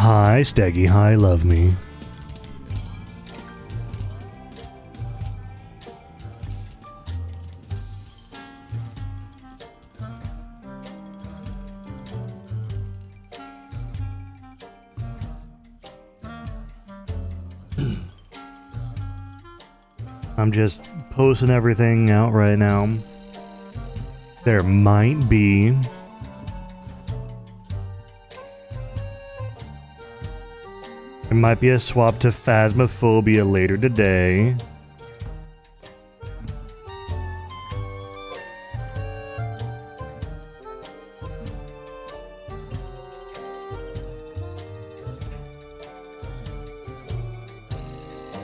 Hi, Steggy. Hi, love me. I'm just posting everything out right now. There might be There might be a swap to Phasmophobia later today.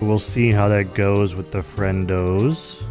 We'll see how that goes with the friendos.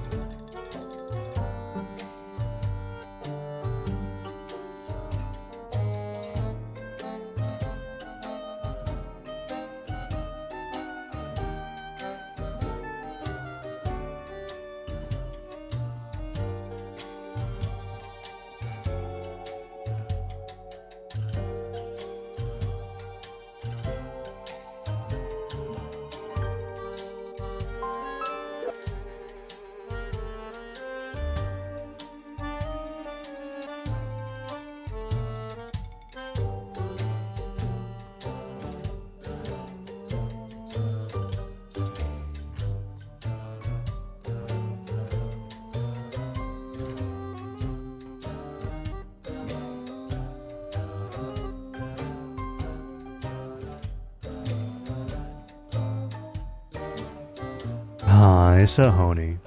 Hi, Sahoni.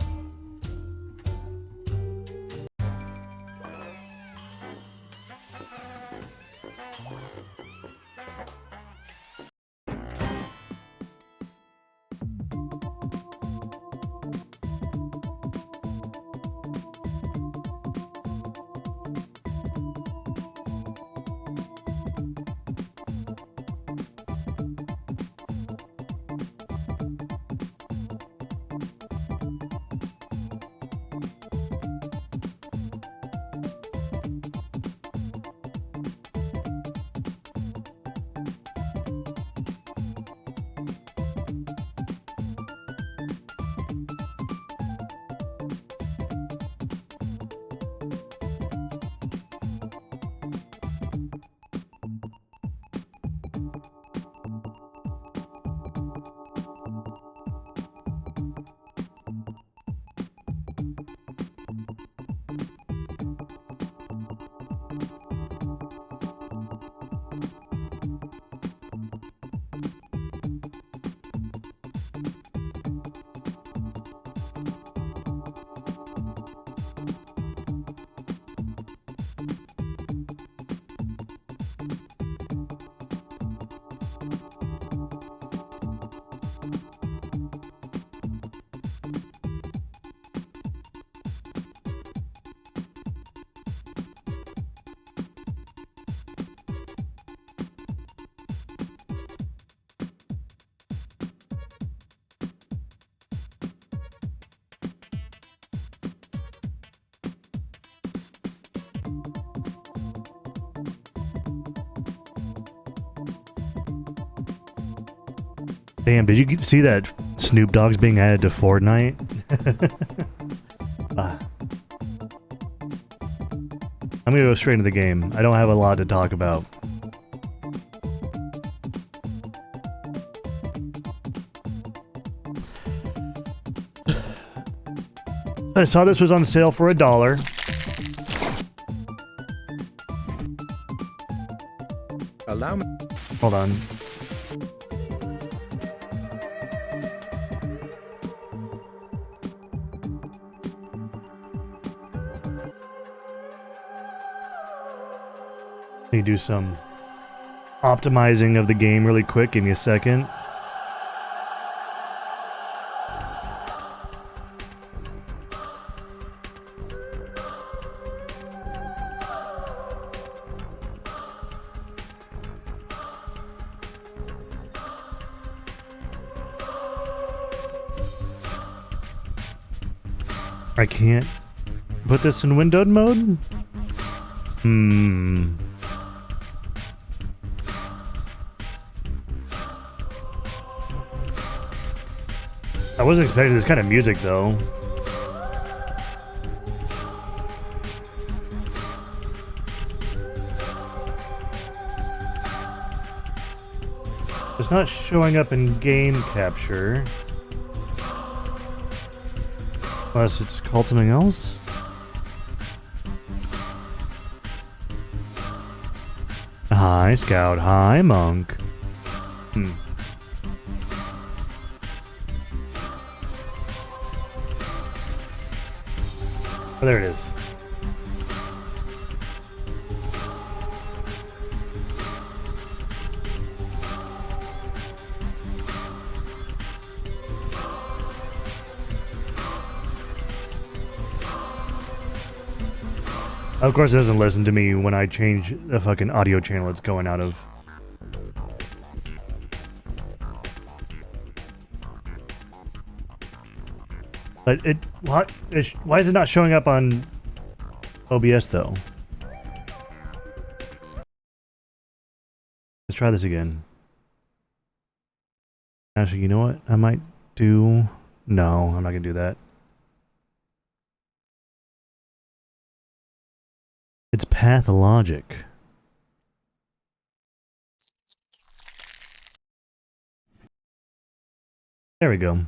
Damn, did you see that Snoop Dogg's being added to Fortnite? I'm gonna go straight into the game. I don't have a lot to talk about. I saw this was on sale for $1. Allow me. Hold on. Let me do some optimizing of the game really quick. Give me a second. I can't put this in windowed mode? I wasn't expecting this kind of music, though. It's not showing up in game capture. Unless it's called something else? Hi, Scout. Hi, Monk. Oh, there it is. Of course, it doesn't listen to me when I change the fucking audio channel it's going out of. But why is it not showing up on OBS though? Let's try this again. Actually, you know what? I might do... No, I'm not gonna do that. It's Pathologic. There we go.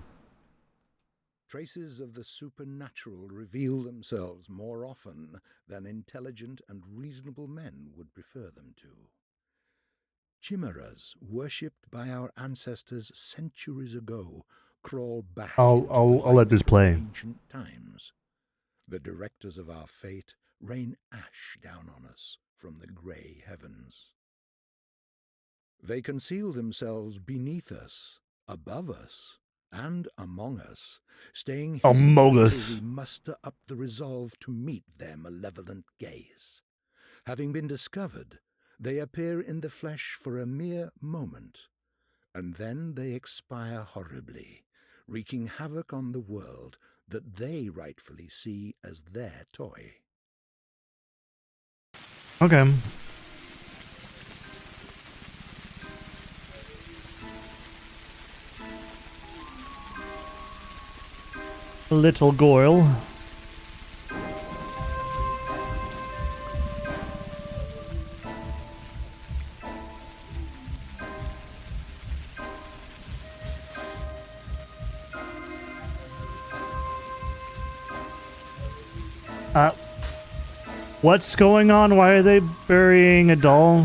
Traces of the supernatural reveal themselves more often than intelligent and reasonable men would prefer them to. Chimeras, worshipped by our ancestors centuries ago, crawl back I'll let this play. ancient times. The directors of our fate rain ash down on us from the grey heavens. They conceal themselves beneath us, above us, and among us, staying hidden Among until us. we muster up the resolve to meet their malevolent gaze. Having been discovered, they appear in the flesh for a mere moment, and then they expire horribly, wreaking havoc on the world that they rightfully see as their toy. Okay. Little Goyle. What's going on? Why are they burying a doll?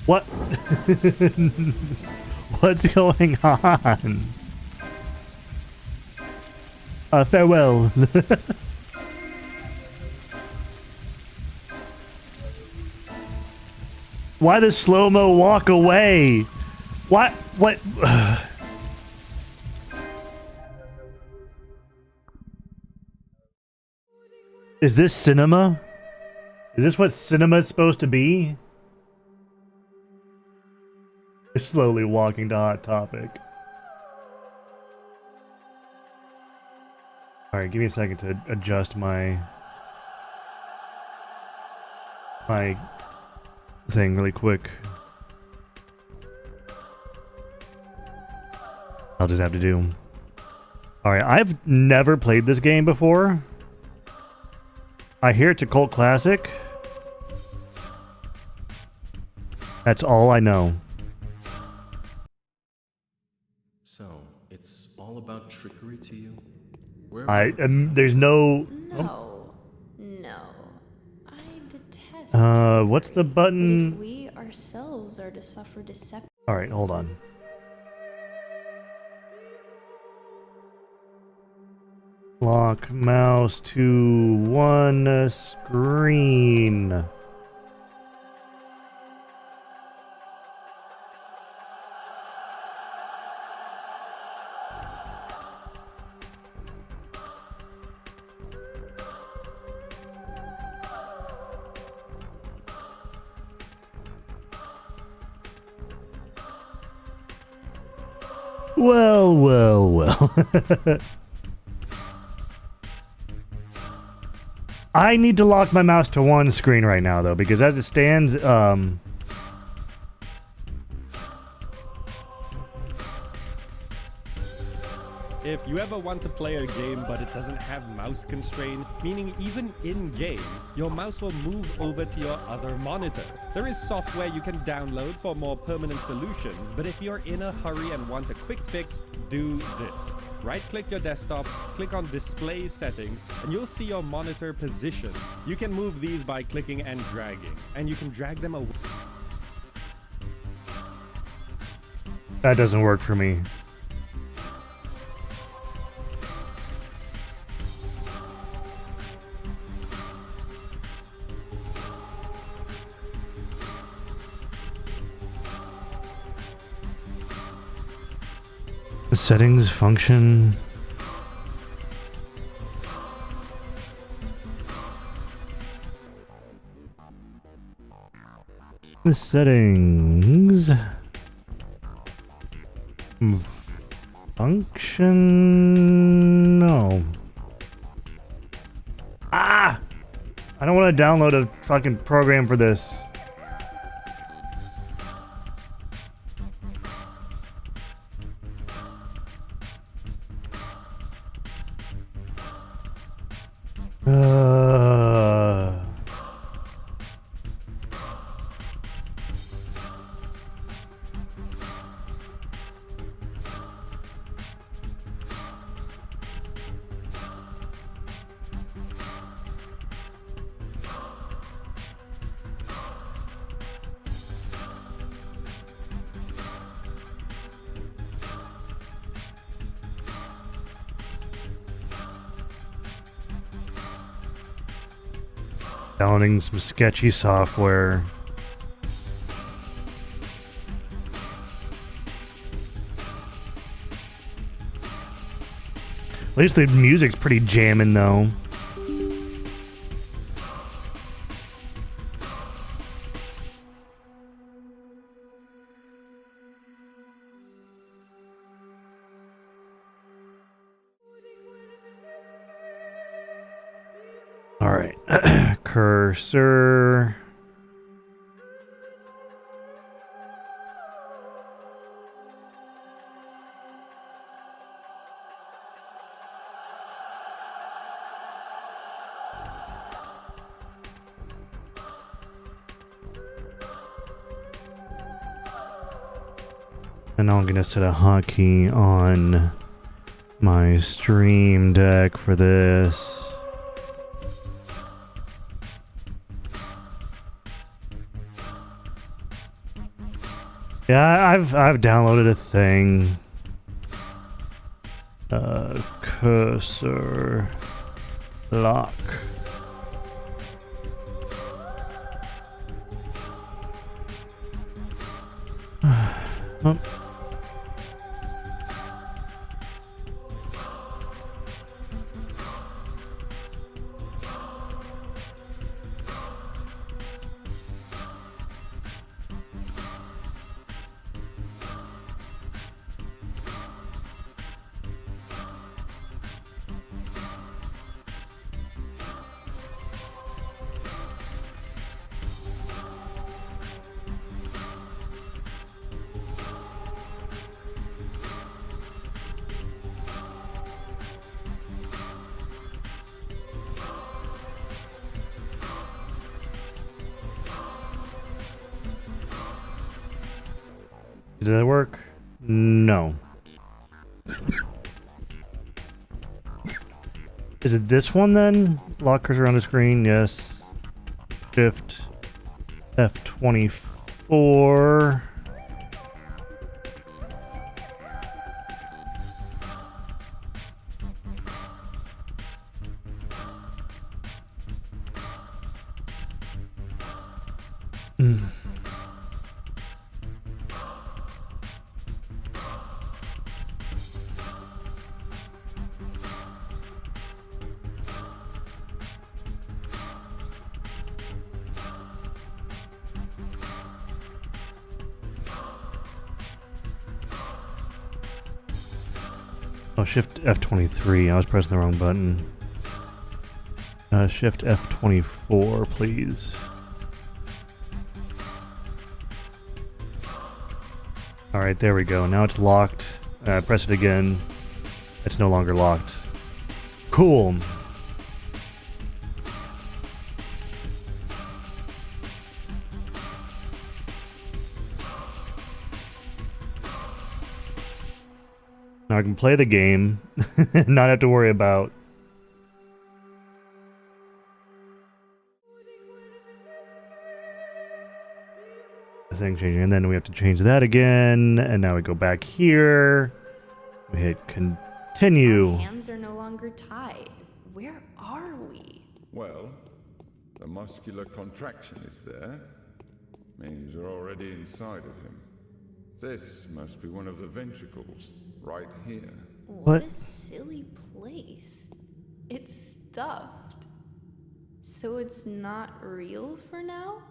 What? What's going on? Farewell. Why does slow-mo walk away? What? Is this cinema? Is this what cinema is supposed to be? They're slowly walking to Hot Topic. Alright, give me a second to adjust my thing really quick. I'll just have to do. Alright, I've never played this game before. I hear it's a cult classic. That's all I know. So, it's all about trickery to you? There's no... No. I detest what's the button? But if we ourselves are to suffer deception... Alright, hold on. Lock mouse to one screen. Well. I need to lock my mouse to one screen right now, though, because as it stands, If you ever want to play a game but it doesn't have mouse constraint, meaning even in-game, your mouse will move over to your other monitor. There is software you can download for more permanent solutions, but if you're in a hurry and want a quick fix, do this. Right-click your desktop, click on Display Settings, and you'll see your monitor positions. You can move these by clicking and dragging, and you can drag them away. That doesn't work for me. The settings function. The settings function. No. Ah! I don't want to download a fucking program for this. Downloading some sketchy software. At least the music's pretty jamming though. All right. Cursor. And now I'm going to set a hotkey on my Stream Deck for this. Yeah, I've downloaded a thing. Cursor lock. Oh. Did that work? No. Is it this one then? Lock cursor on the screen, yes. Shift F24. Oh, Shift F23. I was pressing the wrong button. Shift F24, please. Alright, there we go. Now it's locked. Press it again. It's no longer locked. Cool. Now I can play the game, not have to worry about the thing changing. And then we have to change that again. And now we go back here. We hit continue. Our hands are no longer tied. Where are we? Well, the muscular contraction is there. Means you're already inside of him. This must be one of the ventricles, right here. What a silly place. It's stuffed. So it's not real for now?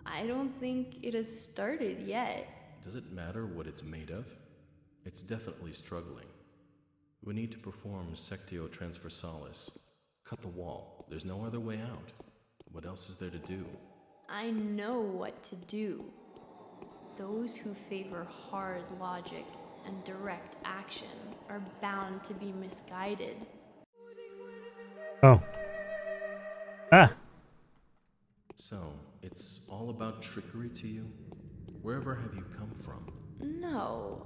I don't think it has started yet. Does it matter what it's made of? It's definitely struggling. We need to perform sectio transversalis. Cut the wall. There's no other way out. What else is there to do? I know what to do. Those who favor hard logic and direct action are bound to be misguided. Oh. Ah. So, it's all about trickery to you? Wherever have you come from? No.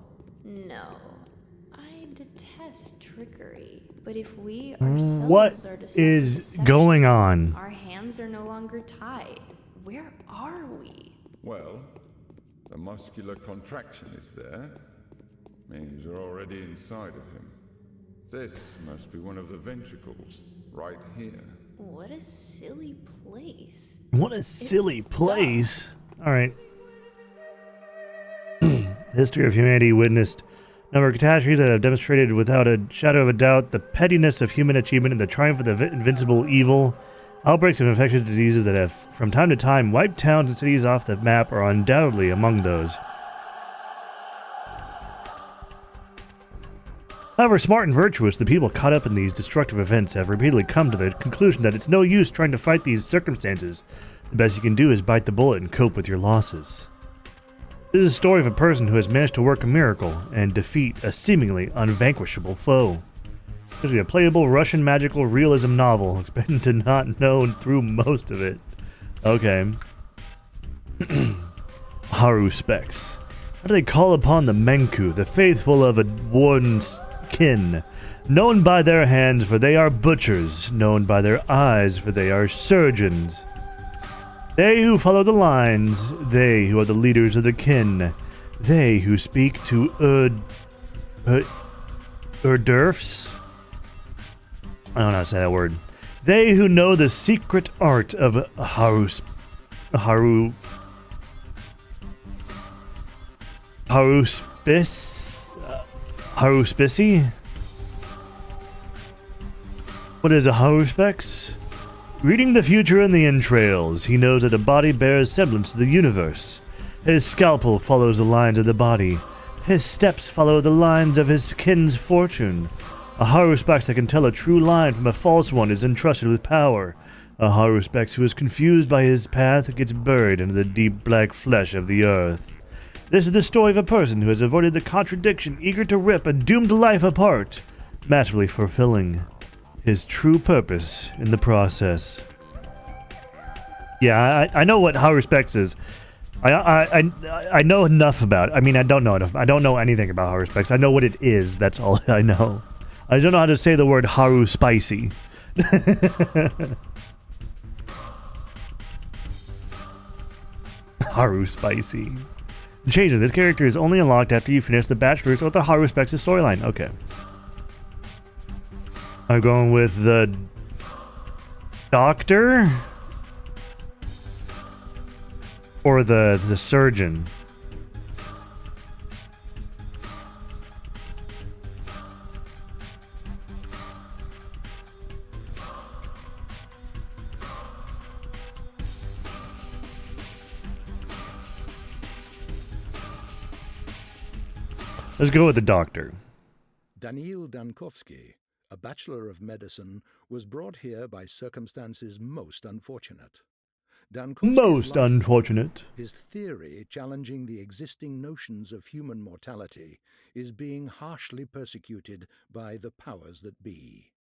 I detest trickery. But if we ourselves What are to suffer is deception, going on? our hands are no longer tied. Where are we? Well, the muscular contraction is there. Means you're already inside of him. This must be one of the ventricles, right here. What a silly place. What a silly It's place. All right. History of humanity witnessed a number of catastrophes that have demonstrated without a shadow of a doubt the pettiness of human achievement and the triumph of the invincible evil. Outbreaks of infectious diseases that have, from time to time, wiped towns and cities off the map are undoubtedly among those. However smart and virtuous, the people caught up in these destructive events have repeatedly come to the conclusion that it's no use trying to fight these circumstances. The best you can do is bite the bullet and cope with your losses. This is a story of a person who has managed to work a miracle and defeat a seemingly unvanquishable foe. This is a playable Russian magical realism novel, expecting to not know through most of it. Okay. Haru specs. How do they call upon the Menku, the faithful of a warden's kin? Known by their hands, for they are butchers. Known by their eyes, for they are surgeons. They who follow the lines, they who are the leaders of the kin, they who speak to hors d'oeuvres? I don't know how to say that word. They who know the secret art of haruspicy? What is a haruspex? Reading the future in the entrails, he knows that a body bears semblance to the universe. His scalpel follows the lines of the body. His steps follow the lines of his kin's fortune. A haruspex that can tell a true line from a false one is entrusted with power. A haruspex who is confused by his path gets buried into the deep black flesh of the earth. This is the story of a person who has avoided the contradiction, eager to rip a doomed life apart, masterfully fulfilling his true purpose in the process. Yeah, I know what haruspex is. I know enough about it. I mean, I don't know enough. I don't know anything about haruspex. I know what it is. That's all I know. I don't know how to say the word haru spicy. Haru spicy. Change it. This character is only unlocked after you finish the bachelor's or the haruspex storyline. Okay. I'm going with the doctor or the surgeon. Let's go with the doctor. Daniil Dankovsky, a Bachelor of Medicine, was brought here by circumstances most unfortunate. Dankovsky's Most life, unfortunate. his theory challenging the existing notions of human mortality, is being harshly persecuted by the powers that be.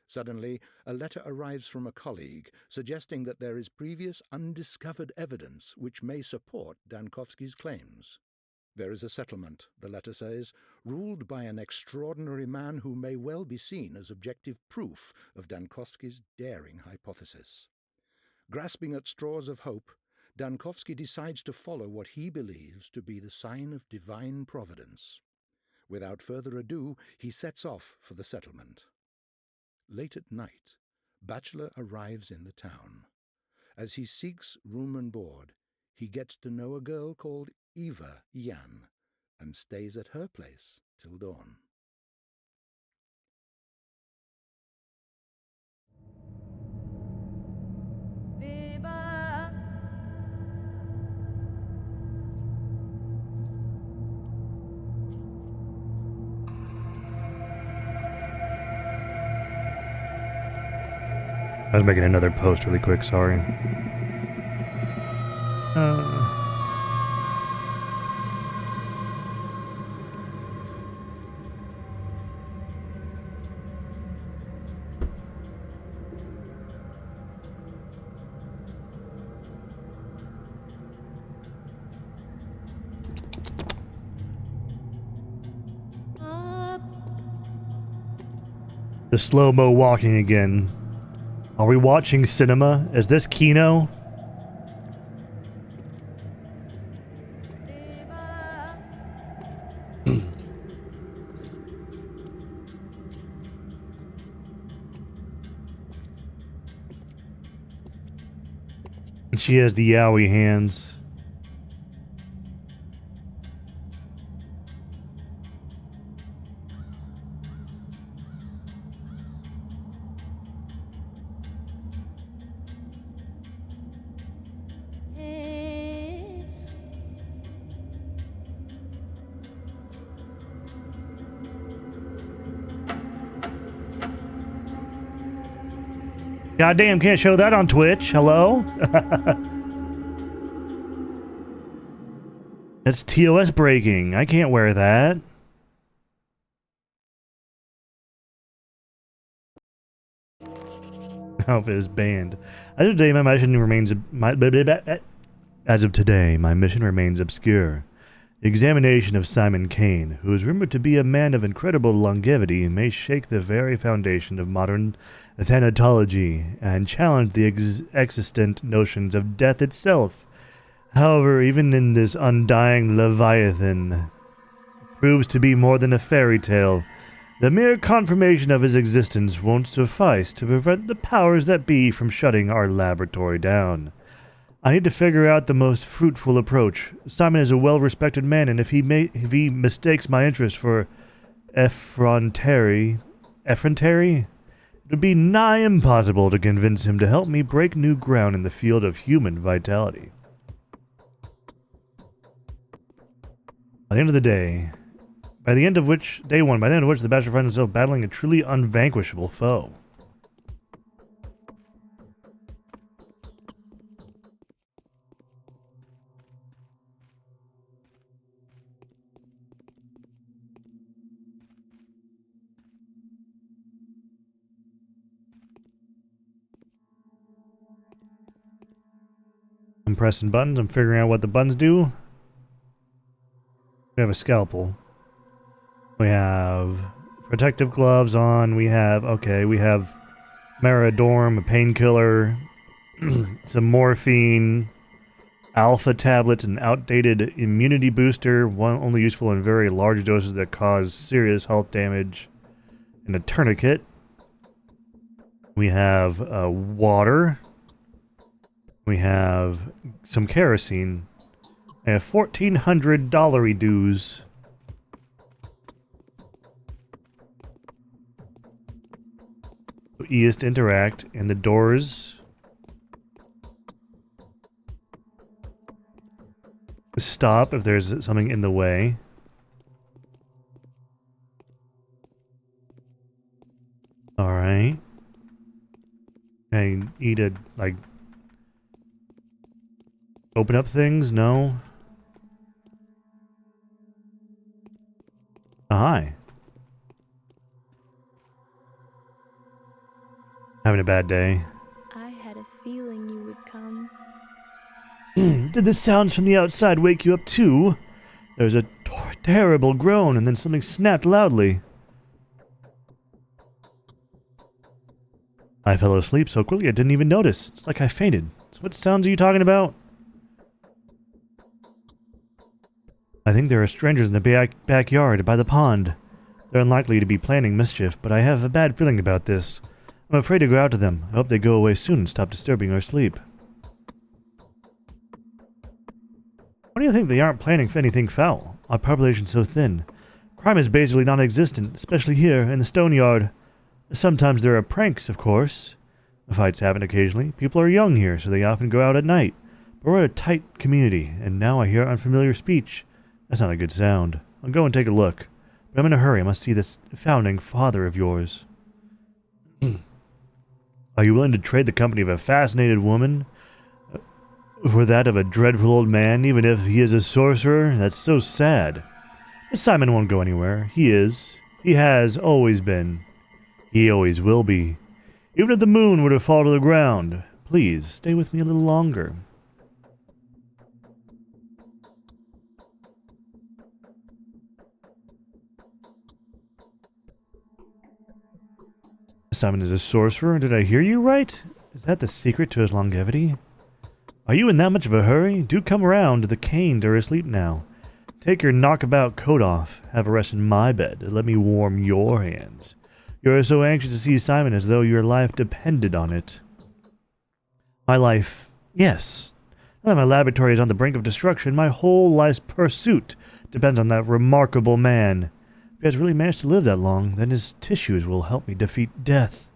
Suddenly, a letter arrives from a colleague suggesting that there is previous undiscovered evidence which may support Dankovsky's claims. There is a settlement, the letter says, ruled by an extraordinary man who may well be seen as objective proof of Dankovsky's daring hypothesis. Grasping at straws of hope, Dankovsky decides to follow what he believes to be the sign of divine providence. Without further ado, he sets off for the settlement. Late at night, Bachelor arrives in the town. As he seeks room and board, he gets to know a girl called Eva Yan and stays at her place till dawn. I was making another post really quick, sorry. The slow-mo walking again. Are we watching cinema? Is this Kino? She has the yaoi hands. Goddamn, can't show that on Twitch. Hello? That's TOS breaking. I can't wear that. Outfit is banned. As of today, my mission remains obscure. The examination of Simon Kane, who is rumored to be a man of incredible longevity, may shake the very foundation of modern thanatology and challenge the existent notions of death itself. However, even in this undying Leviathan proves to be more than a fairy tale, the mere confirmation of his existence won't suffice to prevent the powers that be from shutting our laboratory down. I need to figure out the most fruitful approach. Simon is a well-respected man, and if he mistakes my interest for effrontery, it would be nigh impossible to convince him to help me break new ground in the field of human vitality. By the end of the day, by the end of which the Bachelor finds himself battling a truly unvanquishable foe. I'm pressing buttons, I'm figuring out what the buttons do. We have a scalpel. We have protective gloves on. We have Maridorm, a painkiller, some morphine, alpha tablet, an outdated immunity booster, one only useful in very large doses that cause serious health damage, and a tourniquet. We have water. We have some kerosene. I have $1,400 dues. E is to interact, and the doors stop if there's something in the way. Alright. I need to, like, Open up things? No. Oh, hi. Having a bad day. I had a feeling you would come. Did the sounds from the outside wake you up too? There was a terrible groan and then something snapped loudly. I fell asleep so quickly I didn't even notice. It's like I fainted. So what sounds are you talking about? I think there are strangers in the backyard by the pond. They're unlikely to be planning mischief, but I have a bad feeling about this. I'm afraid to go out to them. I hope they go away soon and stop disturbing our sleep. Why do you think they aren't planning for anything foul? Our population's so thin. Crime is basically non-existent, especially here in the stone yard. Sometimes there are pranks, of course. Fights happen occasionally. People are young here, so they often go out at night. But we're a tight community, and now I hear unfamiliar speech. That's not a good sound. I'll go and take a look. But I'm in a hurry. I must see this founding father of yours. Are you willing to trade the company of a fascinated woman for that of a dreadful old man, even if he is a sorcerer? That's so sad. But Simon won't go anywhere. He is. He has always been. He always will be. Even if the moon were to fall to the ground, please stay with me a little longer. Simon is a sorcerer. Did I hear you right? Is that the secret to his longevity? Are you in that much of a hurry? Do come around. The Canes are asleep now. Take your knockabout coat off. Have a rest in my bed. And let me warm your hands. You are so anxious to see Simon as though your life depended on it. My life, yes. Now that my laboratory is on the brink of destruction, my whole life's pursuit depends on that remarkable man. If he has really managed to live that long, then his tissues will help me defeat death.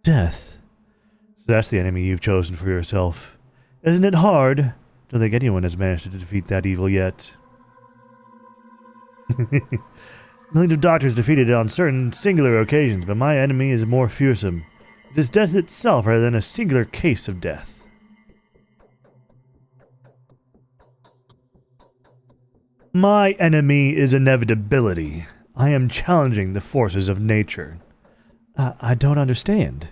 Death? So that's the enemy you've chosen for yourself. Isn't it hard? Don't think anyone has managed to defeat that evil yet. Millions of doctors defeated it on certain singular occasions, but my enemy is more fearsome. It is death itself rather than a singular case of death. My enemy is inevitability. I am challenging the forces of nature. I don't understand.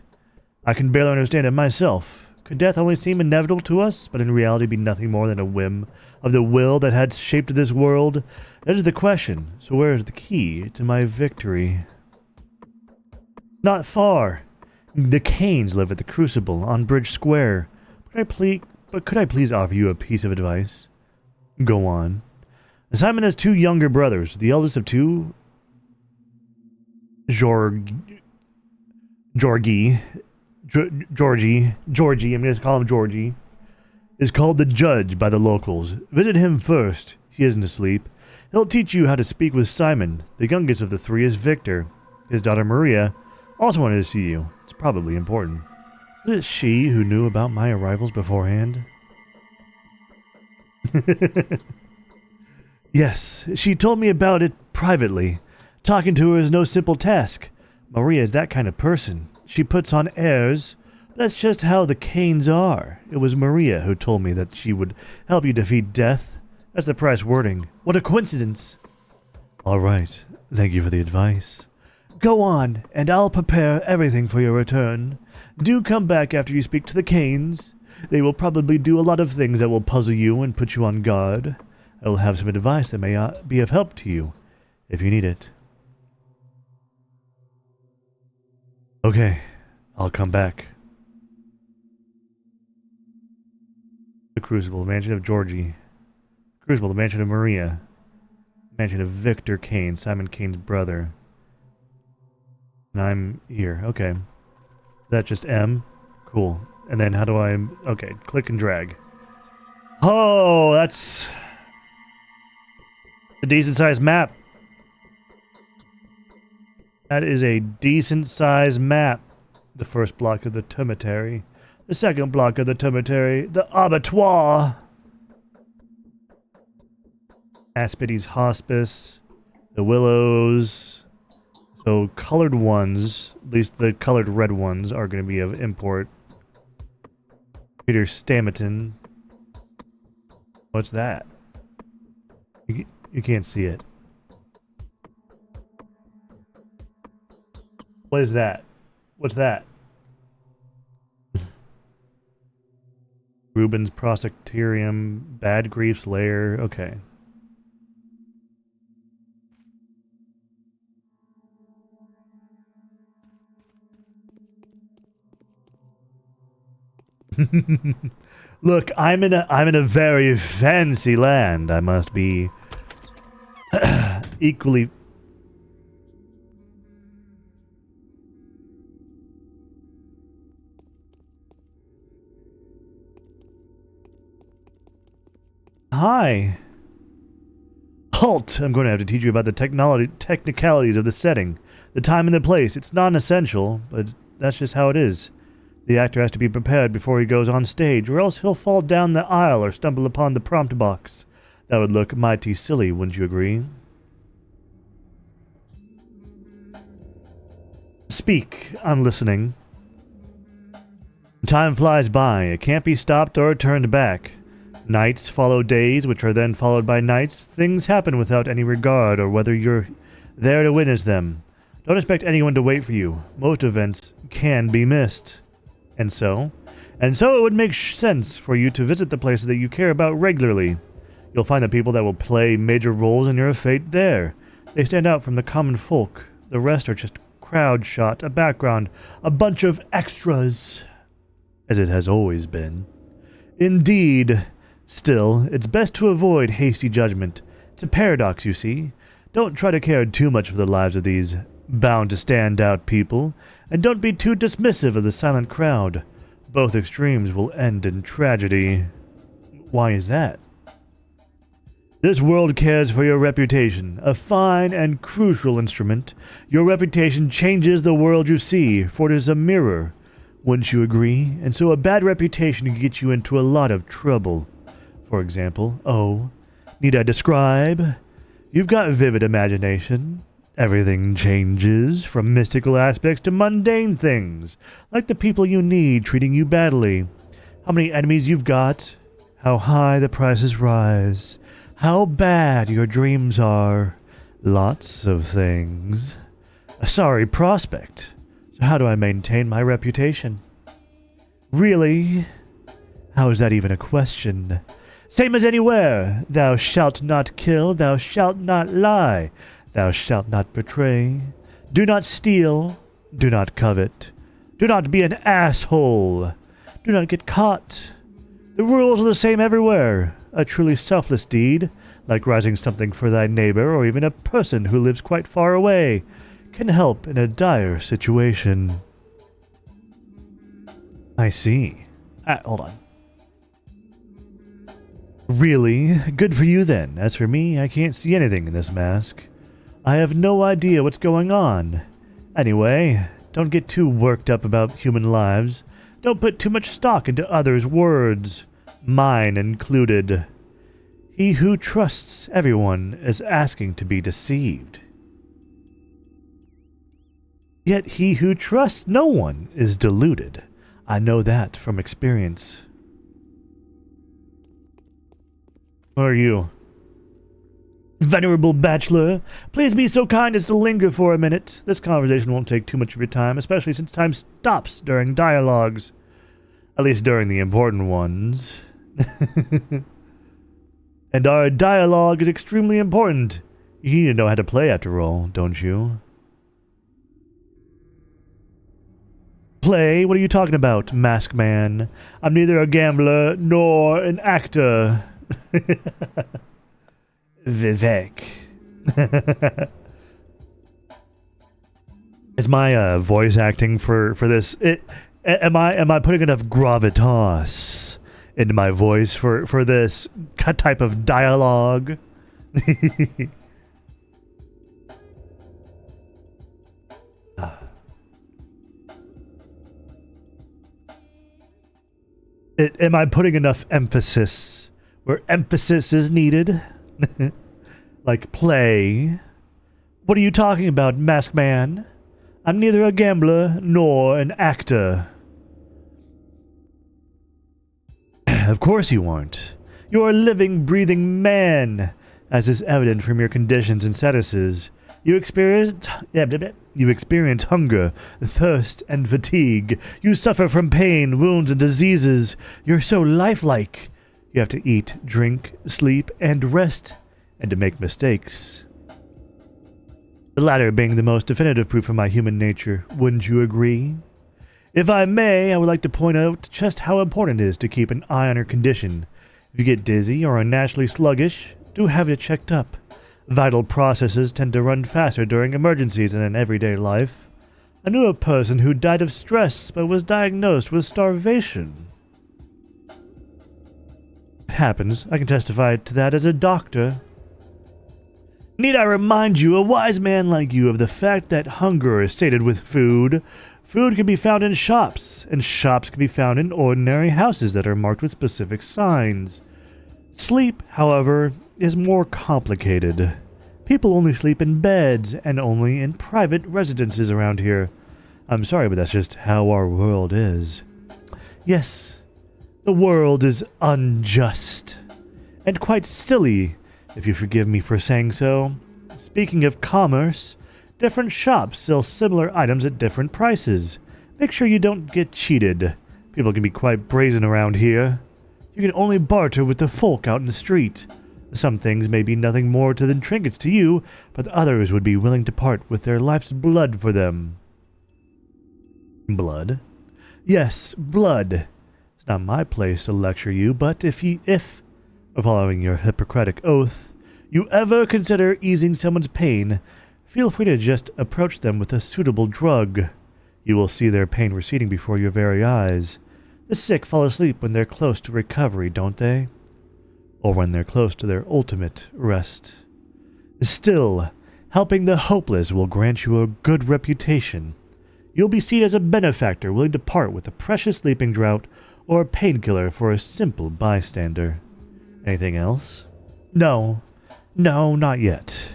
I can barely understand it myself. Could death only seem inevitable to us, but in reality be nothing more than a whim of the will that had shaped this world? That is the question. So where is the key to my victory? Not far. The Canes live at the Crucible on Bridge Square. Could I please offer you a piece of advice? Go on. Simon has two younger brothers. The eldest of two, Georgie, I'm going to call him Georgie, is called the Judge by the locals. Visit him first. He isn't asleep. He'll teach you how to speak with Simon. The youngest of the three is Victor. His daughter Maria also wanted to see you. It's probably important. Was it she who knew about my arrivals beforehand? Yes, she told me about it privately. Talking to her is no simple task. Maria is that kind of person. She puts on airs. That's just how the Canes are. It was Maria who told me that she would help you defeat death. That's the price wording. What a coincidence. All right. Thank you for the advice. Go on, and I'll prepare everything for your return. Do come back after you speak to the Canes. They will probably do a lot of things that will puzzle you and put you on guard. I will have some advice that may be of help to you, if you need it. Okay, I'll come back. The Crucible, Mansion of Georgie. Crucible, the Mansion of Maria. Mansion of Victor Kane, Simon Kane's brother. And I'm here, okay. Is that just M? Cool. And then how do I... Okay, click and drag. Oh, that's... a decent-sized map. That is a decent-sized map. The first block of the cemetery. The second block of the cemetery. The abattoir. Aspides Hospice. The Willows. So colored ones, at least the colored red ones, are going to be of import. Peter Stamerton. What's that? You can't see it. What is that? What's that? Rubens Prosecterium, Bad Grief's Lair. Okay. Look, I'm in a very fancy land. I must be equally. Hi. Halt! I'm going to have to teach you about the technicalities of the setting, the time and the place. It's non-essential, but that's just how it is. The actor has to be prepared before he goes on stage, or else he'll fall down the aisle or stumble upon the prompt box. That would look mighty silly, wouldn't you agree? Speak. I'm listening. Time flies by. It can't be stopped or turned back. Nights follow days, which are then followed by nights. Things happen without any regard or whether you're there to witness them. Don't expect anyone to wait for you. Most events can be missed. And so it would make sense for you to visit the places that you care about regularly. You'll find the people that will play major roles in your fate there. They stand out from the common folk. The rest are just crowd shot, a background, a bunch of extras, as it has always been. Indeed. Still, it's best to avoid hasty judgment. It's a paradox, you see. Don't try to care too much for the lives of these bound-to-stand-out people, and don't be too dismissive of the silent crowd. Both extremes will end in tragedy. Why is that? This world cares for your reputation, a fine and crucial instrument. Your reputation changes the world you see, for it is a mirror. Wouldn't you agree? And so a bad reputation can get you into a lot of trouble. For example, need I describe? You've got vivid imagination. Everything changes, from mystical aspects to mundane things, like the people you need treating you badly, how many enemies you've got, how high the prices rise, how bad your dreams are, lots of things. A sorry prospect. So how do I maintain my reputation? Really? How is that even a question? Same as anywhere. Thou shalt not kill, thou shalt not lie, thou shalt not betray. Do not steal, do not covet. Do not be an asshole. Do not get caught. The rules are the same everywhere. A truly selfless deed, like raising something for thy neighbor or even a person who lives quite far away, can help in a dire situation. I see. Hold on. Really? Good for you then. As for me, I can't see anything in this mask. I have no idea what's going on. Anyway, don't get too worked up about human lives. Don't put too much stock into others' words, mine included. He who trusts everyone is asking to be deceived. Yet he who trusts no one is deluded. I know that from experience. Who are you? Venerable bachelor, please be so kind as to linger for a minute. This conversation won't take too much of your time, especially since time stops during dialogues. At least during the important ones. And our dialogue is extremely important. You need to know how to play after all, don't you? Play? What are you talking about, mask man? I'm neither a gambler nor an actor. Vivek. Is my voice acting for this? Am I putting enough gravitas into my voice for this type of dialogue? Am I putting enough emphasis where emphasis is needed? Like play? What are you talking about, mask man? I'm neither a gambler nor an actor. Of course you aren't. You're a living, breathing man, as is evident from your conditions and statuses. You experience hunger, thirst, and fatigue. You suffer from pain, wounds, and diseases. You're so lifelike. You have to eat, drink, sleep, and rest, and to make mistakes. The latter being the most definitive proof of my human nature. Wouldn't you agree? If I may, I would like to point out just how important it is to keep an eye on your condition. If you get dizzy or unnaturally sluggish, do have it checked up. Vital processes tend to run faster during emergencies than in everyday life. I knew a person who died of stress but was diagnosed with starvation. It happens. I can testify to that as a doctor. Need I remind you, a wise man like you, of the fact that hunger is sated with food. Food can be found in shops, and shops can be found in ordinary houses that are marked with specific signs. Sleep, however, is more complicated. People only sleep in beds, and only in private residences around here. I'm sorry, but that's just how our world is. Yes, the world is unjust, and quite silly, if you forgive me for saying so. Speaking of commerce, different shops sell similar items at different prices. Make sure you don't get cheated. People can be quite brazen around here. You can only barter with the folk out in the street. Some things may be nothing more than trinkets to you, but others would be willing to part with their life's blood for them. Blood? Yes, blood. It's not my place to lecture you, but if, following your Hippocratic oath, you ever consider easing someone's pain, feel free to just approach them with a suitable drug. You will see their pain receding before your very eyes. The sick fall asleep when they're close to recovery, don't they? Or when they're close to their ultimate rest. Still, helping the hopeless will grant you a good reputation. You'll be seen as a benefactor willing to part with a precious sleeping draught or a painkiller for a simple bystander. Anything else? No, not yet.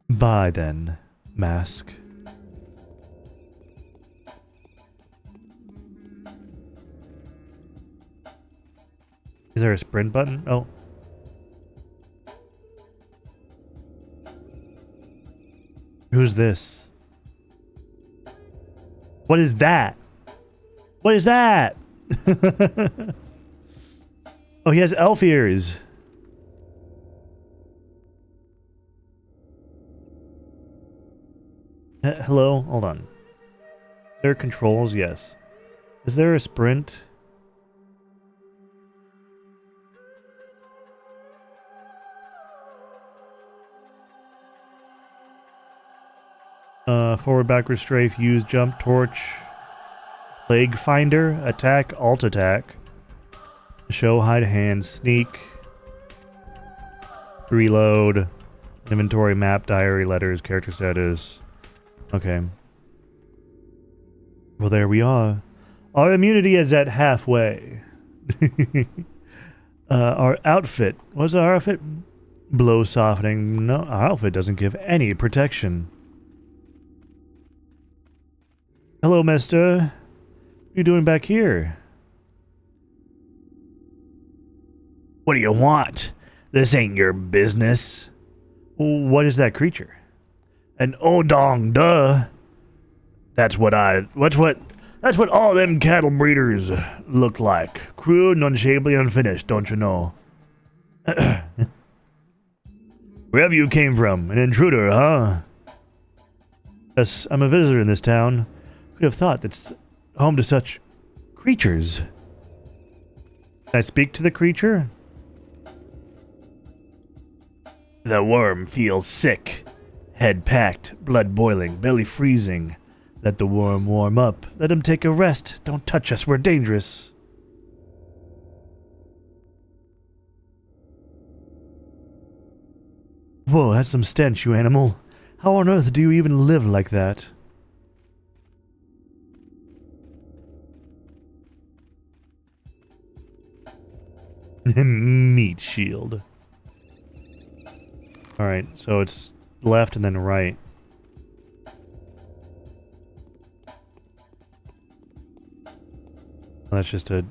Bye then, Mask. Is there a sprint button? Oh. Who's this? What is that? What is that? Oh, he has elf ears. Hello? Hold on. There are controls? Yes. Is there a sprint? Forward, backward, strafe, use, jump, torch, plague finder, attack, alt attack, show, hide, hand, sneak, reload, inventory, map, diary, letters, character status. Okay. Well, there we are. Our immunity is at halfway. Our outfit. What's our outfit? Blow softening. No, our outfit doesn't give any protection. Hello, mister. What are you doing back here? What do you want? This ain't your business. What is that creature? An odong, duh. That's what all them cattle breeders look like. Crude and unshabely unfinished, don't you know? Wherever you came from, an intruder, huh? Yes, I'm a visitor in this town. Could have thought it's home to such creatures. Can I speak to the creature? The worm feels sick. Head packed, blood boiling, belly freezing. Let the worm warm up. Let him take a rest. Don't touch us, we're dangerous. Whoa, that's some stench, you animal. How on earth do you even live like that? Meat shield. Alright, so it's left and then right. That's just a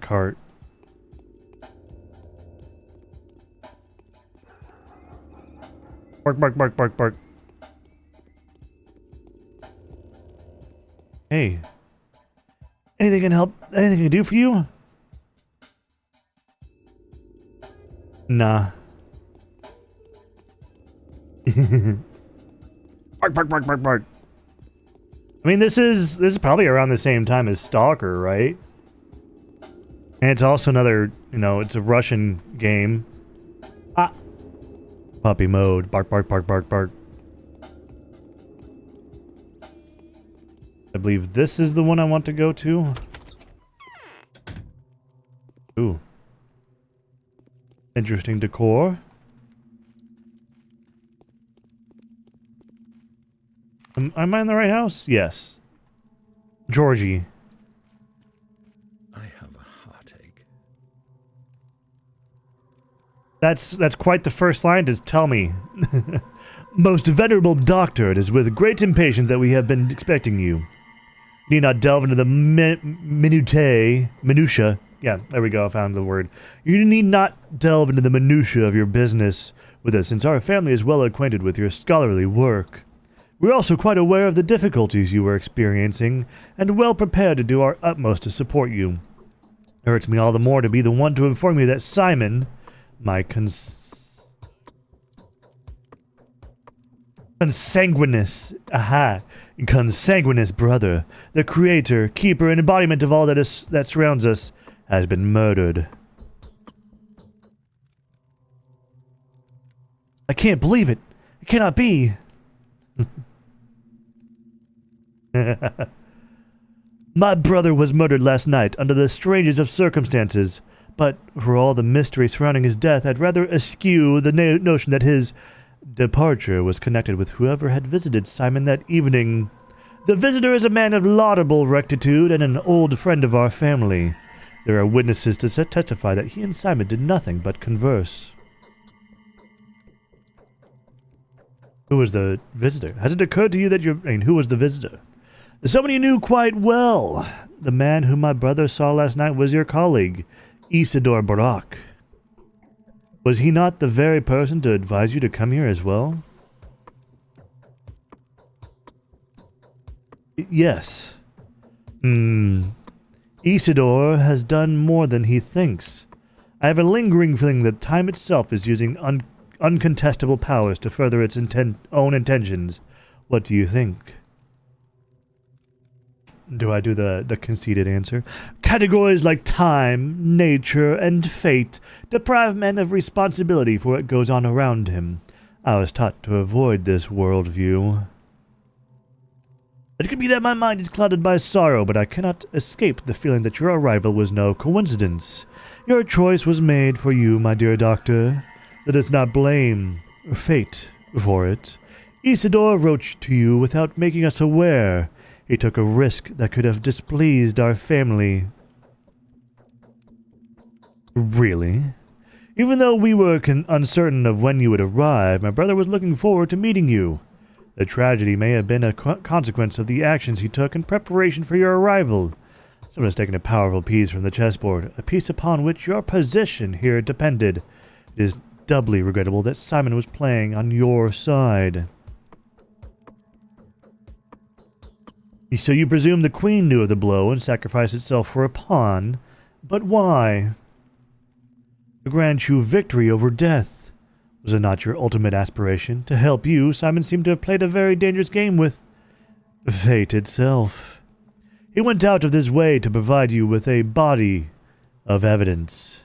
cart. Bark, bark, bark, bark, bark. Hey. Anything can help? Anything I can do for you? Nah. Bark, bark, bark, bark, bark. I mean, this is probably around the same time as Stalker, right? And it's also another, you know, it's a Russian game. Ah. Puppy mode. Bark, bark, bark, bark, bark. I believe this is the one I want to go to. Ooh. Interesting decor. Am I in the right house? Yes. Georgie. I have a heartache. That's quite the first line to tell me. Most venerable doctor, it is with great impatience that we have been expecting you. Need not delve into the minutia. Yeah, there we go, I found the word. You need not delve into the minutia of your business with us, since our family is well acquainted with your scholarly work. We're also quite aware of the difficulties you are experiencing, and well prepared to do our utmost to support you. It hurts me all the more to be the one to inform you that Simon, my consanguineous brother, the creator, keeper, and embodiment of all that surrounds us, has been murdered. I can't believe it. It cannot be. My brother was murdered last night under the strangest of circumstances, but for all the mystery surrounding his death, I'd rather eschew the notion that his departure was connected with whoever had visited Simon that evening. The visitor is a man of laudable rectitude and an old friend of our family. There are witnesses to testify that he and Simon did nothing but converse. Who was the visitor? Has it occurred to you that who was the visitor? Someone you knew quite well. The man whom my brother saw last night was your colleague, Isidore Barak. Was he not the very person to advise you to come here as well? Yes. Isidore has done more than he thinks. I have a lingering feeling that time itself is using uncontestable powers to further its own intentions. What do you think? Do I do the conceited answer? Categories like time, nature, and fate deprive men of responsibility for what goes on around him. I was taught to avoid this worldview. It could be that my mind is clouded by sorrow, but I cannot escape the feeling that your arrival was no coincidence. Your choice was made for you, my dear doctor. Let us not blame fate for it. Isidore wrote to you without making us aware. He took a risk that could have displeased our family. Really? Even though we were uncertain of when you would arrive, my brother was looking forward to meeting you. The tragedy may have been a consequence of the actions he took in preparation for your arrival. Someone has taken a powerful piece from the chessboard, a piece upon which your position here depended. It is doubly regrettable that Simon was playing on your side. So you presume the queen knew of the blow and sacrificed itself for a pawn. But why? To grant you victory over death. Was it not your ultimate aspiration? To help you, Simon seemed to have played a very dangerous game with fate itself. He went out of his way to provide you with a body of evidence.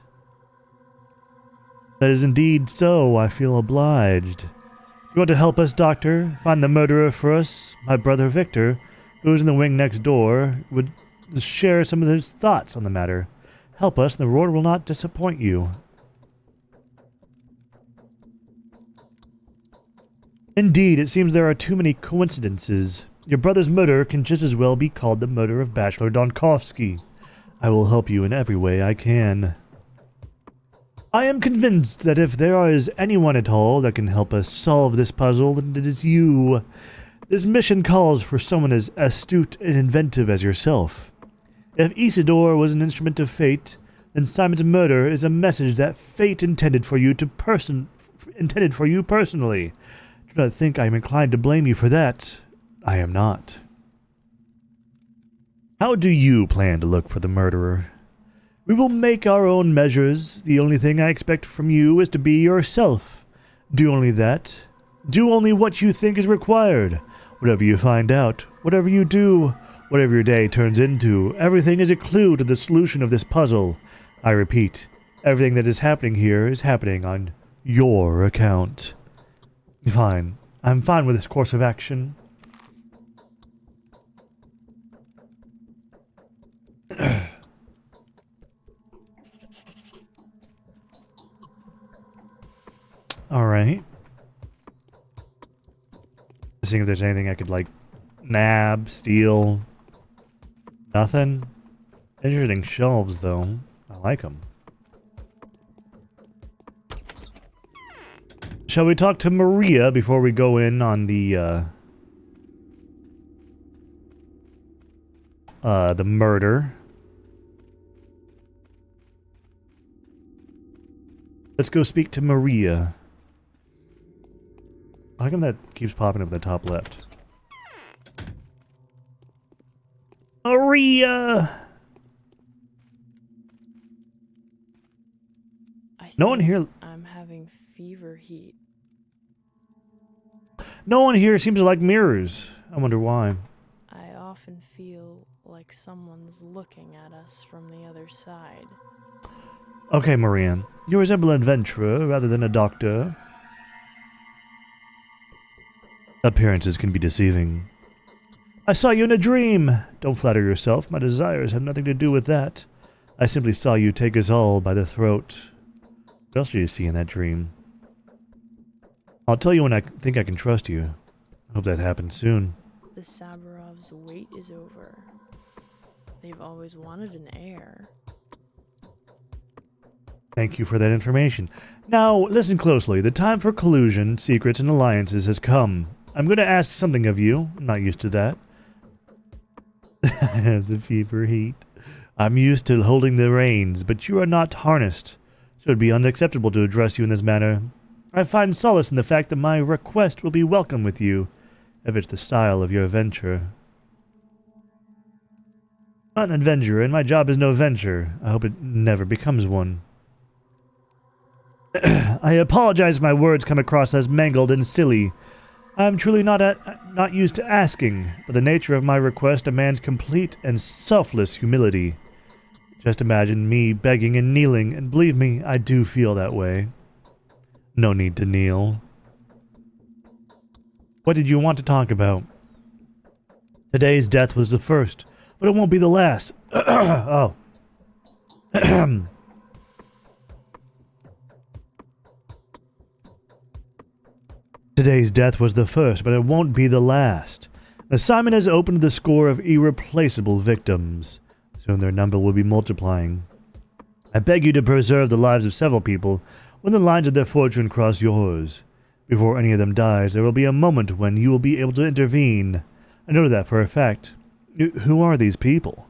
That is indeed so. I feel obliged. You want to help us, Doctor? Find the murderer for us? My brother Victor, who's in the wing next door, would share some of his thoughts on the matter. Help us, and the reward will not disappoint you. Indeed, it seems there are too many coincidences. Your brother's murder can just as well be called the murder of Bachelor Donkovsky. I will help you in every way I can. I am convinced that if there is anyone at all that can help us solve this puzzle, then it is you. This mission calls for someone as astute and inventive as yourself. If Isidore was an instrument of fate, then Simon's murder is a message that fate intended for you personally. Do not think I am inclined to blame you for that. I am not. How do you plan to look for the murderer? We will make our own measures. The only thing I expect from you is to be yourself. Do only that. Do only what you think is required. Whatever you find out, whatever you do, whatever your day turns into, everything is a clue to the solution of this puzzle. I repeat, everything that is happening here is happening on your account. Fine. I'm fine with this course of action. Alright. Seeing if there's anything I could, like, nab, steal. Nothing? Interesting shelves, though. I like them. Shall we talk to Maria before we go in on the murder? Let's go speak to Maria. How come that keeps popping up in the top left? Maria! No one here... I'm having fever heat. No one here seems to like mirrors. I wonder why. I often feel like someone's looking at us from the other side. Okay, Maria. You resemble an adventurer rather than a doctor. Appearances can be deceiving. I saw you in a dream. Don't flatter yourself. My desires have nothing to do with that. I simply saw you take us all by the throat. What else did you see in that dream? I'll tell you when I think I can trust you. I hope that happens soon. The Saburovs' wait is over. They've always wanted an heir. Thank you for that information. Now, listen closely. The time for collusion, secrets, and alliances has come. I'm going to ask something of you. I'm not used to that. The fever heat. I'm used to holding the reins, but you are not harnessed, so it would be unacceptable to address you in this manner. I find solace in the fact that my request will be welcome with you, if it's the style of your venture. I'm not an adventurer, and my job is no venture. I hope it never becomes one. I apologize if my words come across as mangled and silly. I am truly not used to asking, but the nature of my request demands complete and selfless humility. Just imagine me begging and kneeling, and believe me, I do feel that way. No need to kneel. What did you want to talk about? Today's death was the first, but it won't be the last. Oh. Today's death was the first, but it won't be the last. Simon has opened the score of irreplaceable victims. Soon their number will be multiplying. I beg you to preserve the lives of several people when the lines of their fortune cross yours. Before any of them dies, there will be a moment when you will be able to intervene. I know that for a fact. Who are these people?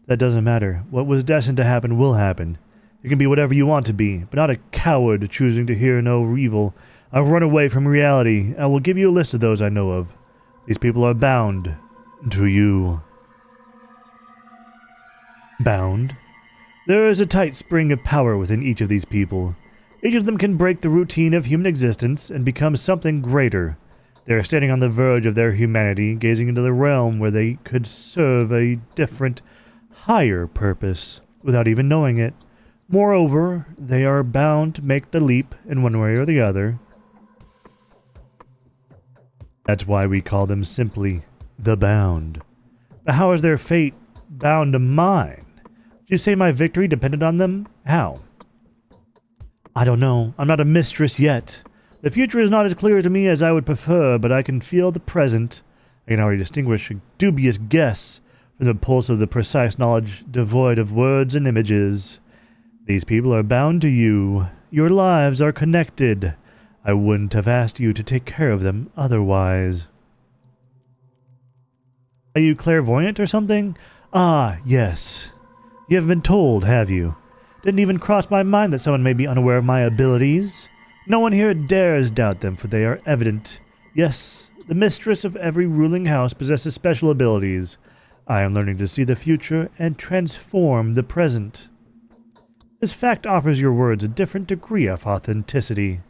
That doesn't matter. What was destined to happen will happen. You can be whatever you want to be, but not a coward choosing to hear no evil. I've run away from reality. I will give you a list of those I know of. These people are bound to you. Bound? There is a tight spring of power within each of these people. Each of them can break the routine of human existence and become something greater. They are standing on the verge of their humanity, gazing into the realm where they could serve a different, higher purpose, without even knowing it. Moreover, they are bound to make the leap in one way or the other. That's why we call them simply the Bound. But how is their fate bound to mine? Did you say my victory depended on them? How? I don't know. I'm not a mistress yet. The future is not as clear to me as I would prefer, but I can feel the present. I can already distinguish a dubious guess from the pulse of the precise knowledge devoid of words and images. These people are bound to you. Your lives are connected. I wouldn't have asked you to take care of them otherwise. Are you clairvoyant or something? Ah, yes. You haven't been told, have you? Didn't even cross my mind that someone may be unaware of my abilities. No one here dares doubt them, for they are evident. Yes, the mistress of every ruling house possesses special abilities. I am learning to see the future and transform the present. This fact offers your words a different degree of authenticity.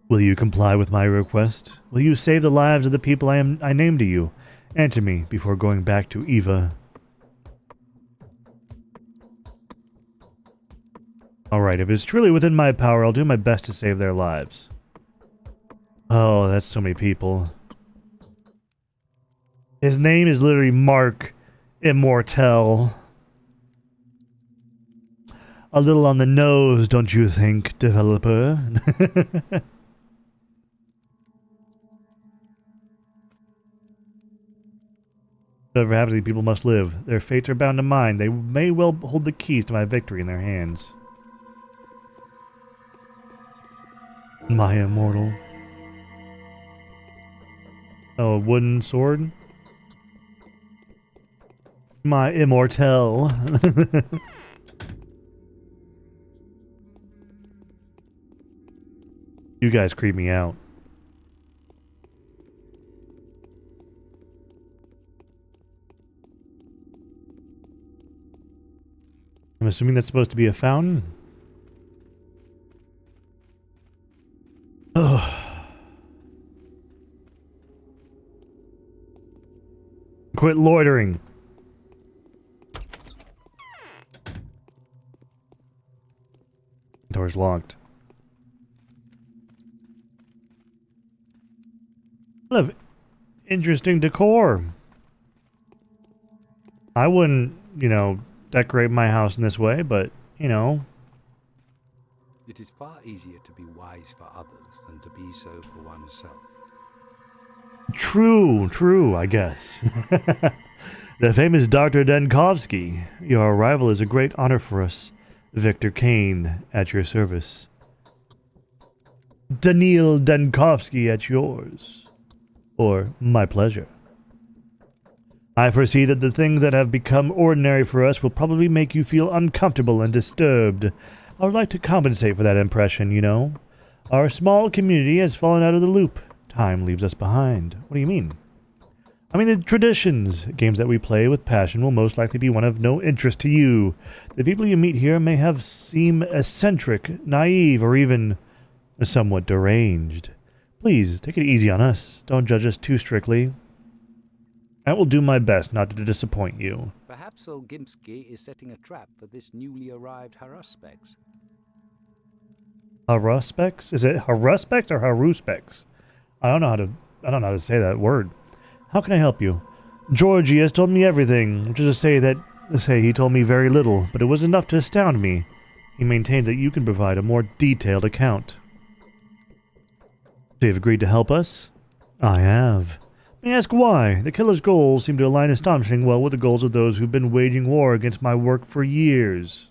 Will you comply with my request? Will you save the lives of the people I named to you? Answer me before going back to Eva. Alright, if it's truly within my power, I'll do my best to save their lives. Oh, that's so many people. His name is literally Mark Immortel. A little on the nose, don't you think, developer? Whatever happens, these people must live. Their fates are bound to mine. They may well hold the keys to my victory in their hands. My immortal. Oh, a wooden sword? My immortel. You guys creep me out. I'm assuming that's supposed to be a fountain. Ugh. Quit loitering. Door's locked. What of interesting decor. I wouldn't, you know, decorate my house in this way, but, you know. It is far easier to be wise for others than to be so for oneself. True, I guess. The famous Dr. Denkovsky. Your arrival is a great honor for us. Victor Kane, at your service. Daniil Denkovsky at yours. Or my pleasure. I foresee that the things that have become ordinary for us will probably make you feel uncomfortable and disturbed. I would like to compensate for that impression, you know. Our small community has fallen out of the loop. Time leaves us behind. What do you mean? I mean the traditions. Games that we play with passion will most likely be one of no interest to you. The people you meet here may have seem eccentric, naive, or even somewhat deranged. Please, take it easy on us. Don't judge us too strictly. I will do my best not to disappoint you. Perhaps old Gimsky is setting a trap for this newly arrived Haruspecs. Haruspecs? Is it Haruspecs or Haruspecs? I don't know how to say that word. How can I help you? Georgie has told me everything, which is to say he told me very little, but it was enough to astound me. He maintains that you can provide a more detailed account. So you've agreed to help us? I have. May I ask why? The killer's goals seem to align astonishingly well with the goals of those who've been waging war against my work for years.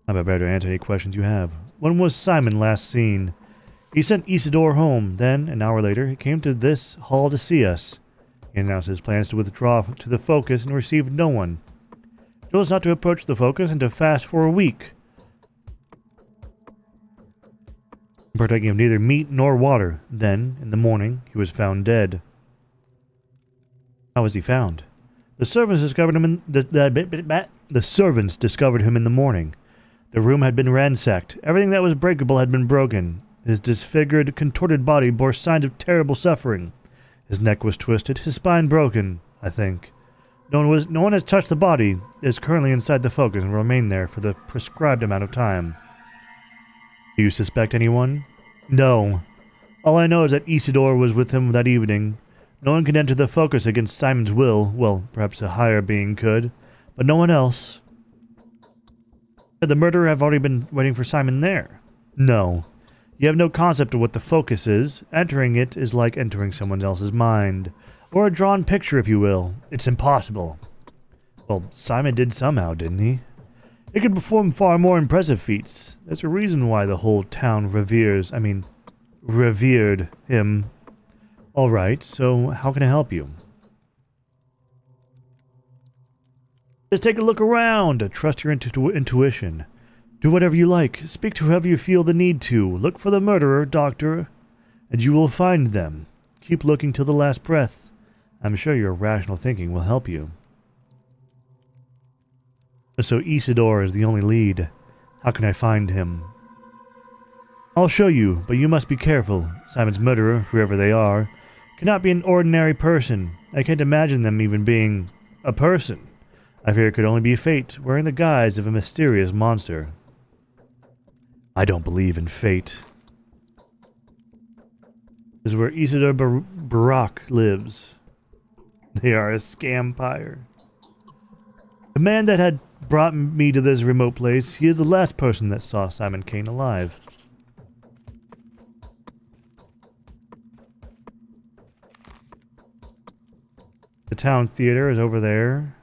I'm about to answer any questions you have. When was Simon last seen? He sent Isidore home. Then, an hour later, he came to this hall to see us. He announced his plans to withdraw to the Focus and received no one. He told us not to approach the Focus and to fast for a week. Partaking of neither meat nor water. Then, in the morning, he was found dead. How was he found? The servants discovered him in the servants discovered him in the morning. The room had been ransacked. Everything that was breakable had been broken. His disfigured, contorted body bore signs of terrible suffering. His neck was twisted, his spine broken, I think. No one has touched the body. It is currently inside the Focus and will remain there for the prescribed amount of time. Do you suspect anyone? No. All I know is that Isidore was with him that evening. No one can enter the Focus against Simon's will. Well, perhaps a higher being could, but no one else. Could the murderer have already been waiting for Simon there? No. You have no concept of what the Focus is. Entering it is like entering someone else's mind. Or a drawn picture, if you will. It's impossible. Well, Simon did somehow, didn't he? He could perform far more impressive feats. There's a reason why the whole town revered him. Alright, so how can I help you? Just take a look around. Trust your intuition. Do whatever you like. Speak to whoever you feel the need to. Look for the murderer, Doctor, and you will find them. Keep looking till the last breath. I'm sure your rational thinking will help you. So Isidore is the only lead. How can I find him? I'll show you, but you must be careful. Simon's murderer, whoever they are, cannot be an ordinary person. I can't imagine them even being a person. I fear it could only be fate, wearing the guise of a mysterious monster. I don't believe in fate. This is where Isidore Barak lives. They are a scampire. The man that had brought me to this remote place, he is the last person that saw Simon Kane alive. The town theater is over there.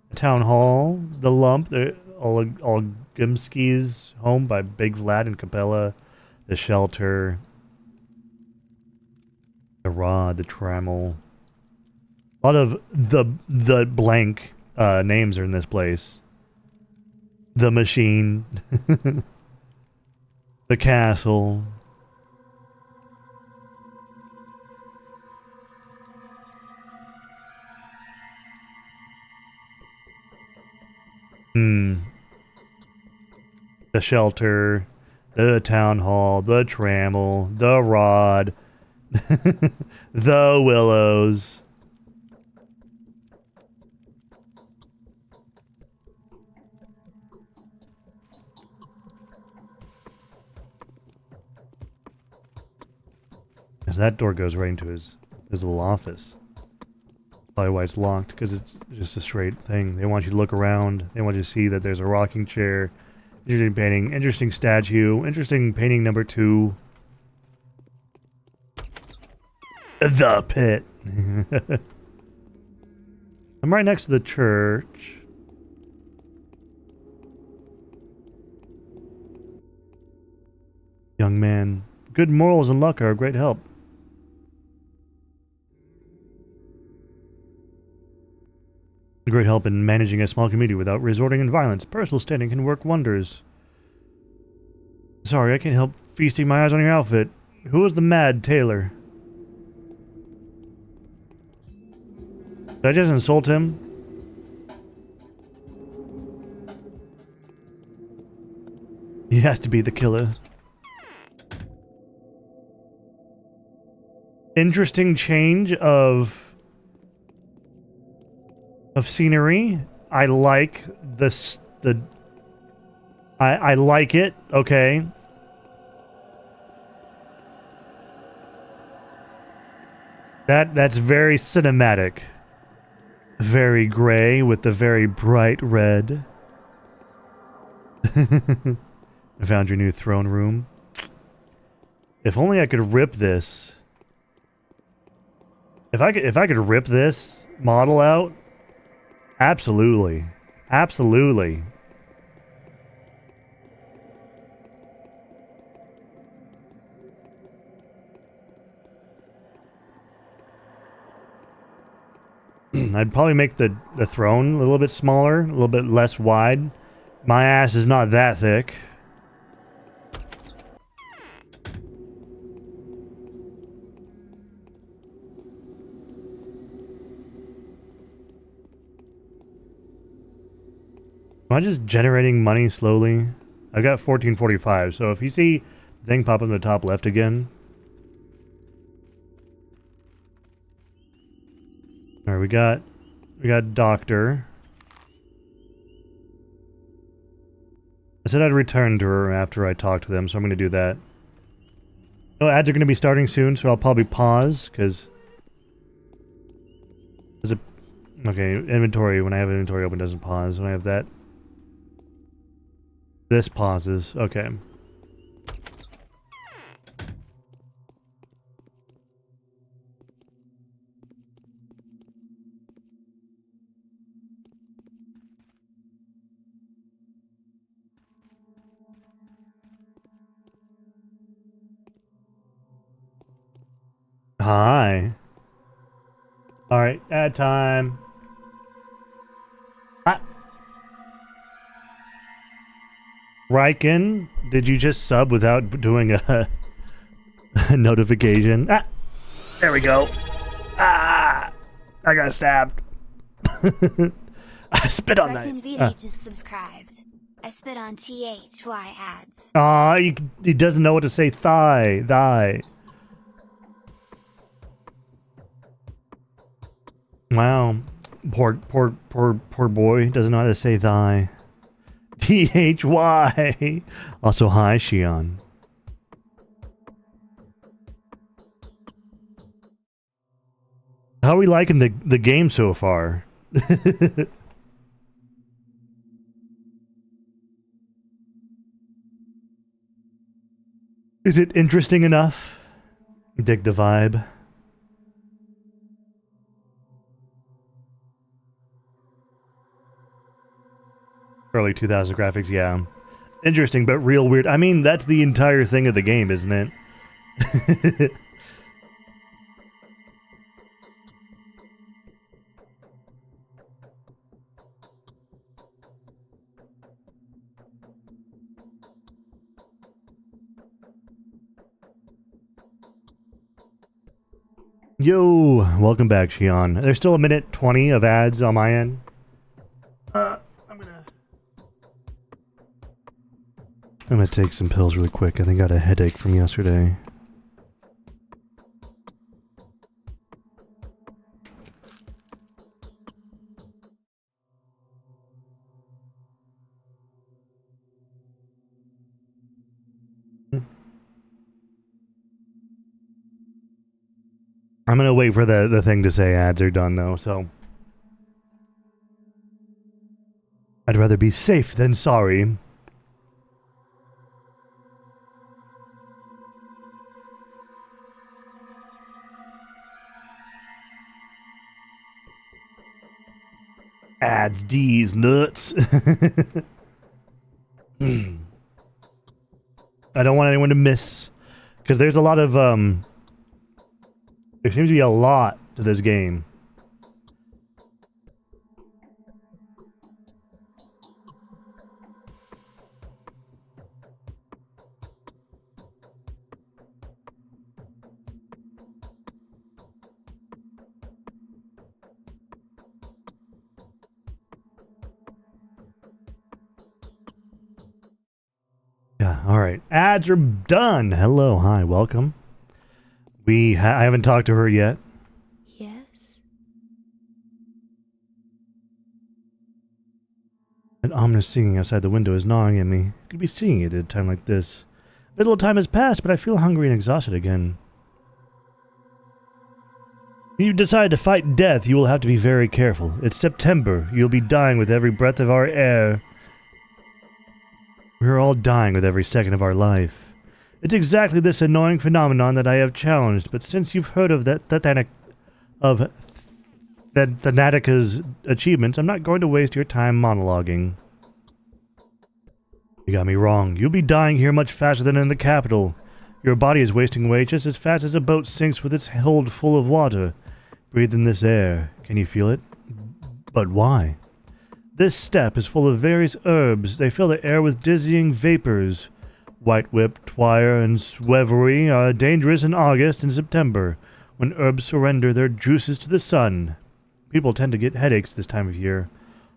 The town hall, the lump, all Gimski's home by Big Vlad and Capella, the shelter, the rod, the trammel. A lot of the blank names are in this place. The machine, the castle. The shelter, the town hall, the trammel, the rod, the willows. As that door goes right into his little office. Probably why it's locked, because it's just a straight thing. They want you to look around. They want you to see that there's a rocking chair. Interesting painting. Interesting statue. Interesting painting number 2. The pit. I'm right next to the church. Young man. Good morals and luck are a great help. A great help in managing a small community without resorting in violence. Personal standing can work wonders. Sorry, I can't help feasting my eyes on your outfit. Who is the mad tailor? Did I just insult him? He has to be the killer. Interesting change of scenery. I like this. I like it. Okay. That's very cinematic. Very gray with the very bright red. I found your new throne room. If only I could rip this. If I could rip this model out, absolutely. Absolutely. I'd probably make the throne a little bit smaller, a little bit less wide. My ass is not that thick. Am I just generating money slowly? I've got 1445, so if you see the thing pop up in the top left again. Alright, we got doctor. I said I'd return to her after I talked to them, so I'm going to do that. Oh, ads are going to be starting soon, so I'll probably pause, because... Okay, inventory, when I have inventory open, doesn't pause. When I have that... This pauses. Okay. Hi. Alright, ad time. Riken, did you just sub without doing a notification? Ah, there we go. Ah, I got stabbed. I spit on that. VD just subscribed. I spit on THY ads. Aw, he doesn't know what to say. Thigh. Wow. Poor boy doesn't know how to say thigh. THY. Also, hi, Shion. How are we liking the game so far? Is it interesting enough? Dig the vibe. Early 2000 graphics, yeah. Interesting, but real weird. I mean, that's the entire thing of the game, isn't it? Yo, welcome back, Shion. There's still a minute 20 of ads on my end. I'm gonna take some pills really quick. I think I got a headache from yesterday. I'm gonna wait for the thing to say ads are done though, so I'd rather be safe than sorry. Ads, D's, nuts. I don't want anyone to miss, because there's a lot of there seems to be a lot to this game. Yeah, alright. Ads are done. Hello, hi, welcome. I haven't talked to her yet. Yes? An ominous singing outside the window is gnawing at me. I could be singing it at a time like this. Little time has passed, but I feel hungry and exhausted again. If you decide to fight death, you will have to be very careful. It's September. You'll be dying with every breath of our air. We're all dying with every second of our life. It's exactly this annoying phenomenon that I have challenged, but since you've heard of Thanatika's achievements, I'm not going to waste your time monologuing. You got me wrong. You'll be dying here much faster than in the capital. Your body is wasting away just as fast as a boat sinks with its hold full of water. Breathe in this air. Can you feel it? But why? This steppe is full of various herbs. They fill the air with dizzying vapors. White whip, twire, and swevery are dangerous in August and September, when herbs surrender their juices to the sun. People tend to get headaches this time of year.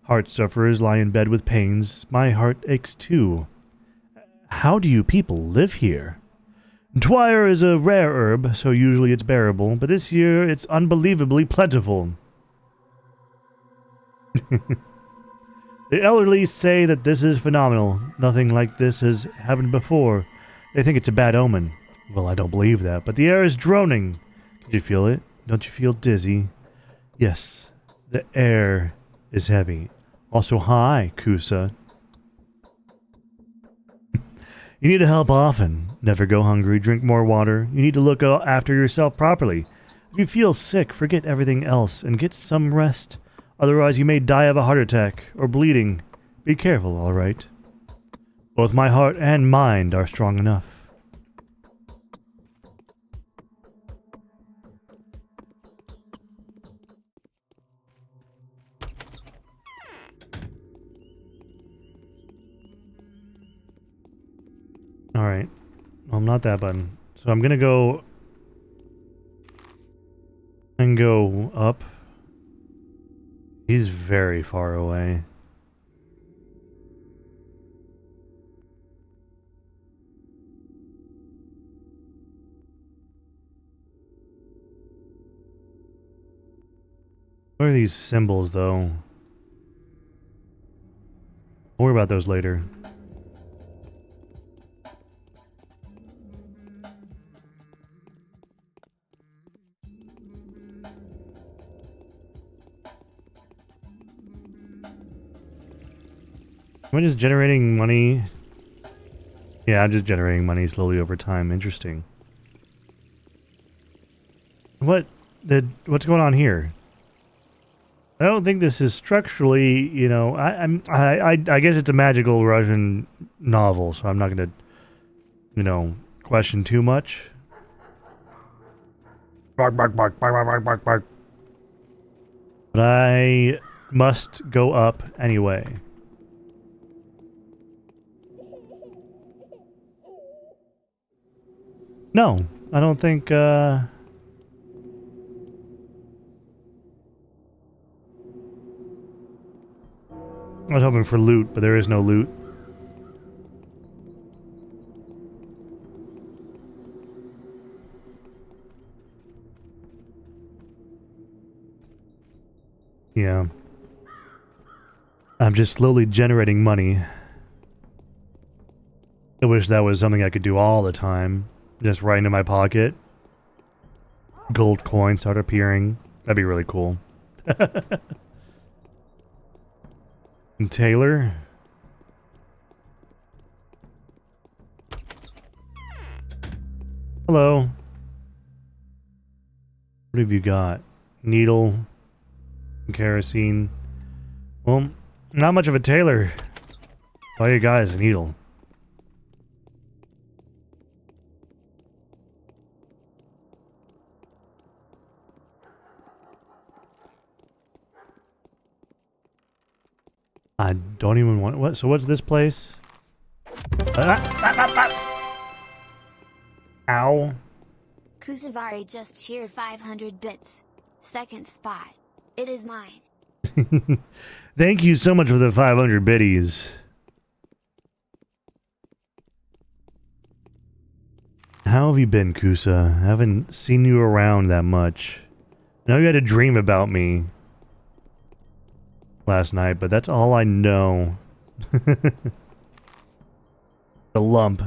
Heart sufferers lie in bed with pains. My heart aches too. How do you people live here? Twire is a rare herb, so usually it's bearable, but this year it's unbelievably plentiful. The elderly say that this is phenomenal. Nothing like this has happened before. They think it's a bad omen. Well, I don't believe that, but the air is droning. Can you feel it? Don't you feel dizzy? Yes, the air is heavy. Also, hi, Kusa. You need to help often. Never go hungry. Drink more water. You need to look after yourself properly. If you feel sick, forget everything else and get some rest. Otherwise, you may die of a heart attack or bleeding. Be careful, all right? Both my heart and mind are strong enough. not that button. So I'm gonna go and go up. He's very far away. What are these symbols, though? We'll worry about those later. Am I just generating money? Yeah, I'm just generating money slowly over time. Interesting. What's going on here? I don't think this is structurally, you know, I guess it's a magical Russian novel, so I'm not gonna, you know, question too much. Bark, bark, bark, bark, bark, bark, bark, bark. But I must go up anyway. No, I don't think, I was hoping for loot, but there is no loot. Yeah. I'm just slowly generating money. I wish that was something I could do all the time. Just right into my pocket. Gold coins start appearing. That'd be really cool. And Taylor? Hello. What have you got? Needle. Kerosene. Well, not much of a tailor. All you got is a needle. I don't even want... What? So what's this place? Ow. Kusavari just cheered 500 bits. Second spot. It is mine. Thank you so much for the 500 biddies. How have you been, Kusa? I haven't seen you around that much. I know you had a dream about me last night, but that's all I know. The lump.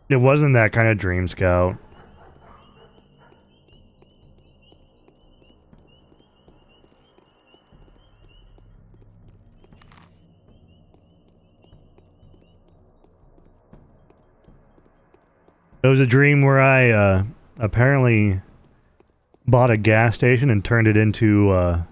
It wasn't that kind of dream, Scout. It was a dream where I apparently bought a gas station and turned it into our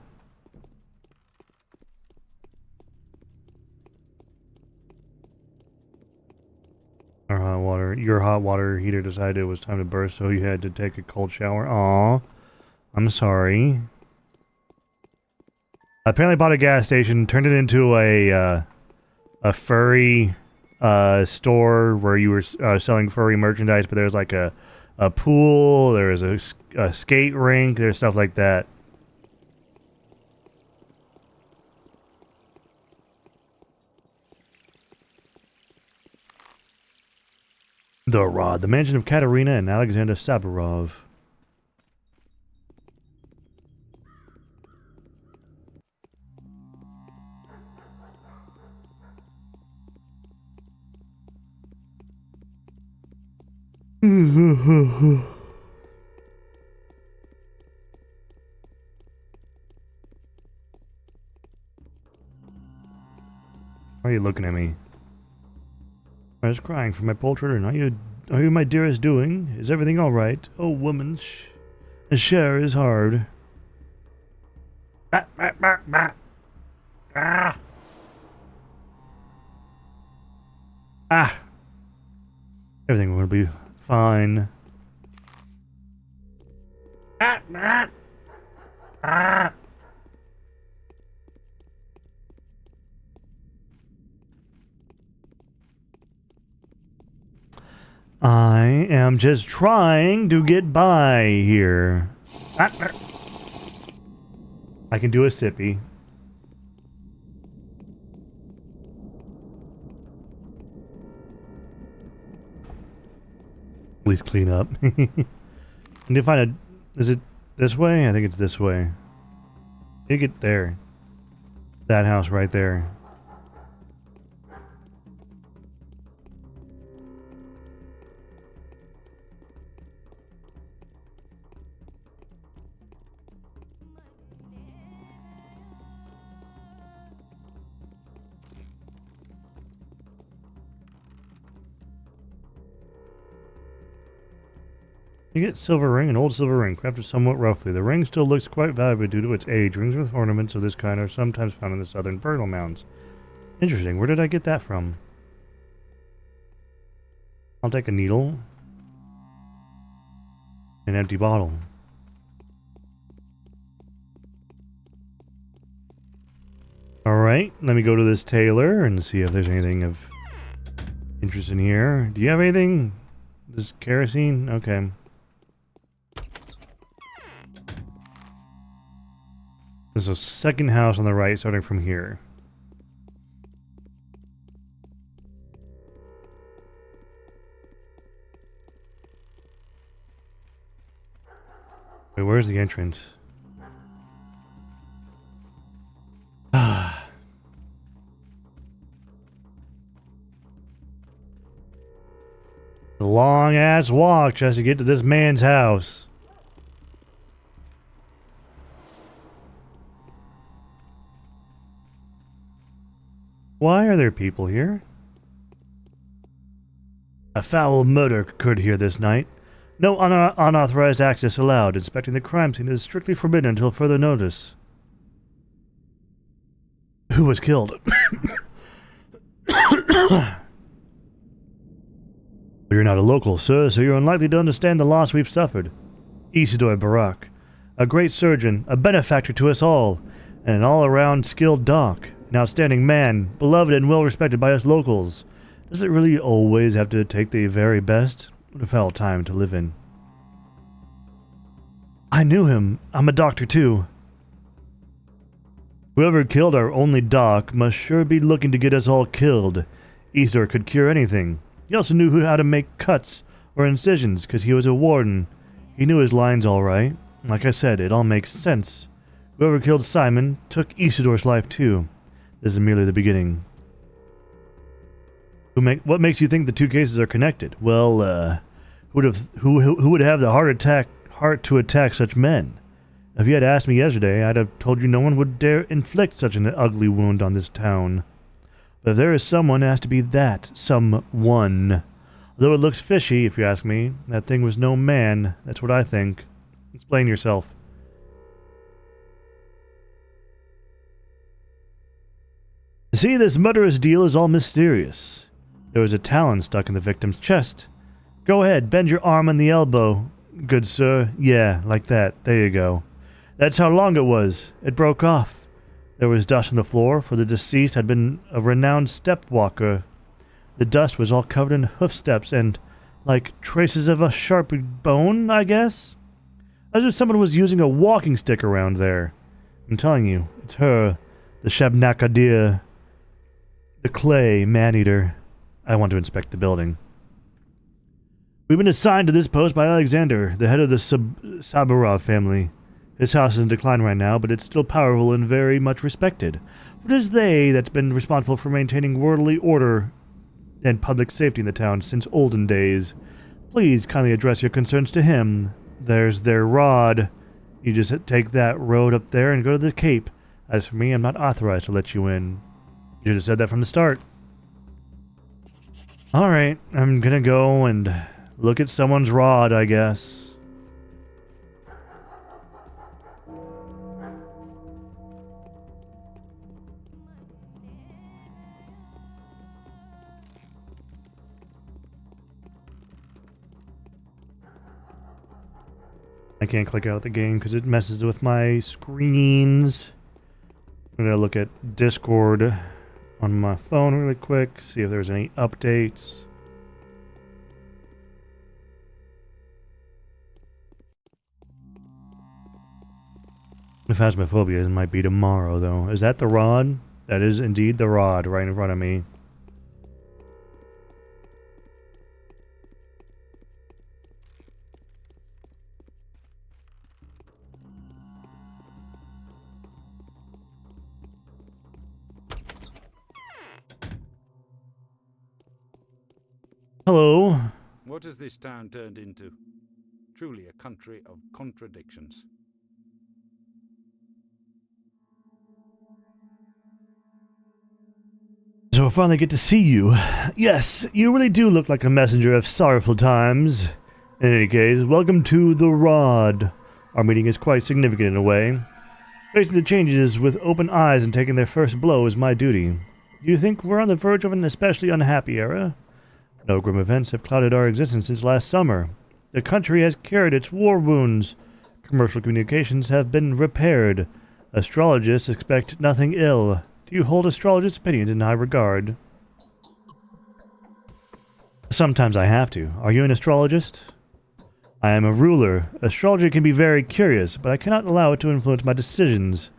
hot water. Your hot water heater decided it was time to burst, so you had to take a cold shower. Aw, I'm sorry. I apparently bought a gas station, turned it into a furry store where you were selling furry merchandise, but there's like a pool, there's a skate rink, there's stuff like that. The Rod, the mansion of Katerina and Alexander Saburov. Why are you looking at me? I was crying for my poor children. Are you my dearest doing? Is everything all right? Oh, woman, a share is hard. Everything will be fine. I am just trying to get by here. I can do a sippy. Please clean up. I need to find a... Is it this way? I think it's this way. You get there. That house right there. You get silver ring, an old silver ring, crafted somewhat roughly. The ring still looks quite valuable due to its age. Rings with ornaments of this kind are sometimes found in the southern burial mounds. Interesting. Where did I get that from? I'll take a needle. An empty bottle. Alright, let me go to this tailor and see if there's anything of interest in here. Do you have anything? This kerosene? Okay. There's a second house on the right starting from here. Wait, where's the entrance? A long ass walk just to get to this man's house. Why are there people here? A foul murder occurred here this night. No unauthorized access allowed. Inspecting the crime scene is strictly forbidden until further notice. Who was killed? You're not a local, sir, so you're unlikely to understand the loss we've suffered. Isidore Barak, a great surgeon, a benefactor to us all, and an all-around skilled doc, an outstanding man, beloved and well-respected by us locals. Does it really always have to take the very best? What a foul time to live in. I knew him. I'm a doctor, too. Whoever killed our only doc must sure be looking to get us all killed. Isidore could cure anything. He also knew how to make cuts or incisions, because he was a warden. He knew his lines all right. Like I said, it all makes sense. Whoever killed Simon took Isidore's life too. This is merely the beginning. What makes you think the two cases are connected? Well, who would have the heart to attack such men? If you had asked me yesterday, I'd have told you no one would dare inflict such an ugly wound on this town. But if there is someone, it has to be that someone. Though it looks fishy, if you ask me, that thing was no man. That's what I think. Explain yourself. See, this murderous deal is all mysterious. There was a talon stuck in the victim's chest. Go ahead, bend your arm and the elbow. Good sir. Yeah, like that. There you go. That's how long it was. It broke off. There was dust on the floor, for the deceased had been a renowned step walker. The dust was all covered in hoof steps and, like, traces of a sharp bone, I guess? As if someone was using a walking stick around there. I'm telling you, it's her, the Shabnakadir, the clay man-eater. I want to inspect the building. We've been assigned to this post by Alexander, the head of the Saburov family. His house is in decline right now, but it's still powerful and very much respected. It is they that's been responsible for maintaining worldly order and public safety in the town since olden days. Please kindly address your concerns to him. There's their rod. You just take that road up there and go to the Cape. As for me, I'm not authorized to let you in. You should have said that from the start. Alright, I'm gonna go and look at someone's rod, I guess. I can't click out the game because it messes with my screens. I'm going to look at Discord on my phone really quick, see if there's any updates. Phasmophobia might be tomorrow, though. Is that the rod? That is indeed the rod right in front of me. Hello. What has this town turned into? Truly a country of contradictions. So I finally get to see you. Yes, you really do look like a messenger of sorrowful times. In any case, welcome to the Rod. Our meeting is quite significant in a way. Facing the changes with open eyes and taking their first blow is my duty. Do you think we're on the verge of an especially unhappy era? No grim events have clouded our existence since last summer. The country has cured its war wounds. Commercial communications have been repaired. Astrologists expect nothing ill. Do you hold astrologists' opinions in high regard? Sometimes I have to. Are you an astrologist? I am a ruler. Astrology can be very curious, but I cannot allow it to influence my decisions.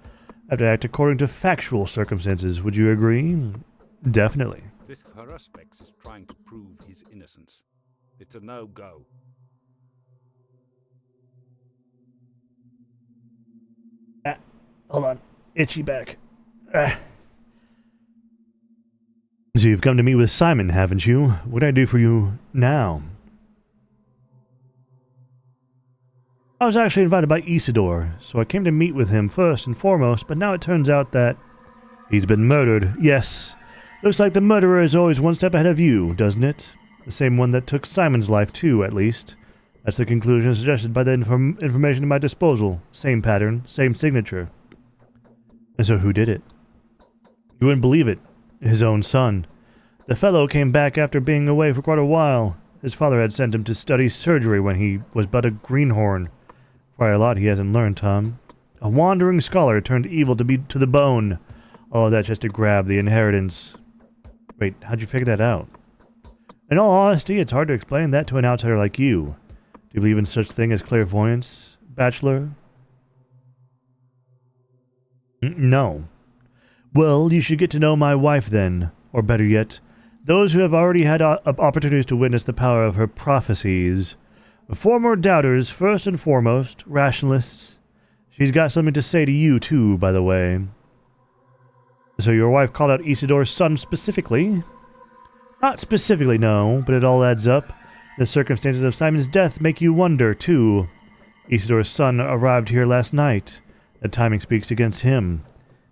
I have to act according to factual circumstances. Would you agree? Definitely. This Haruspex is trying to prove his innocence. It's a no-go. Hold on. Itchy back. So you've come to meet with Simon, haven't you? What can I do for you now? I was actually invited by Isidore, so I came to meet with him first and foremost, but now it turns out that he's been murdered. Yes. Looks like the murderer is always one step ahead of you, doesn't it? The same one that took Simon's life too, at least. That's the conclusion suggested by the information at my disposal. Same pattern, same signature. And so who did it? You wouldn't believe it. His own son. The fellow came back after being away for quite a while. His father had sent him to study surgery when he was but a greenhorn. Quite a lot he hasn't learned, Tom. A wandering scholar turned evil to the bone. All of that just to grab the inheritance. Wait, how'd you figure that out? In all honesty, it's hard to explain that to an outsider like you. Do you believe in such thing as clairvoyance, Bachelor? No. Well, you should get to know my wife then. Or better yet, those who have already had opportunities to witness the power of her prophecies. Former doubters, first and foremost, rationalists. She's got something to say to you, too, by the way. So your wife called out Isidore's son specifically? Not specifically, no, but it all adds up. The circumstances of Simon's death make you wonder, too. Isidore's son arrived here last night. The timing speaks against him.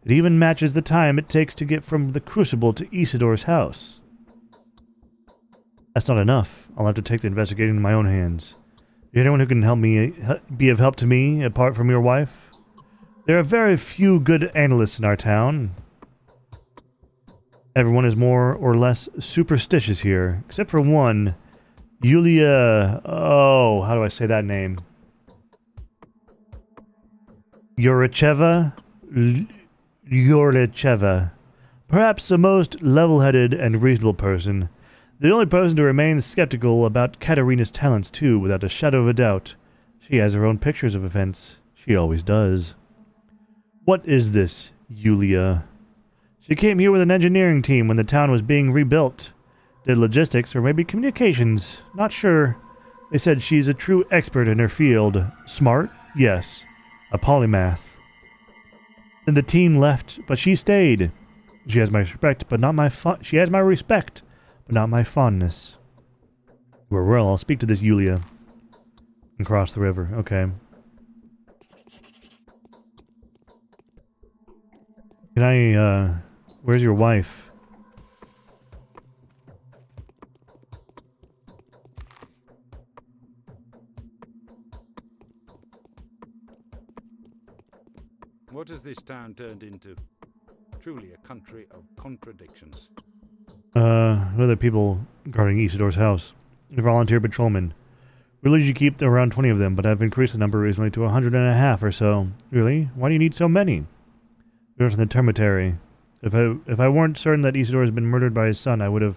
It even matches the time it takes to get from the Crucible to Isidore's house. That's not enough. I'll have to take the investigation in my own hands. Is there anyone who can help me, be of help to me, apart from your wife? There are very few good analysts in our town. Everyone is more or less superstitious here, except for one. Yulia... Oh, how do I say that name? Yuricheva? Yuricheva. Perhaps the most level-headed and reasonable person. The only person to remain skeptical about Katerina's talents, too, without a shadow of a doubt. She has her own pictures of events. She always does. What is this, Yulia? She came here with an engineering team when the town was being rebuilt. Did logistics or maybe communications. Not sure. They said she's a true expert in her field. Smart? Yes. A polymath. Then the team left, but she stayed. She has my respect, but not my she has my respect, but not my fondness. Well, I'll speak to this Yulia. And cross the river. Okay. Can I, where's your wife? What has this town turned into? Truly a country of contradictions. Other people guarding Isidore's house. Volunteer patrolmen. We'll usually keep around 20 of them, but I've increased the number recently to 150 or so. Really? Why do you need so many? You're from the termitary. If I weren't certain that Isidore has been murdered by his son, I would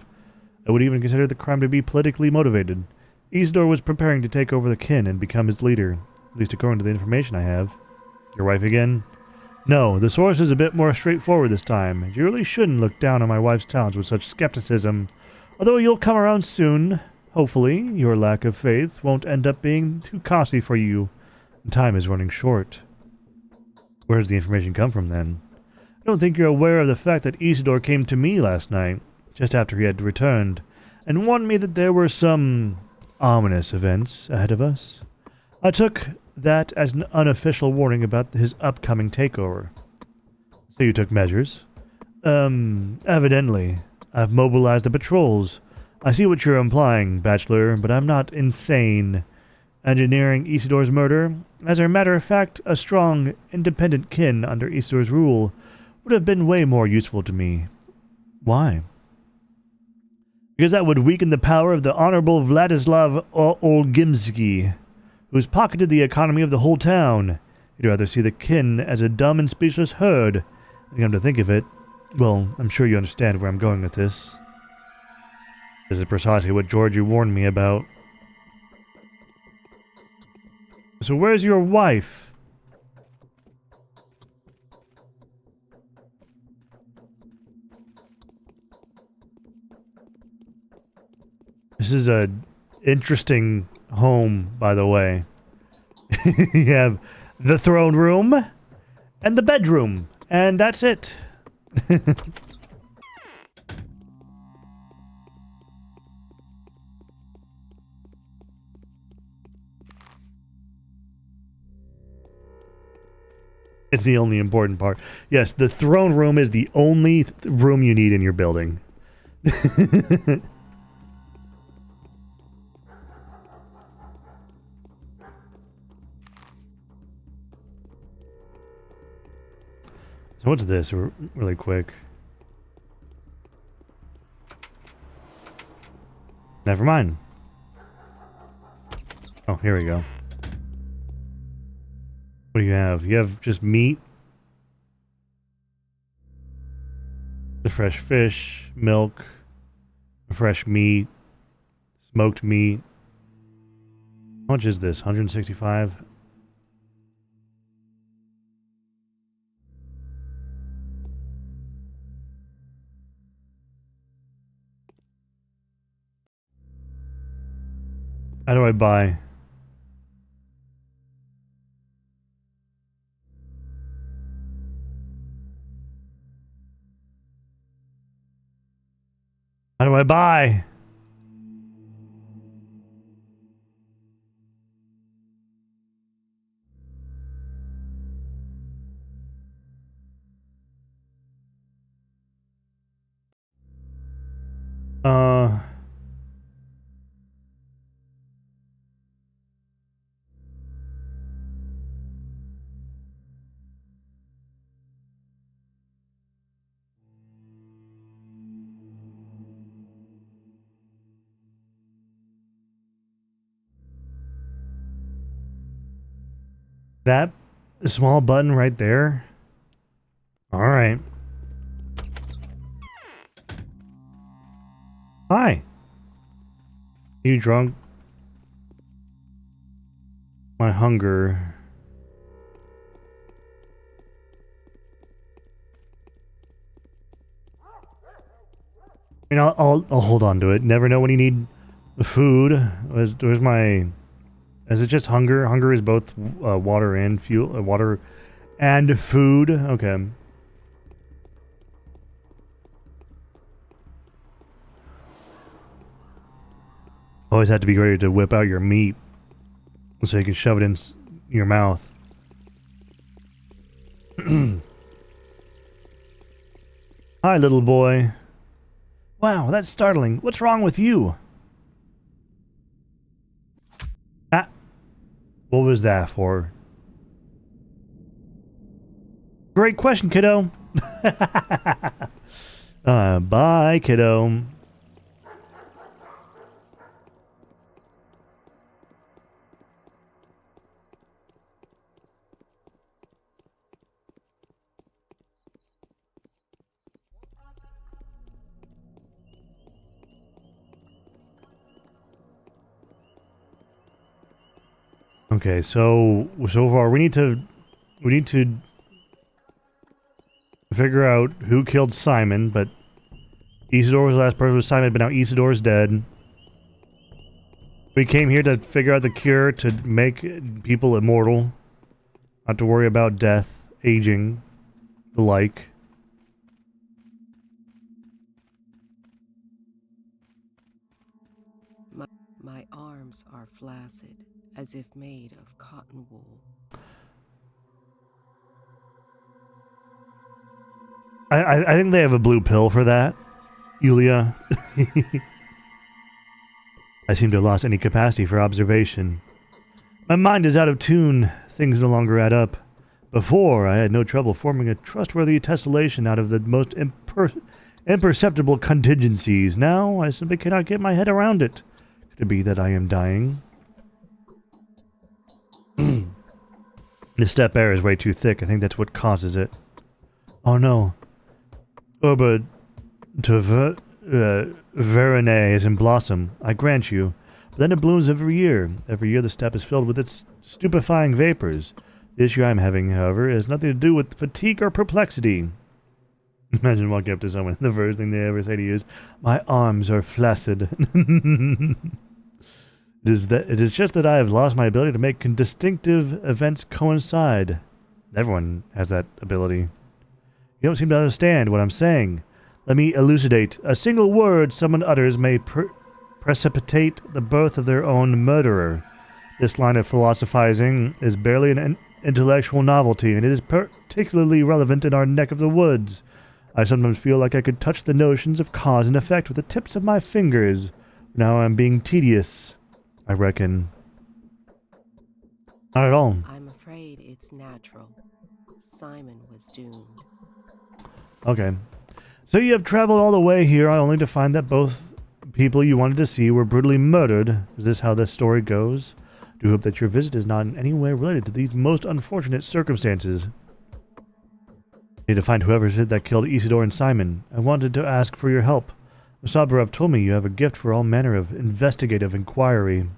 even consider the crime to be politically motivated. Isidore was preparing to take over the kin and become his leader, at least according to the information I have. Your wife again? No, the source is a bit more straightforward this time. You really shouldn't look down on my wife's talents with such skepticism. Although you'll come around soon, hopefully, your lack of faith won't end up being too costly for you. Time is running short. Where does the information come from, then? I don't think you're aware of the fact that Isidore came to me last night, just after he had returned, and warned me that there were some ominous events ahead of us. I took that as an unofficial warning about his upcoming takeover. So you took measures? Evidently. I've mobilized the patrols. I see what you're implying, Bachelor, but I'm not insane. Engineering Isidore's murder, as a matter of fact, a strong, independent kin under Isidore's rule, would have been way more useful to me. Why? Because that would weaken the power of the Honorable Vladislav Olgimsky, who's pocketed the economy of the whole town. You'd rather see the kin as a dumb and speechless herd. And come to think of it, well, I'm sure you understand where I'm going with this. This is precisely what Georgie warned me about. So where's your wife? This is a interesting home, by the way. You have the throne room and the bedroom, and that's it. It's the only important part. Yes, the throne room is the only room you need in your building. So what's this, really quick? Never mind. Oh, here we go. What do you have? You have just meat? The fresh fish, milk, fresh meat, smoked meat. How much is this? 165? How do I buy? How do I buy? That small button right there? Alright. Hi. You drunk? My hunger. I mean, I'll hold on to it. Never know when you need the food. Where's my... Is it just hunger? Hunger is both water and fuel. Water and food. Okay. Always have to be ready to whip out your meat so you can shove it in your mouth. Hi, little boy. Wow, that's startling. What's wrong with you? Ah. What was that for? Great question, kiddo. Bye, kiddo. Okay, so far we need to figure out who killed Simon, but Isidore was the last person with Simon, but now Isidore's dead. We came here to figure out the cure to make people immortal. Not to worry about death, aging, the like. My arms are flaccid, as if made of cotton wool. I think they have a blue pill for that, Yulia. I seem to have lost any capacity for observation. My mind is out of tune. Things no longer add up. Before, I had no trouble forming a trustworthy tessellation out of the most imperceptible contingencies. Now, I simply cannot get my head around it. Could it be that I am dying? The step air is way too thick. I think that's what causes it. Oh no. Herba to Verone is in blossom, I grant you. But then it blooms every year. Every year the steppe is filled with its stupefying vapors. The issue I'm having, however, has nothing to do with fatigue or perplexity. Imagine walking up to someone and the first thing they ever say to you is, "My arms are flaccid." It is just that I have lost my ability to make distinctive events coincide. Everyone has that ability. You don't seem to understand what I'm saying. Let me elucidate. A single word someone utters may precipitate the birth of their own murderer. This line of philosophizing is barely an intellectual novelty, and it is particularly relevant in our neck of the woods. I sometimes feel like I could touch the notions of cause and effect with the tips of my fingers. Now I'm being tedious, I reckon. Not at all. I'm afraid it's natural. Simon was doomed. Okay. So you have traveled all the way here only to find that both people you wanted to see were brutally murdered. Is this how this story goes? Do hope that your visit is not in any way related to these most unfortunate circumstances. I need to find whoever is it that killed Isidore and Simon. I wanted to ask for your help. Sabarov told me you have a gift for all manner of investigative inquiry.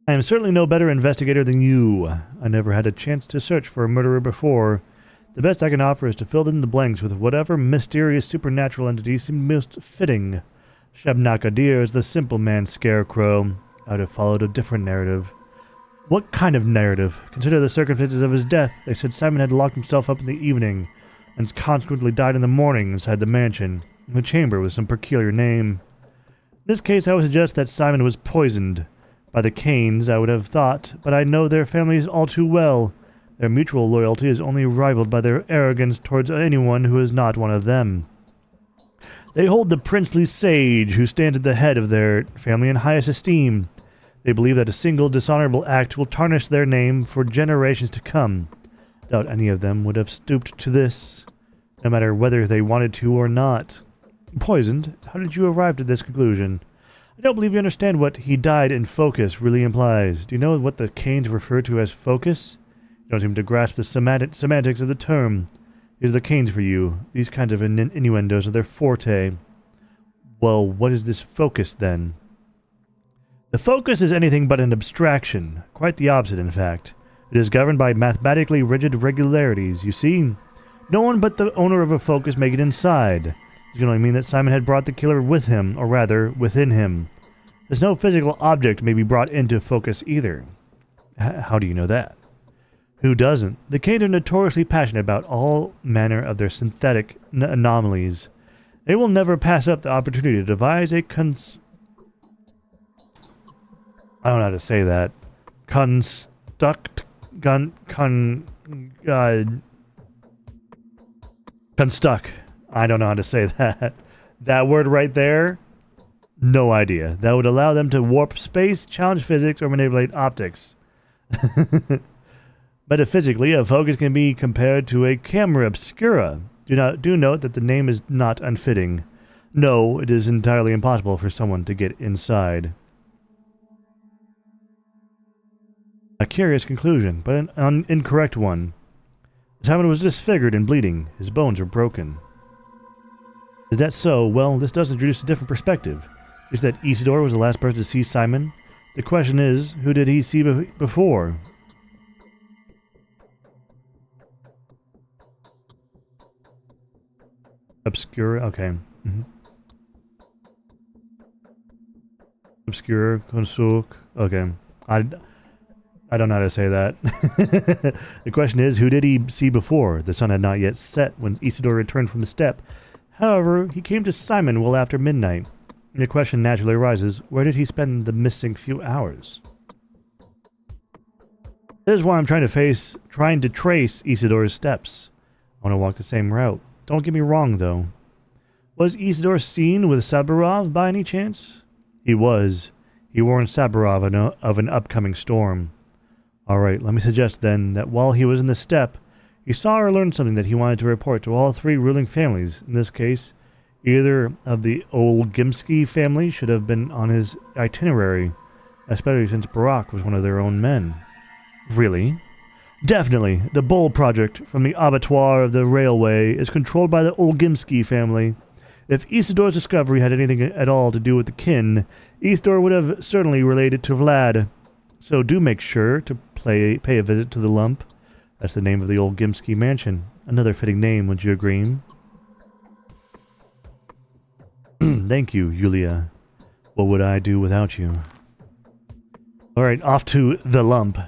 I am certainly no better investigator than you. I never had a chance to search for a murderer before. The best I can offer is to fill in the blanks with whatever mysterious supernatural entity seemed most fitting. Shabnakadir is the simple man scarecrow. I would have followed a different narrative. What kind of narrative? Consider the circumstances of his death. They said Simon had locked himself up in the evening, and consequently died in the morning inside the mansion, in a chamber with some peculiar name. In this case, I would suggest that Simon was poisoned. By the Canes, I would have thought, but I know their families all too well. Their mutual loyalty is only rivaled by their arrogance towards anyone who is not one of them. They hold the princely sage who stands at the head of their family in highest esteem. They believe that a single dishonorable act will tarnish their name for generations to come. Doubt any of them would have stooped to this, no matter whether they wanted to or not. Poisoned? How did you arrive at this conclusion? I don't believe you understand what "he died in focus" really implies. Do you know what the Canes refer to as focus? You don't seem to grasp the semantics of the term. These are the Canes for you. These kinds of innuendos are their forte. Well, what is this focus, then? The focus is anything but an abstraction. Quite the opposite, in fact. It is governed by mathematically rigid regularities, you see. No one but the owner of a focus may get inside. This can only mean that Simon had brought the killer with him, or rather, within him. There's no physical object may be brought into focus either. How do you know that? Who doesn't? The Canes are notoriously passionate about all manner of their synthetic anomalies. They will never pass up the opportunity to devise a I don't know how to say that. Construct. I don't know how to say that. That word right there? No idea. That would allow them to warp space, challenge physics, or manipulate optics. Metaphysically, a focus can be compared to a camera obscura. Do note that the name is not unfitting. No, it is entirely impossible for someone to get inside. A curious conclusion, but an incorrect one. Simon was disfigured and bleeding. His bones were broken. Is that so? Well, this does introduce a different perspective. Just that Isidore was the last person to see Simon. The question is, who did he see before? Obscure, okay. Obscure, Konsuk, okay. I don't know how to say that. The question is, who did he see before? The sun had not yet set when Isidore returned from the steppe. However, he came to Simon well after midnight. The question naturally arises, where did he spend the missing few hours? This is why I'm trying to trace Isidore's steps. I want to walk the same route. Don't get me wrong, though. Was Isidore seen with Saburov by any chance? He was. He warned Saburov of an upcoming storm. Alright, let me suggest then that while he was in the steppe, he saw or learned something that he wanted to report to all three ruling families. In this case, either of the Olgimsky family should have been on his itinerary, especially since Barak was one of their own men. Really? Definitely. The Bull project from the abattoir of the railway is controlled by the Olgimsky family. If Isidore's discovery had anything at all to do with the kin, Isidore would have certainly related to Vlad. So do make sure to pay a visit to the Lump. That's the name of the Olgimsky mansion. Another fitting name, would you agree? Thank you, Yulia. What would I do without you? Alright, off to the Lump.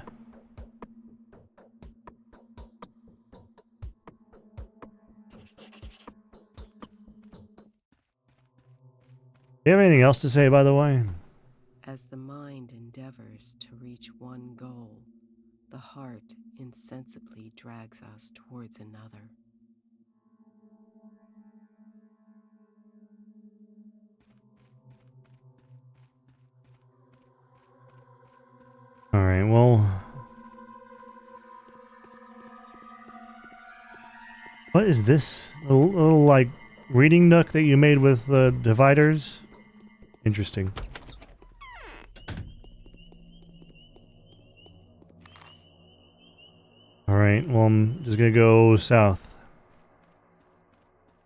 Do you have anything else to say, by the way? As the mind endeavors to reach one goal, the heart insensibly drags us towards another. Alright, well... What is this? A little, like, reading nook that you made with the dividers? Interesting. Alright, well, I'm just gonna go south.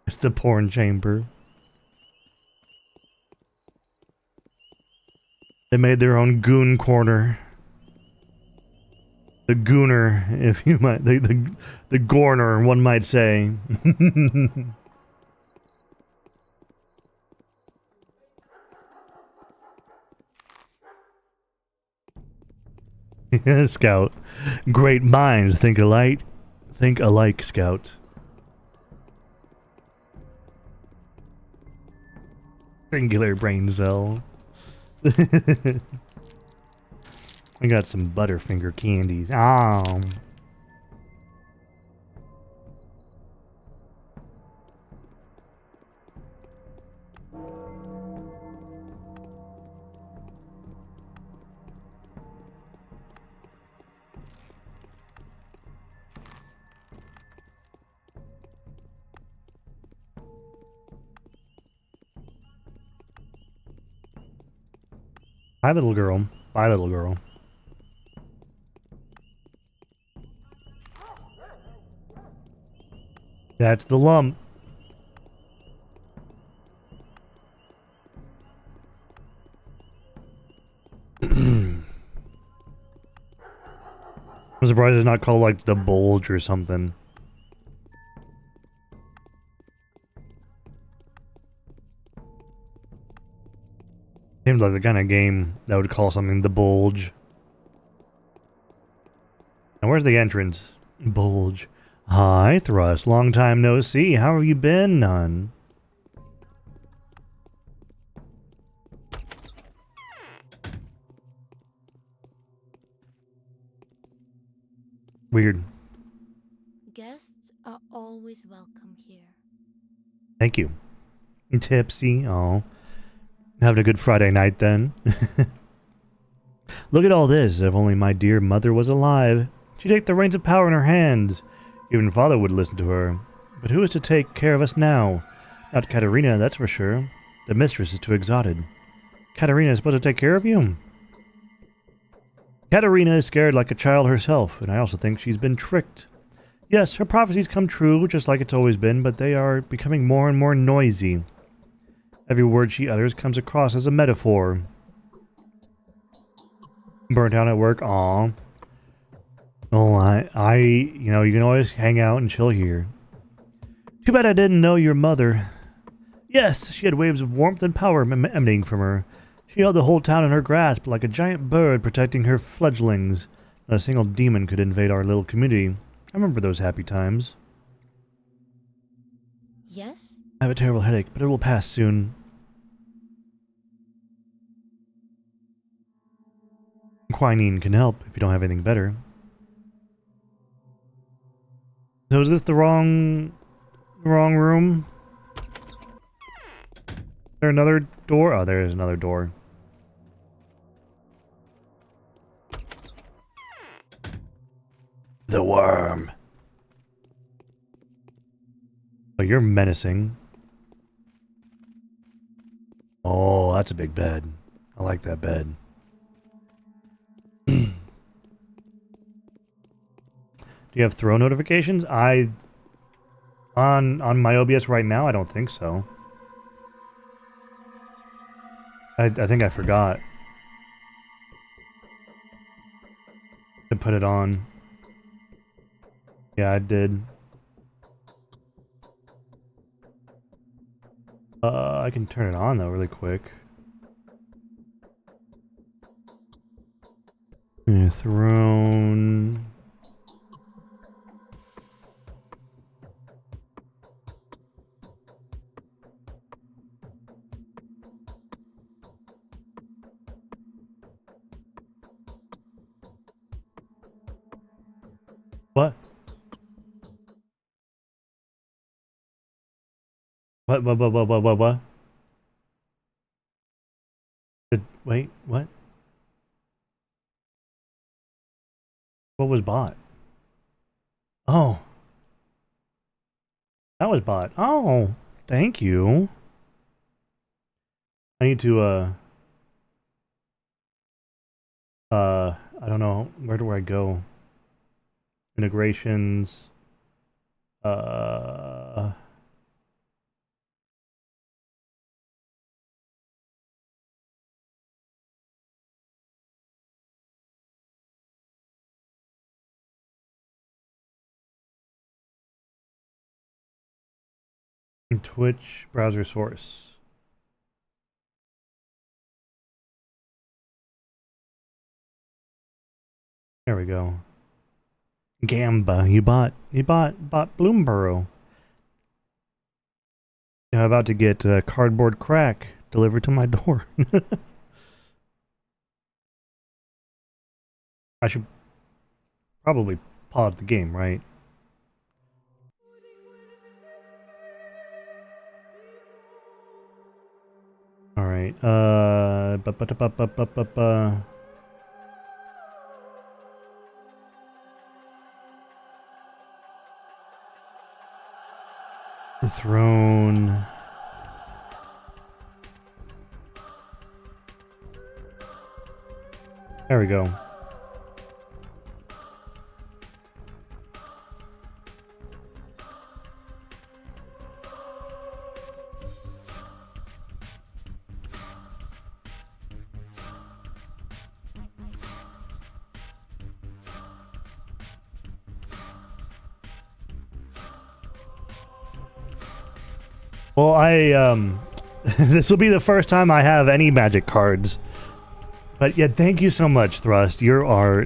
It's the porn chamber. They made their own goon corner. The gooner, if you might, the gorner, one might say. Scout. Great minds think alike. Think alike, Scout. Singular brain cell. I got some Butterfinger candies. Oh. Hi, little girl. Bye, little girl. That's the Lump. I'm surprised it's not called, like, the Bulge or something. Seems like the kind of game that would call something the Bulge. And where's the entrance? Bulge. Hi, Thrust. Long time no see. How have you been, nun? Weird. Guests are always welcome here. Thank you. Tipsy. Oh. Having a good Friday night then. Look at all this. If only my dear mother was alive. She'd take the reins of power in her hands. Even father would listen to her. But who is to take care of us now? Not Katerina, that's for sure. The mistress is too exotic. Katerina is supposed to take care of you? Katerina is scared like a child herself, and I also think she's been tricked. Yes, her prophecies come true, just like it's always been, but they are becoming more and more noisy. Every word she utters comes across as a metaphor. Burnt out at work? Aw. Oh, you know, you can always hang out and chill here. Too bad I didn't know your mother. Yes, she had waves of warmth and power emanating from her. She held the whole town in her grasp like a giant bird protecting her fledglings. Not a single demon could invade our little community. I remember those happy times. Yes? I have a terrible headache, but it will pass soon. Quinine can help if you don't have anything better. So is this the wrong room? Is there another door? Oh, there is another door. The worm. Oh, you're menacing. Oh, that's a big bed. I like that bed. Do you have throw notifications? On my OBS right now, I don't think so. I think I forgot to put it on. Yeah, I did. I can turn it on though really quick. Throne. What? What? Wait, what? What was bought? Oh. That was bought. Oh, thank you. I need to, I don't know. Where do I go? Integrations. Twitch browser source. There we go. Gamba, you bought Bloomborough. I'm about to get cardboard crack delivered to my door. I should probably pause the game, right? All right. The throne. There we go. Well, this will be the first time I have any magic cards. But yeah, thank you so much, Thrust. You are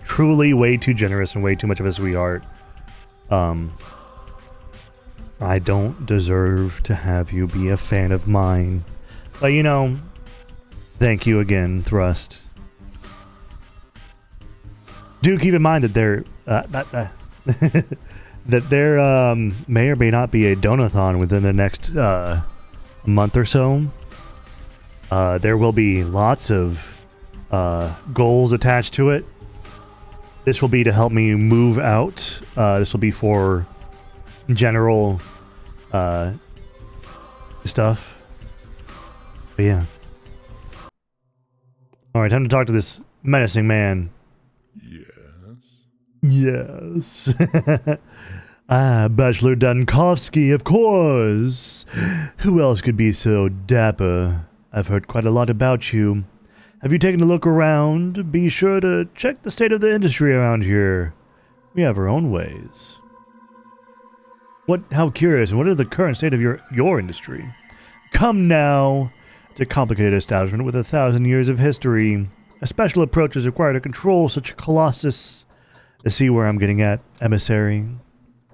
truly way too generous and way too much of a sweetheart. I don't deserve to have you be a fan of mine. But you know, thank you again, Thrust. Do keep in mind that there that there may or may not be a donathon within the next month or so. There will be lots of goals attached to it. This will be to help me move out. This will be for general stuff. But yeah. Alright, time to talk to this menacing man. Yes. Bachelor Dankovsky, of course. Who else could be so dapper? I've heard quite a lot about you. Have you taken a look around? Be sure to check the state of the industry around here. We have our own ways. How curious, and what is the current state of your industry? Come now! It's a complicated establishment with 1,000 years of history. A special approach is required to control such a colossus. See where I'm getting at, emissary?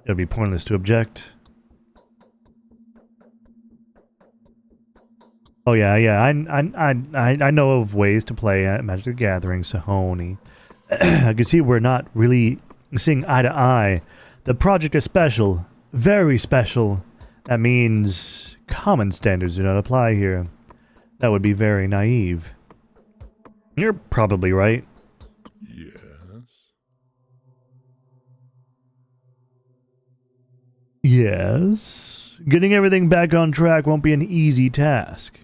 It would be pointless to object. Oh yeah, I know of ways to play at Magic the Gathering, Sahoni. I can see we're not really seeing eye to eye. The project is special, very special. That means common standards do not apply here. That would be very naive. You're probably right. Yes? Yes. Getting everything back on track won't be an easy task.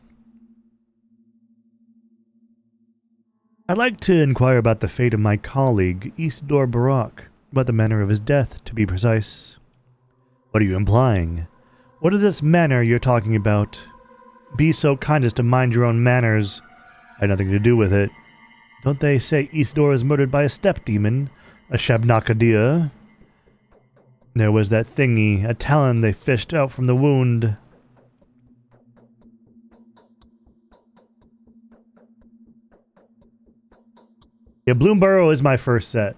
I'd like to inquire about the fate of my colleague, Isidore Barak, about the manner of his death, to be precise. What are you implying? What is this manner you're talking about? Be so kind as to mind your own manners. I had nothing to do with it. Don't they say Isidore is murdered by a step demon? A Shabnakadir? There was that thingy, a talon they fished out from the wound. Yeah, Bloomburrow is my first set.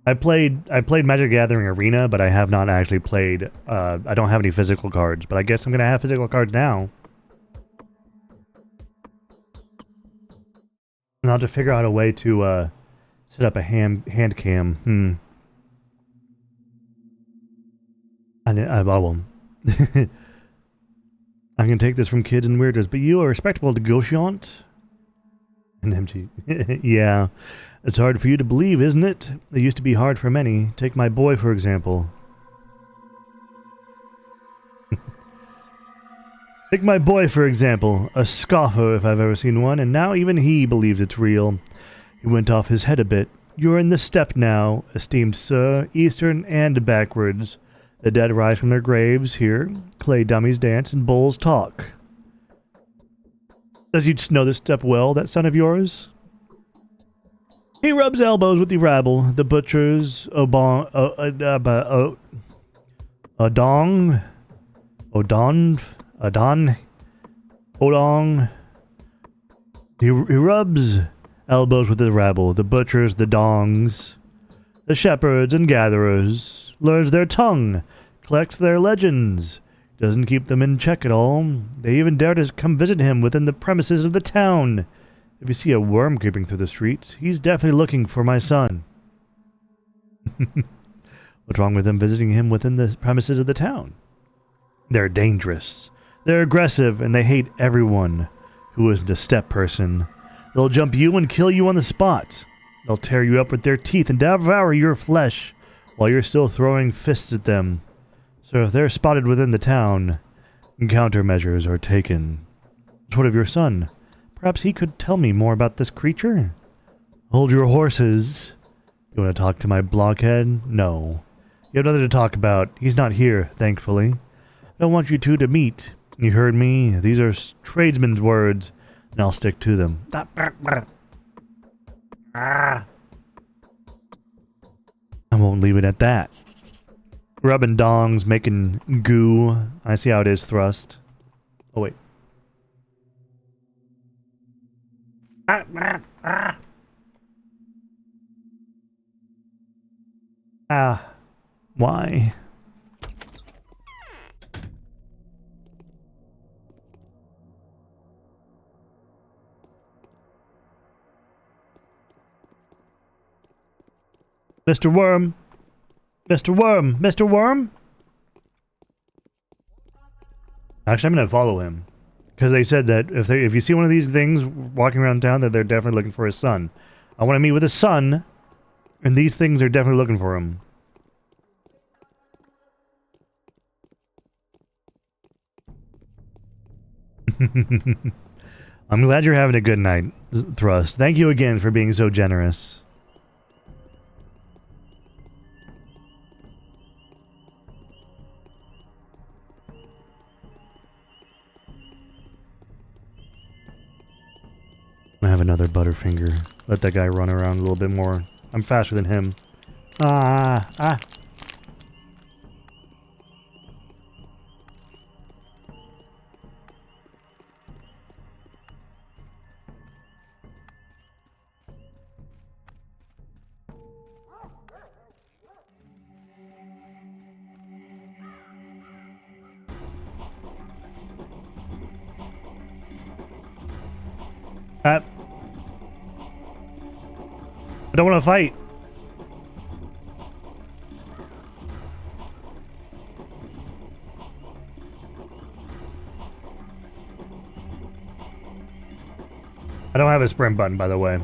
I played Magic the Gathering Arena, but I have not actually played. I don't have any physical cards, but I guess I'm gonna have physical cards now. And I'll have to figure out a way to set up a hand cam. I won't. I can take this from kids and weirdos, but you are a respectable negotiant? An empty. Yeah. It's hard for you to believe, isn't it? It used to be hard for many. Take my boy, for example. Take my boy, for example. A scoffer, if I've ever seen one, and now even he believes it's real. He went off his head a bit. You're in the steppe now, esteemed sir, eastern and backwards. The dead rise from their graves here, clay dummies dance, and bulls talk. Does he just know this steppe well, that son of yours? He rubs elbows with the rabble, the butchers, Odong, Odong. He rubs elbows with the rabble, the butchers, the dongs, the shepherds and gatherers. Learns their tongue, collects their legends, doesn't keep them in check at all. They even dare to come visit him within the premises of the town. If you see a worm creeping through the streets, he's definitely looking for my son. What's wrong with them visiting him within the premises of the town? They're dangerous. They're aggressive, and they hate everyone who isn't a step person. They'll jump you and kill you on the spot. They'll tear you up with their teeth and devour your flesh while you're still throwing fists at them. So if they're spotted within the town, countermeasures are taken. What of your son? Perhaps he could tell me more about this creature? Hold your horses. You want to talk to my blockhead? No. You have nothing to talk about. He's not here, thankfully. I don't want you two to meet. You heard me? These are tradesmen's words, and I'll stick to them. I won't leave it at that. Rubbing dongs, making goo. I see how it is, Thrust. Oh, wait. Why? Mr. Worm? Mr. Worm? Mr. Worm? Actually, I'm gonna follow him. Because they said that if you see one of these things walking around town, that they're definitely looking for his son. I want to meet with his son, and these things are definitely looking for him. I'm glad you're having a good night, Thrust. Thank you again for being so generous. I have another Butterfinger. Let that guy run around a little bit more. I'm faster than him. Ah. I don't want to fight. I don't have a sprint button, by the way.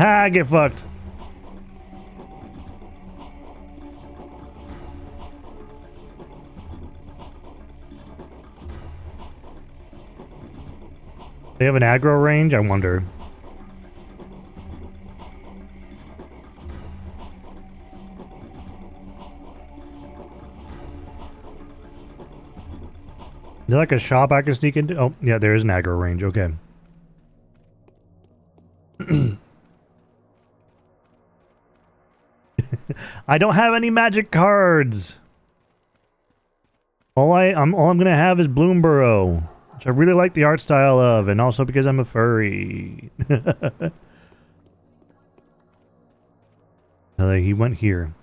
Ah, get fucked. They have an aggro range? I wonder. Is there like a shop I can sneak into? Oh, yeah, there is an aggro range. Okay. I don't have any magic cards. All I'm gonna have is Bloomborough, which I really like the art style of, and also because I'm a furry. He went here.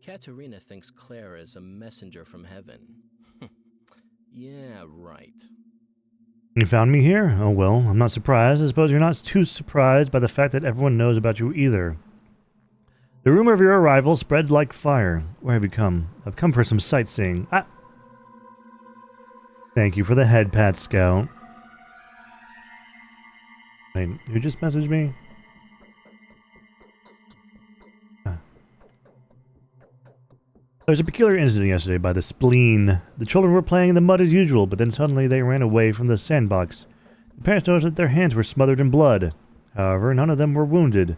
Katerina thinks Claire is a messenger from heaven. Yeah, right. You found me here? Oh well, I'm not surprised. I suppose you're not too surprised by the fact that everyone knows about you either. The rumor of your arrival spread like fire. Where have you come? I've come for some sightseeing. Ah! Thank you for the head pat, Scout. Wait, who just messaged me? There was a peculiar incident yesterday by the spleen. The children were playing in the mud as usual, but then suddenly they ran away from the sandbox. The parents noticed that their hands were smothered in blood. However, none of them were wounded.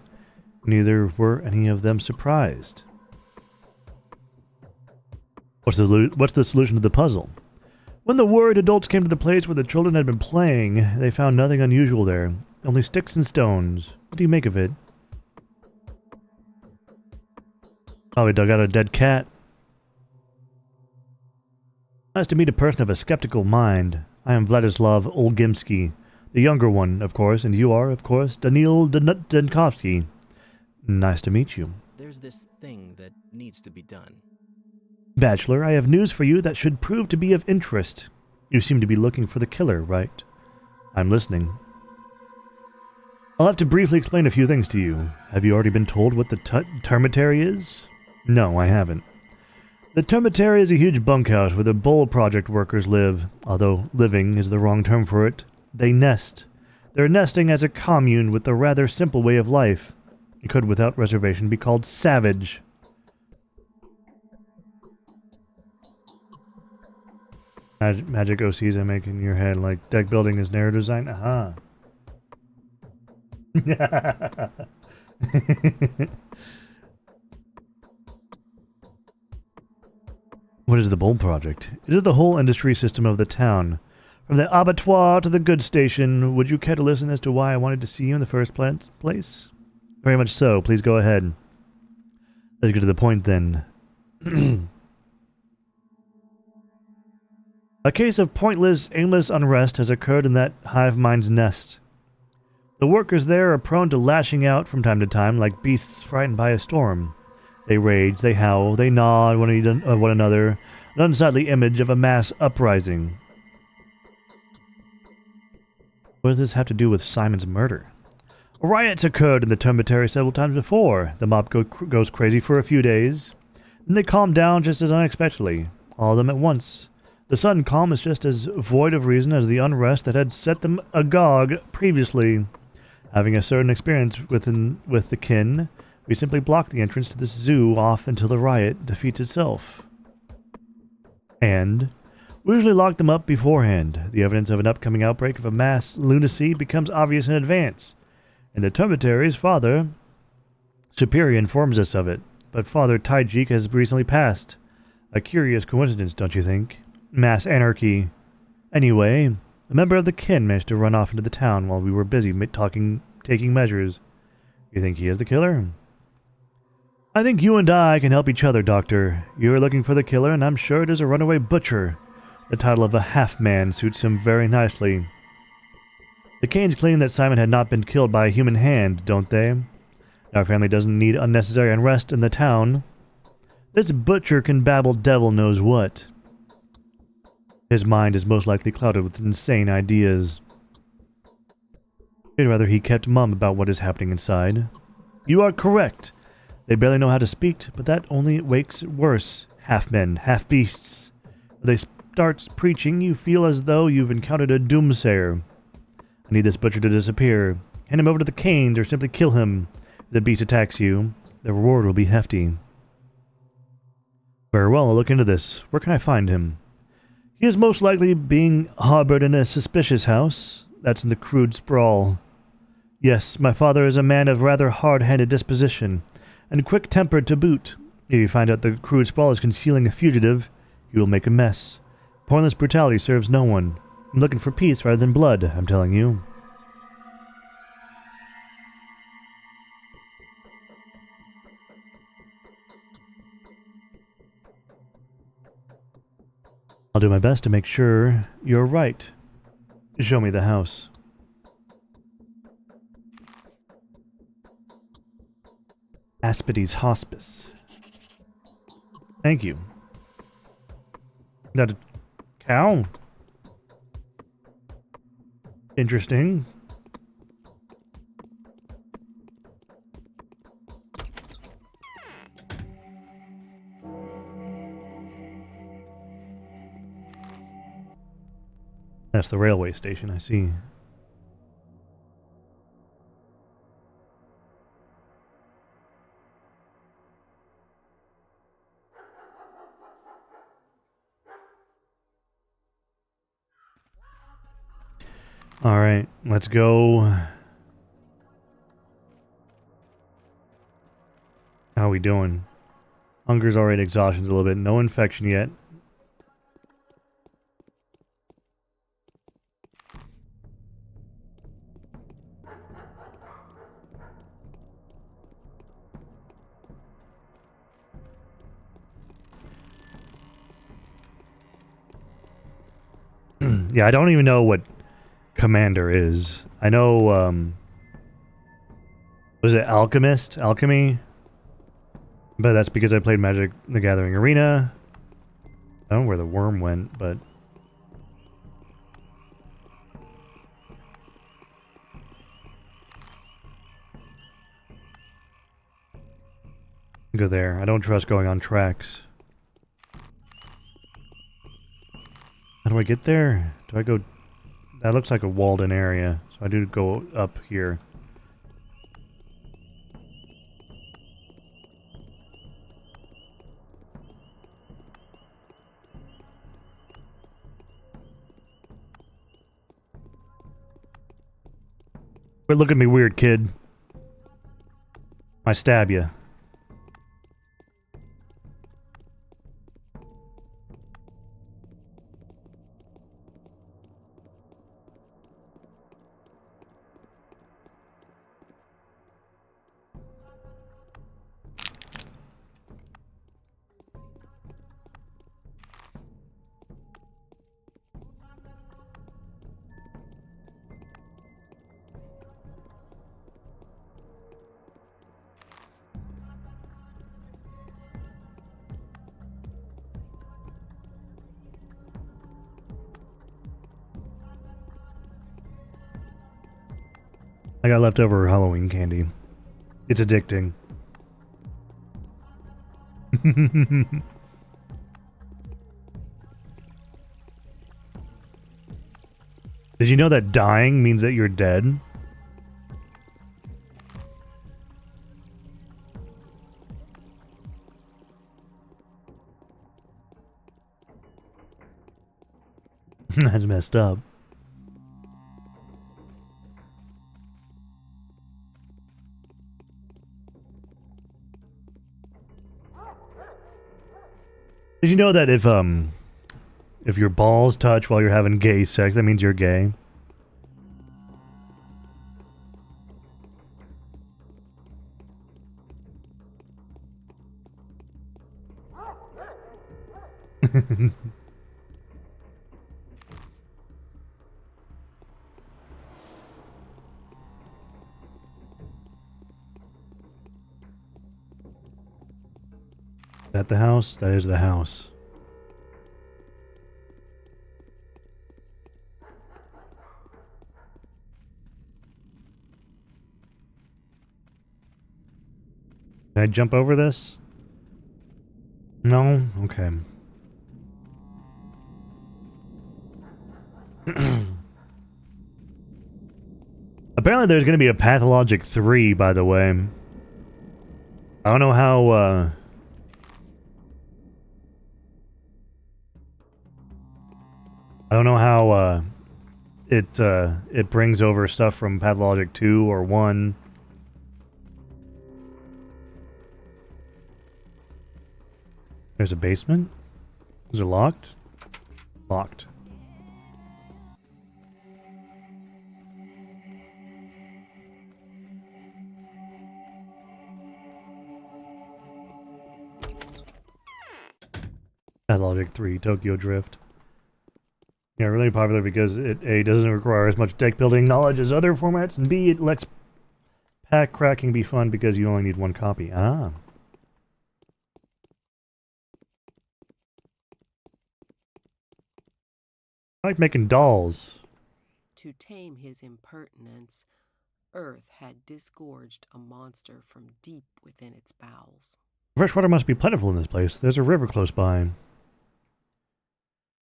Neither were any of them surprised. What's the solution to the puzzle? When the worried adults came to the place where the children had been playing, they found nothing unusual there. Only sticks and stones. What do you make of it? Probably dug out a dead cat. Nice to meet a person of a skeptical mind. I am Vladislav Olgimsky, the younger one, of course, and you are, of course, Daniil Denkovsky. Nice to meet you. There's this thing that needs to be done. Bachelor, I have news for you that should prove to be of interest. You seem to be looking for the killer, right? I'm listening. I'll have to briefly explain a few things to you. Have you already been told what the termitary is? No, I haven't. The termitary is a huge bunkhouse where the Bull Project workers live, although living is the wrong term for it. They nest. They're nesting as a commune with a rather simple way of life. It could, without reservation, be called savage. Magic OCs I make in your head, like deck building is narrative design. Aha. What is the Bull Project? It is the whole industry system of the town. From the abattoir to the goods station. Would you care to listen as to why I wanted to see you in the first place? Very much so. Please go ahead. Let's get to the point then. A case of pointless, aimless unrest has occurred in that hive mind's nest. The workers there are prone to lashing out from time to time like beasts frightened by a storm. They rage, they howl, they gnaw at one another, an unsightly image of a mass uprising. What does this have to do with Simon's murder? Riots occurred in the termitary several times before. The mob goes crazy for a few days. Then they calm down just as unexpectedly. All of them at once. The sudden calm is just as void of reason as the unrest that had set them agog previously. Having a certain experience with the kin, we simply block the entrance to this zoo off until the riot defeats itself. And We usually lock them up beforehand. The evidence of an upcoming outbreak of a mass lunacy becomes obvious in advance, and the dormitory's father, Superior, informs us of it. But Father Taijik has recently passed. A curious coincidence, don't you think? Mass anarchy. Anyway, a member of the kin managed to run off into the town while we were busy taking measures. You think he is the killer? I think you and I can help each other, Doctor. You are looking for the killer, and I'm sure it is a runaway butcher. The title of a half-man suits him very nicely. The Canes claim that Simon had not been killed by a human hand, don't they? Our family doesn't need unnecessary unrest in the town. This butcher can babble devil knows what. His mind is most likely clouded with insane ideas. I'd rather he kept mum about what is happening inside. You are correct. They barely know how to speak, but that only makes it worse. Half men, half beasts. When they start preaching, you feel as though you've encountered a doomsayer. I need this butcher to disappear. Hand him over to the Canes or simply kill him. If the beast attacks you, the reward will be hefty. Very well, I'll look into this. Where can I find him? He is most likely being harbored in a suspicious house. That's in the crude sprawl. Yes, my father is a man of rather hard-handed disposition, and quick-tempered to boot. If you find out the crude sprawl is concealing a fugitive, you will make a mess. Pointless brutality serves no one. I'm looking for peace rather than blood, I'm telling you. I'll do my best to make sure you're right. Show me the house. Aspides Hospice. Thank you. Is that a cow? Interesting. That's the railway station, I see. Alright, let's go. How are we doing? Hunger's alright, exhaustion's a little bit. No infection yet. Yeah, I don't even know what Commander is. I know, was it Alchemist? Alchemy? But that's because I played Magic the Gathering Arena. I don't know where the worm went, but... Go there. I don't trust going on tracks. How do I get there? Do I go... That looks like a walled-in area, so I do go up here. Quit looking at me weird, kid. I stab you. I got leftover Halloween candy. It's addicting. Did you know that dying means that you're dead? That's messed up. Did you know that if your balls touch while you're having gay sex, that means you're gay? Is that the house? That is the house. Can I jump over this? No? Okay. Apparently there's going to be a Pathologic 3, by the way. I don't know how, it brings over stuff from Pathologic 2 or 1. There's a basement? Is it locked? Locked. Pathologic 3, Tokyo Drift. Yeah, really popular because it A, doesn't require as much deck building knowledge as other formats, and B, it lets pack cracking be fun because you only need one copy. Ah. I like making dolls. To tame his impertinence, Earth had disgorged a monster from deep within its bowels. Fresh water must be plentiful in this place. There's a river close by.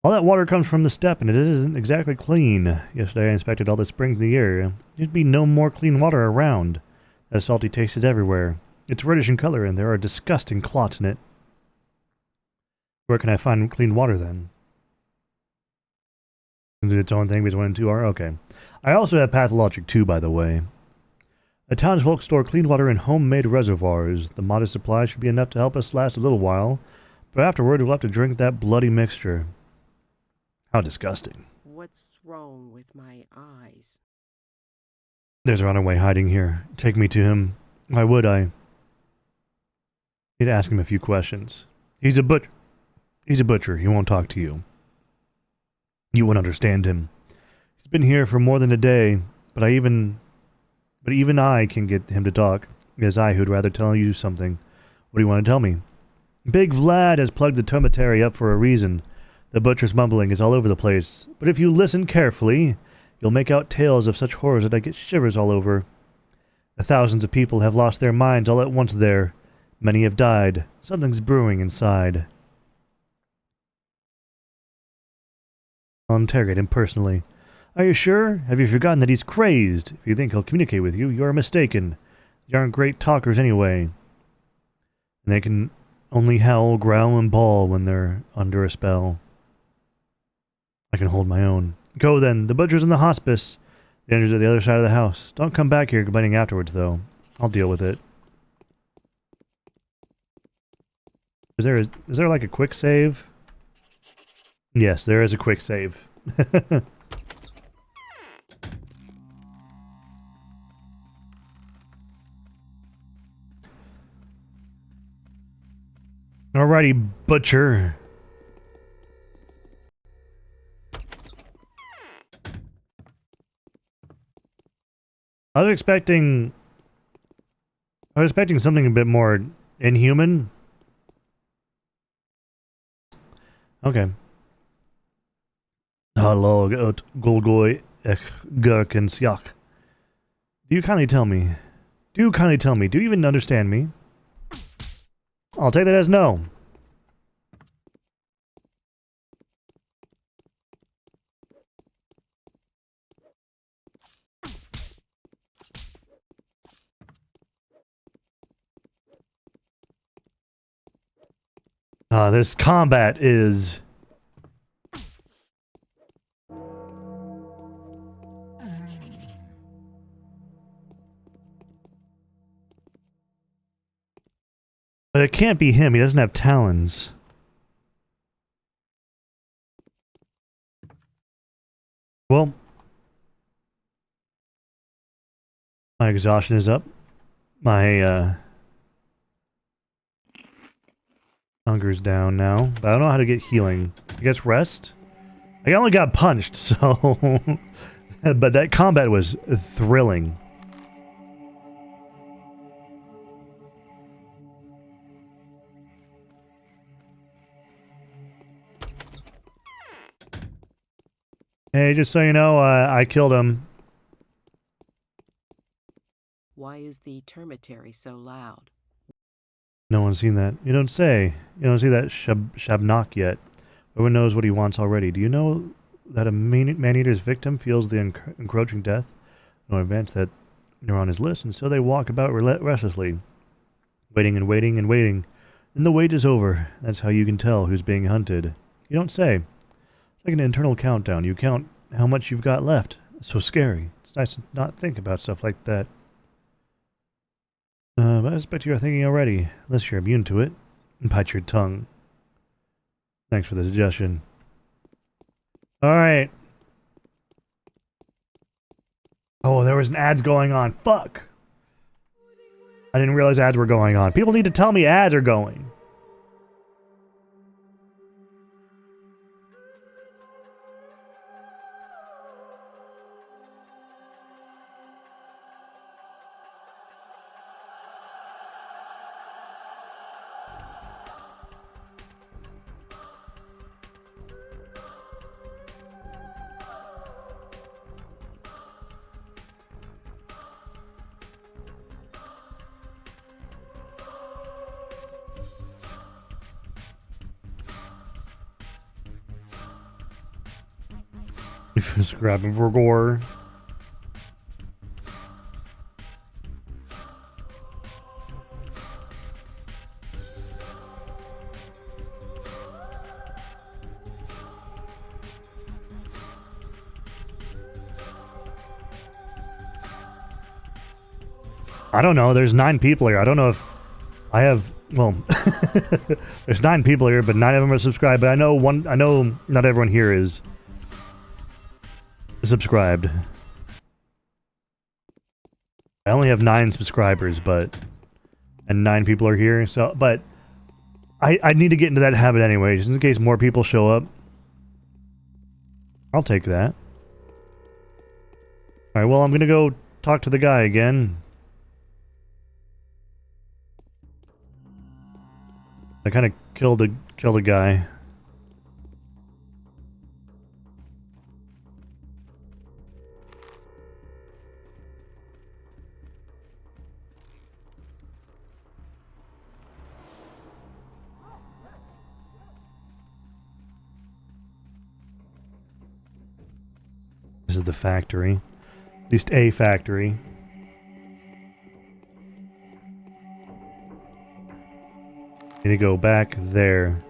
All that water comes from the steppe, and it isn't exactly clean. Yesterday I inspected all the springs in the area. There'd be no more clean water around. That salty taste is everywhere. It's reddish in color, and there are disgusting clots in it. Where can I find clean water, then? Is it its own thing because 1 and 2 are? Okay. I also have Pathologic 2, by the way. The townsfolk store clean water in homemade reservoirs. The modest supply should be enough to help us last a little while, but afterward we'll have to drink that bloody mixture. How disgusting. What's wrong with my eyes? There's a runaway hiding here. Take me to him. Why would I? Need to ask him a few questions. He's a butcher. He won't talk to you. You won't understand him. He's been here for more than a day, but even I can get him to talk. It is I who'd rather tell you something. What do you want to tell me? Big Vlad has plugged the tometary up for a reason. The butcher's mumbling is all over the place, but if you listen carefully, you'll make out tales of such horrors that I get shivers all over. The thousands of people have lost their minds all at once there. Many have died. Something's brewing inside. I'll interrogate him personally. Are you sure? Have you forgotten that he's crazed? If you think he'll communicate with you, you're mistaken. They aren't great talkers anyway. And they can only howl, growl, and bawl when they're under a spell. I can hold my own. Go then. The butcher's in the hospice. The entrance at the other side of the house. Don't come back here complaining afterwards, though. I'll deal with it. Is there like a quick save? Yes, there is a quick save. Alrighty, butcher. I was expecting something a bit more inhuman. Okay. Hello, Golgoy Gurkensyak. Do you kindly tell me? Do you even understand me? I'll take that as no. This combat is But it can't be him. He doesn't have talons. Well, my exhaustion is up. My hunger's down now. But I don't know how to get healing. I guess rest? I only got punched, so... But that combat was thrilling. Hey, just so you know, I killed him. Why is the termitary so loud? No one's seen that. You don't say. You don't see that Shabnak yet. Everyone knows what he wants already. Do you know that a man-eater's victim feels the encroaching death? No advance that they're on his list, and so they walk about restlessly, waiting and waiting and waiting. Then the wait is over. That's how you can tell who's being hunted. You don't say. It's like an internal countdown. You count how much you've got left. It's so scary. It's nice to not think about stuff like that. But I expect you're thinking already, unless you're immune to it. And bite your tongue. Thanks for the suggestion. Alright. Oh, there was an ads going on. Fuck! I didn't realize ads were going on. People need to tell me ads are going. Just grabbing for gore. I don't know. There's 9 people here. I don't know if I have. Well, there's 9 people here, but 9 of them are subscribed. But I know not everyone here is subscribed. I only have 9 subscribers, and 9 people are here. So, but I need to get into that habit anyway, just in case more people show up. I'll take that. All right. Well, I'm gonna go talk to the guy again. I kind of killed a guy. This is the factory. At least a factory. Need to go back there.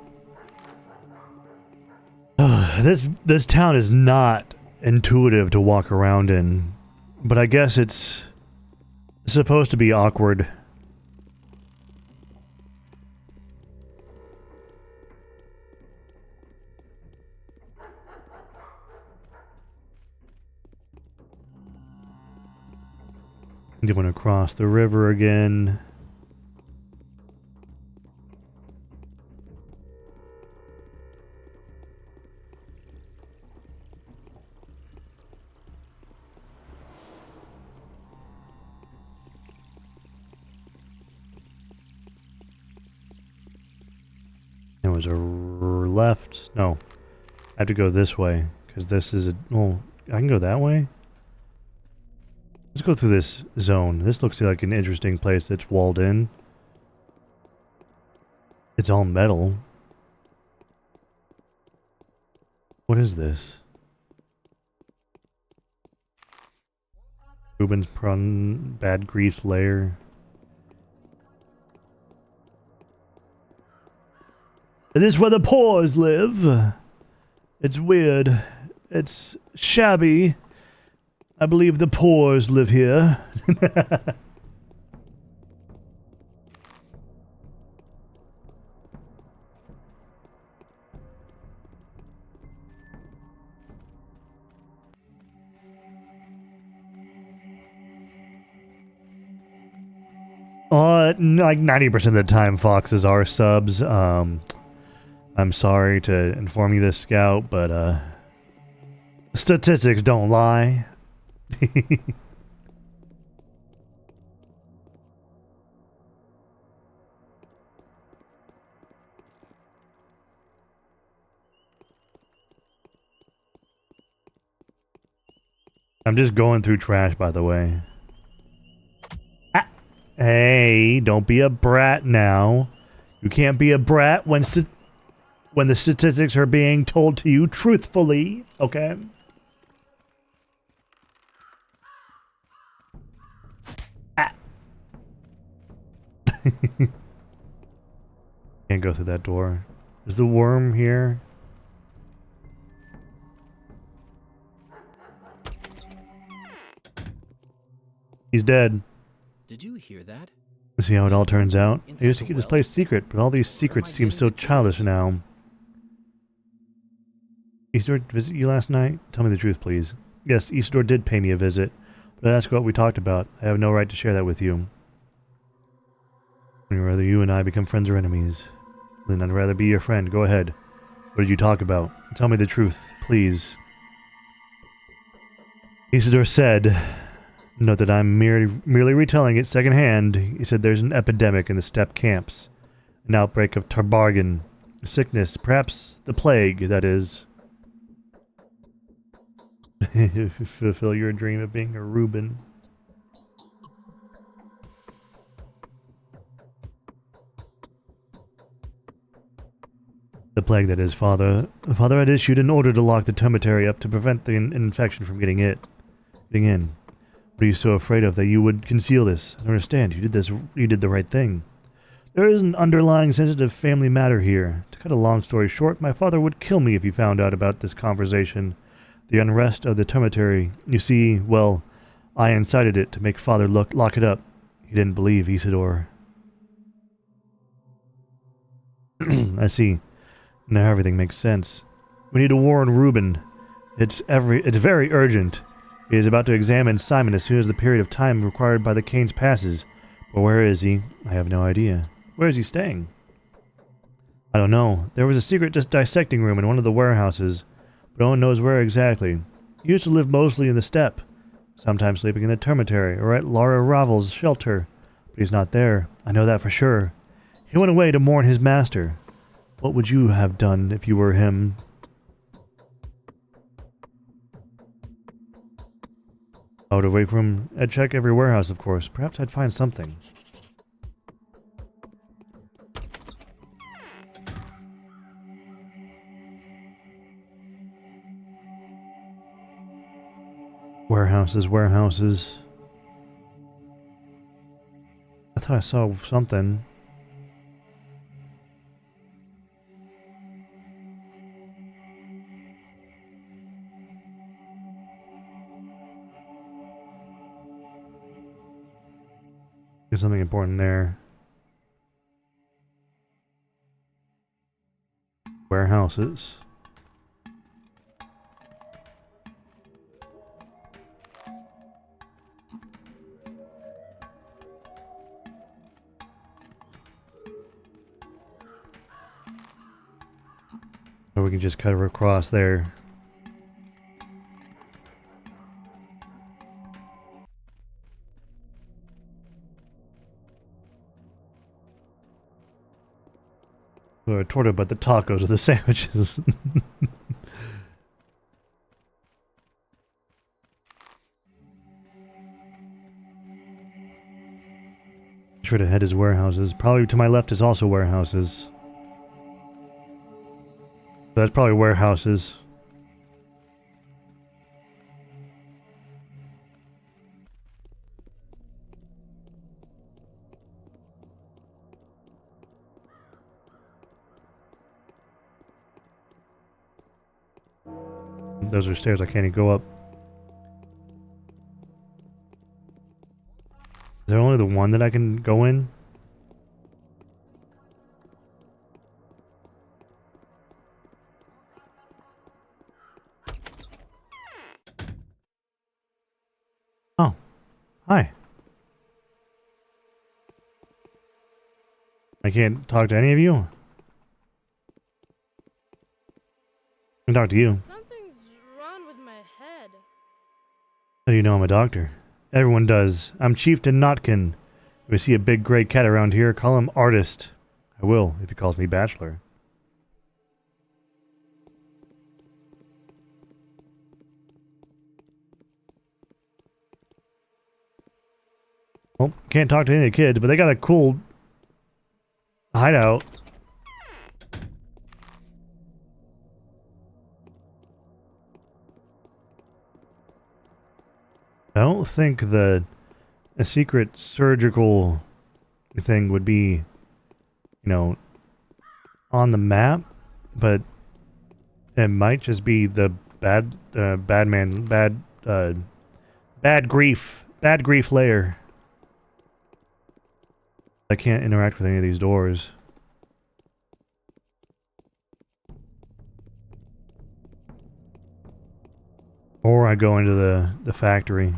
This town is not intuitive to walk around in, but I guess it's supposed to be awkward. Going across the river again. There was a left. No. I have to go this way. Because this is a... Well, I can go that way? Let's go through this zone. This looks like an interesting place that's walled in. It's all metal. What is this? Ruben's Prun... Bad Grief's Lair. This is where the poors live. It's weird. It's shabby. I believe the poors live here. Like 90% of the time, foxes are subs. I'm sorry to inform you this, Scout, but statistics don't lie. I'm just going through trash, by the way. Ah. Hey, don't be a brat now. You can't be a brat when the statistics are being told to you truthfully, okay? Ah. Can't go through that door. Is the worm here? He's dead. Did you hear that? See how it all turns out? I used to keep this place secret, but all these secrets seem so childish now. Isidore visit you last night? Tell me the truth, please. Yes, Isidore did pay me a visit, but I asked what we talked about. I have no right to share that with you. Whether you and I become friends or enemies, then I'd rather be your friend. Go ahead. What did you talk about? Tell me the truth, please. Isidore said, note that I'm merely retelling it secondhand. He said there's an epidemic in the steppe camps. An outbreak of tarbargan. Sickness, perhaps the plague, that is. Fulfill your dream of being a Reuben. The plague, that is, Father. Father had issued an order to lock the termitary up to prevent the infection from getting in. What are you so afraid of that you would conceal this? I don't understand. You did the right thing. There is an underlying sensitive family matter here. To cut a long story short, my father would kill me if he found out about this conversation. The unrest of the termitary. You see, well, I incited it to make Father lock it up. He didn't believe Isidore. I see. Now everything makes sense. We need to warn Reuben. It's very urgent. He is about to examine Simon as soon as the period of time required by the Canes passes. But where is he? I have no idea. Where is he staying? I don't know. There was a secret dissecting room in one of the warehouses, but no one knows where exactly. He used to live mostly in the steppe, sometimes sleeping in the termitary or at Lara Ravel's shelter. But he's not there. I know that for sure. He went away to mourn his master. What would you have done if you were him? I would have waited for him. I'd check every warehouse, of course. Perhaps I'd find something. Warehouses. I thought I saw something. There's something important there. Warehouses. Or we can just cut across there. Or torta, but the tacos are the sandwiches. Straight ahead is warehouses. Probably to my left is also warehouses. That's probably warehouses. Those are stairs I can't even go up. Is there only the one that I can go in? Oh. Hi. I can't talk to any of you? I can talk to you. Something's wrong with my head. How do you know I'm a doctor? Everyone does. I'm Chieftain Notkin. If you see a big gray cat around here, call him Artist. I will, if he calls me Bachelor. Well, can't talk to any of the kids, but they got a cool hideout. I don't think a secret surgical thing would be, you know, on the map, but it might just be the bad grief layer. I can't interact with any of these doors. Or I go into the factory.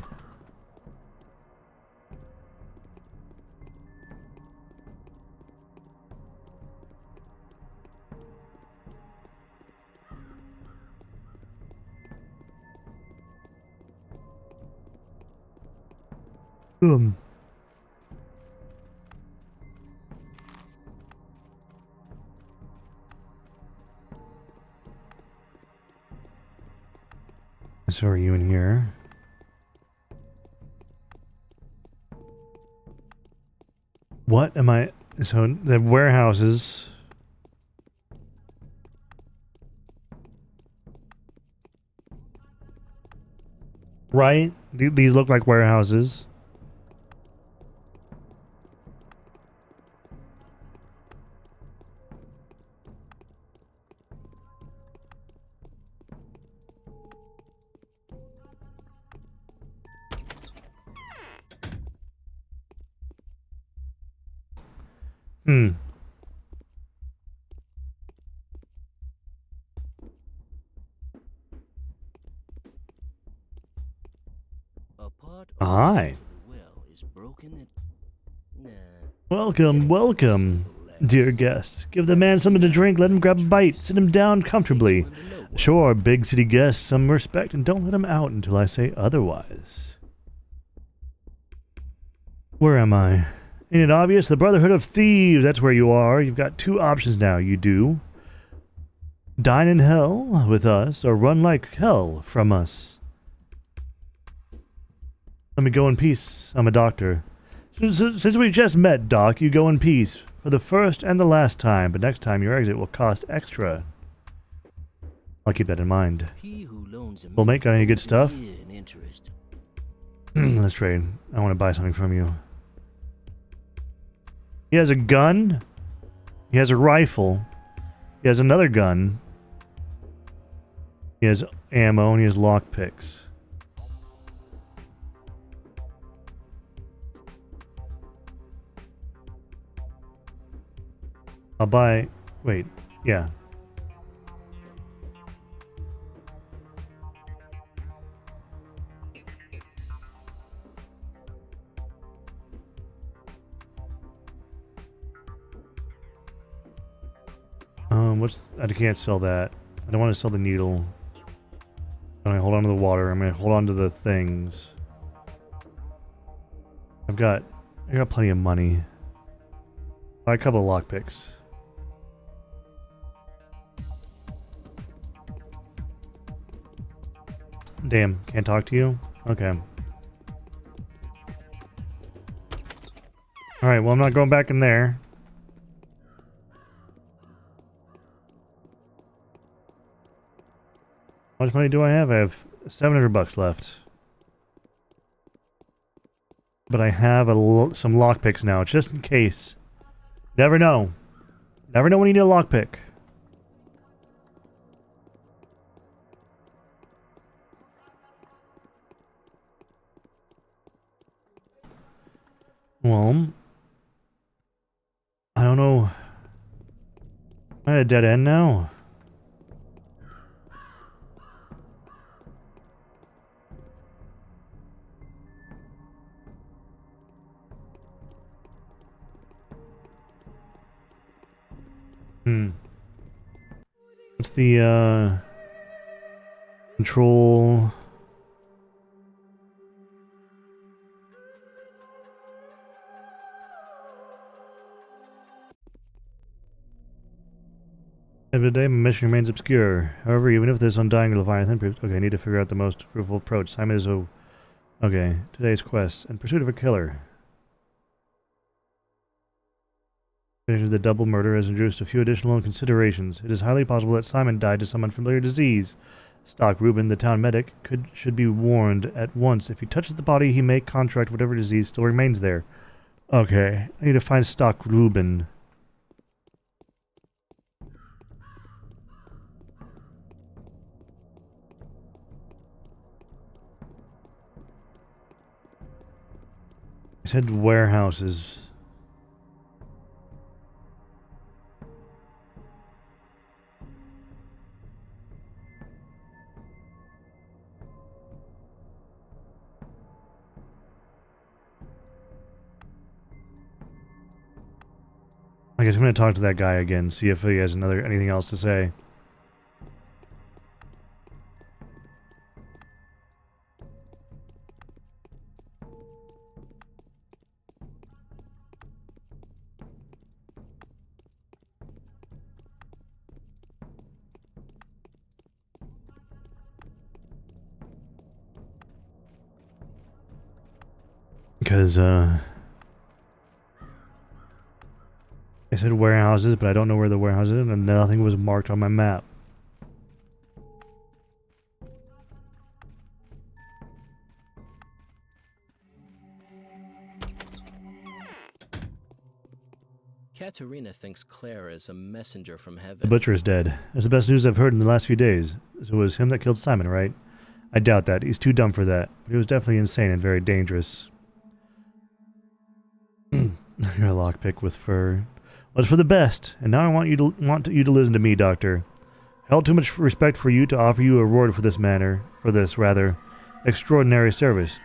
So are you in here? What am I? So the warehouses. Right? These look like warehouses. Hmm. Hi. Welcome, welcome, dear guests. Give the man something to drink, let him grab a bite, sit him down comfortably. Show our big city guests some respect and don't let him out until I say otherwise. Where am I? Ain't it obvious? The Brotherhood of Thieves, that's where you are. You've got two options now. You do dine in hell with us or run like hell from us. Let me go in peace. I'm a doctor. Since we just met, Doc, you go in peace for the first and the last time, but next time your exit will cost extra. I'll keep that in mind. Well, mate, got any good stuff? Let's trade. I want to buy something from you. He has a gun. He has a rifle. He has another gun. He has ammo and he has lockpicks. I'll buy... Wait. Yeah. I can't sell that. I don't want to sell the needle. I'm gonna hold on to the water. I'm gonna hold on to the things. I got plenty of money. Buy a couple of lockpicks. Damn, can't talk to you? Okay. Alright, well I'm not going back in there. How much money do I have? I have 700 bucks left. But I have some lockpicks now, just in case. Never know. Never know when you need a lockpick. Well, I don't know. Am I at a dead end now? What's the control? Every day, my mission remains obscure. However, even if this undying Leviathan proves... Okay, I need to figure out the most fruitful approach. Simon is a... Okay, today's quest. In pursuit of a killer. The double murder has introduced a few additional considerations. It is highly possible that Simon died to some unfamiliar disease. Stock Reuben, the town medic, should be warned at once. If he touches the body, he may contract whatever disease still remains there. Okay, I need to find Stock Reuben. I said warehouses. I guess I'm going to talk to that guy again, see if he has anything else to say. Because, I said warehouses, but I don't know where the warehouse is, and nothing was marked on my map. Katerina thinks Claire is a messenger from heaven. The butcher is dead. That's the best news I've heard in the last few days. So it was him that killed Simon, right? I doubt that. He's too dumb for that. But he was definitely insane and very dangerous. You're a lockpick with fur. Well, it's for the best, and now I want you to listen to me, Doctor. I held too much respect for you to offer you a reward for this extraordinary service.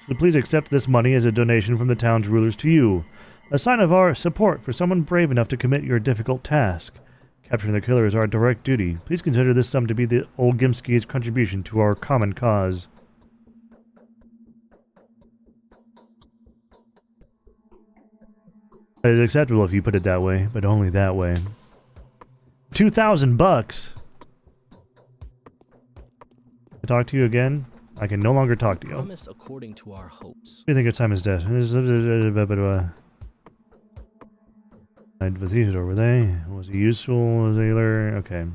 So please accept this money as a donation from the town's rulers to you, a sign of our support for someone brave enough to commit your difficult task. Capturing the killer is our direct duty. Please consider this sum to be the old Gimski's contribution to our common cause. It is acceptable if you put it that way, but only that way. $2,000. I talk to you again? I can no longer talk to you. Promise according to our hopes. What do you think of Simon's death? With these, or were they? Was he useful? Was he there? Okay.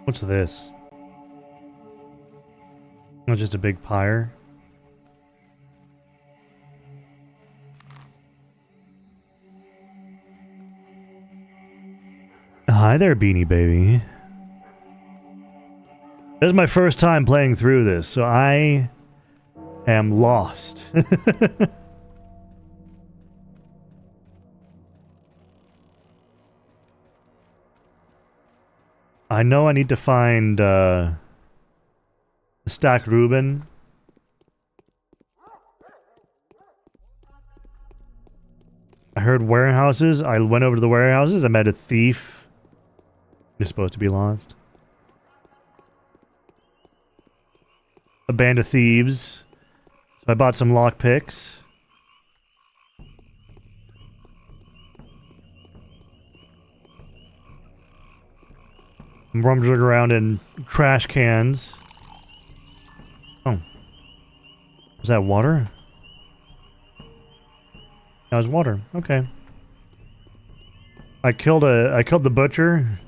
What's this? Oh, just a big pyre. Hi there, Beanie Baby. This is my first time playing through this, so I am lost. I know I need to find Stack Reuben. I heard warehouses. I went over to the warehouses. I met a thief. You're supposed to be lost. A band of thieves. So I bought some lockpicks. I'm rummaging around in trash cans. Oh. Was that water? That was water. Okay. I killed the butcher.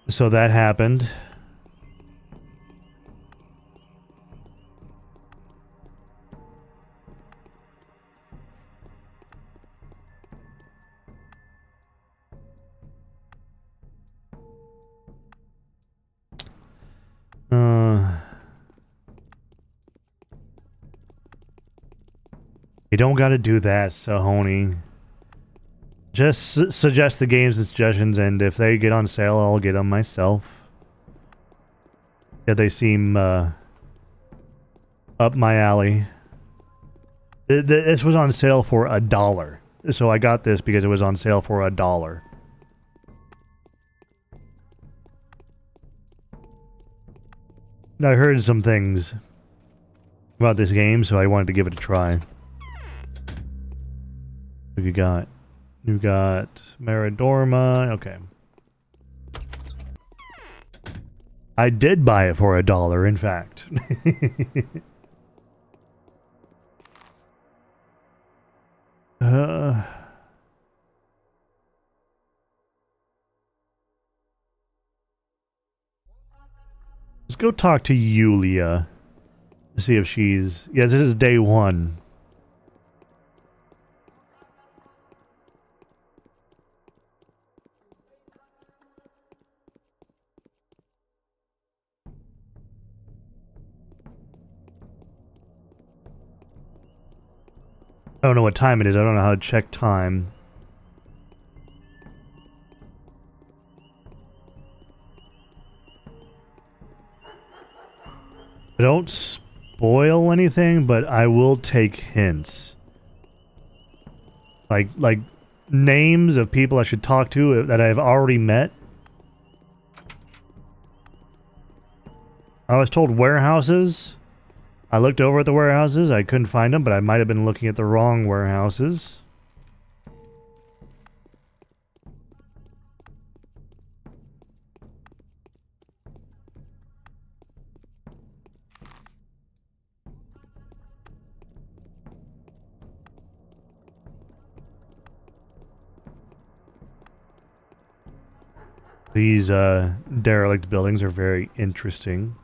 So that happened. You don't gotta do that, Sahoni. Just suggest the games and suggestions, and if they get on sale, I'll get them myself. Yeah, they seem up my alley. This was on sale for $1. So I got this because it was on sale for $1. I heard some things about this game, so I wanted to give it a try. What have you got? You got Maradorma. Okay. I did buy it for $1, in fact. Let's go talk to Yulia. See if she's... Yeah, this is day 1. I don't know what time it is. I don't know how to check time. I don't spoil anything, but I will take hints. Like names of people I should talk to that I've already met. I was told warehouses. I looked over at the warehouses. I couldn't find them, but I might have been looking at the wrong warehouses. These derelict buildings are very interesting.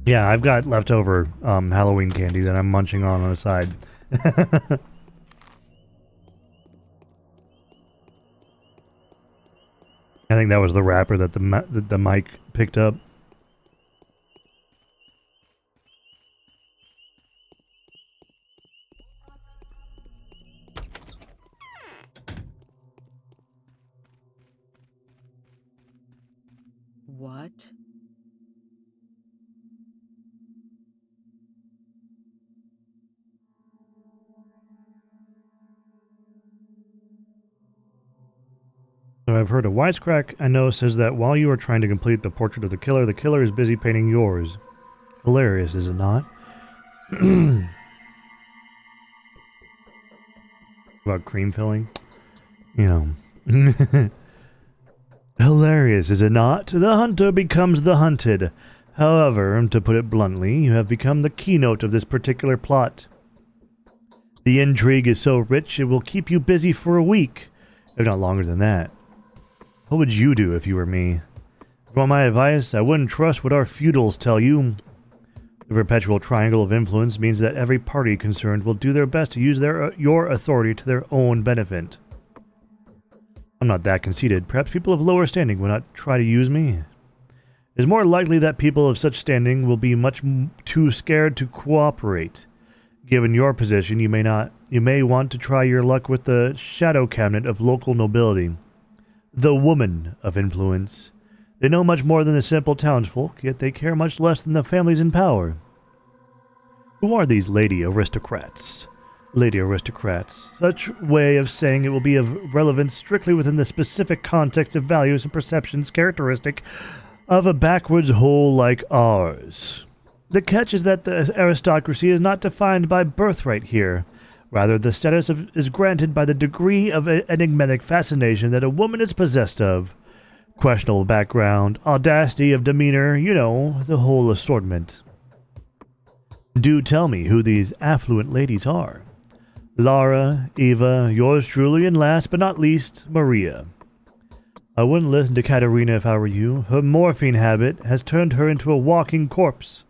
Yeah, I've got leftover Halloween candy that I'm munching on the side. I think that was the wrapper that the mic picked up. What? So I've heard a wisecrack I know says that while you are trying to complete the portrait of the killer is busy painting yours. Hilarious, is it not? About cream filling? You know. Hilarious, is it not? The hunter becomes the hunted. However, to put it bluntly, you have become the keynote of this particular plot. The intrigue is so rich it will keep you busy for a week, if not longer than that. What would you do if you were me? If you want my advice, I wouldn't trust what our feudals tell you. The perpetual triangle of influence means that every party concerned will do their best to use your authority to their own benefit. I'm not that conceited. Perhaps people of lower standing will not try to use me. It is more likely that people of such standing will be much too scared to cooperate. Given your position, you may want to try your luck with the shadow cabinet of local nobility. The woman of influence. They know much more than the simple townsfolk, yet they care much less than the families in power. Who are these lady aristocrats? Lady aristocrats. Such way of saying it will be of relevance strictly within the specific context of values and perceptions characteristic of a backwoods hole like ours. The catch is that the aristocracy is not defined by birthright here. Rather, the status is granted by the degree of enigmatic fascination that a woman is possessed of. questionable background, audacity of demeanor, you know, the whole assortment. Do tell me who these affluent ladies are. Lara, Eva, yours truly, and last but not least, Maria. I wouldn't listen to Katerina if I were you. Her morphine habit has turned her into a walking corpse.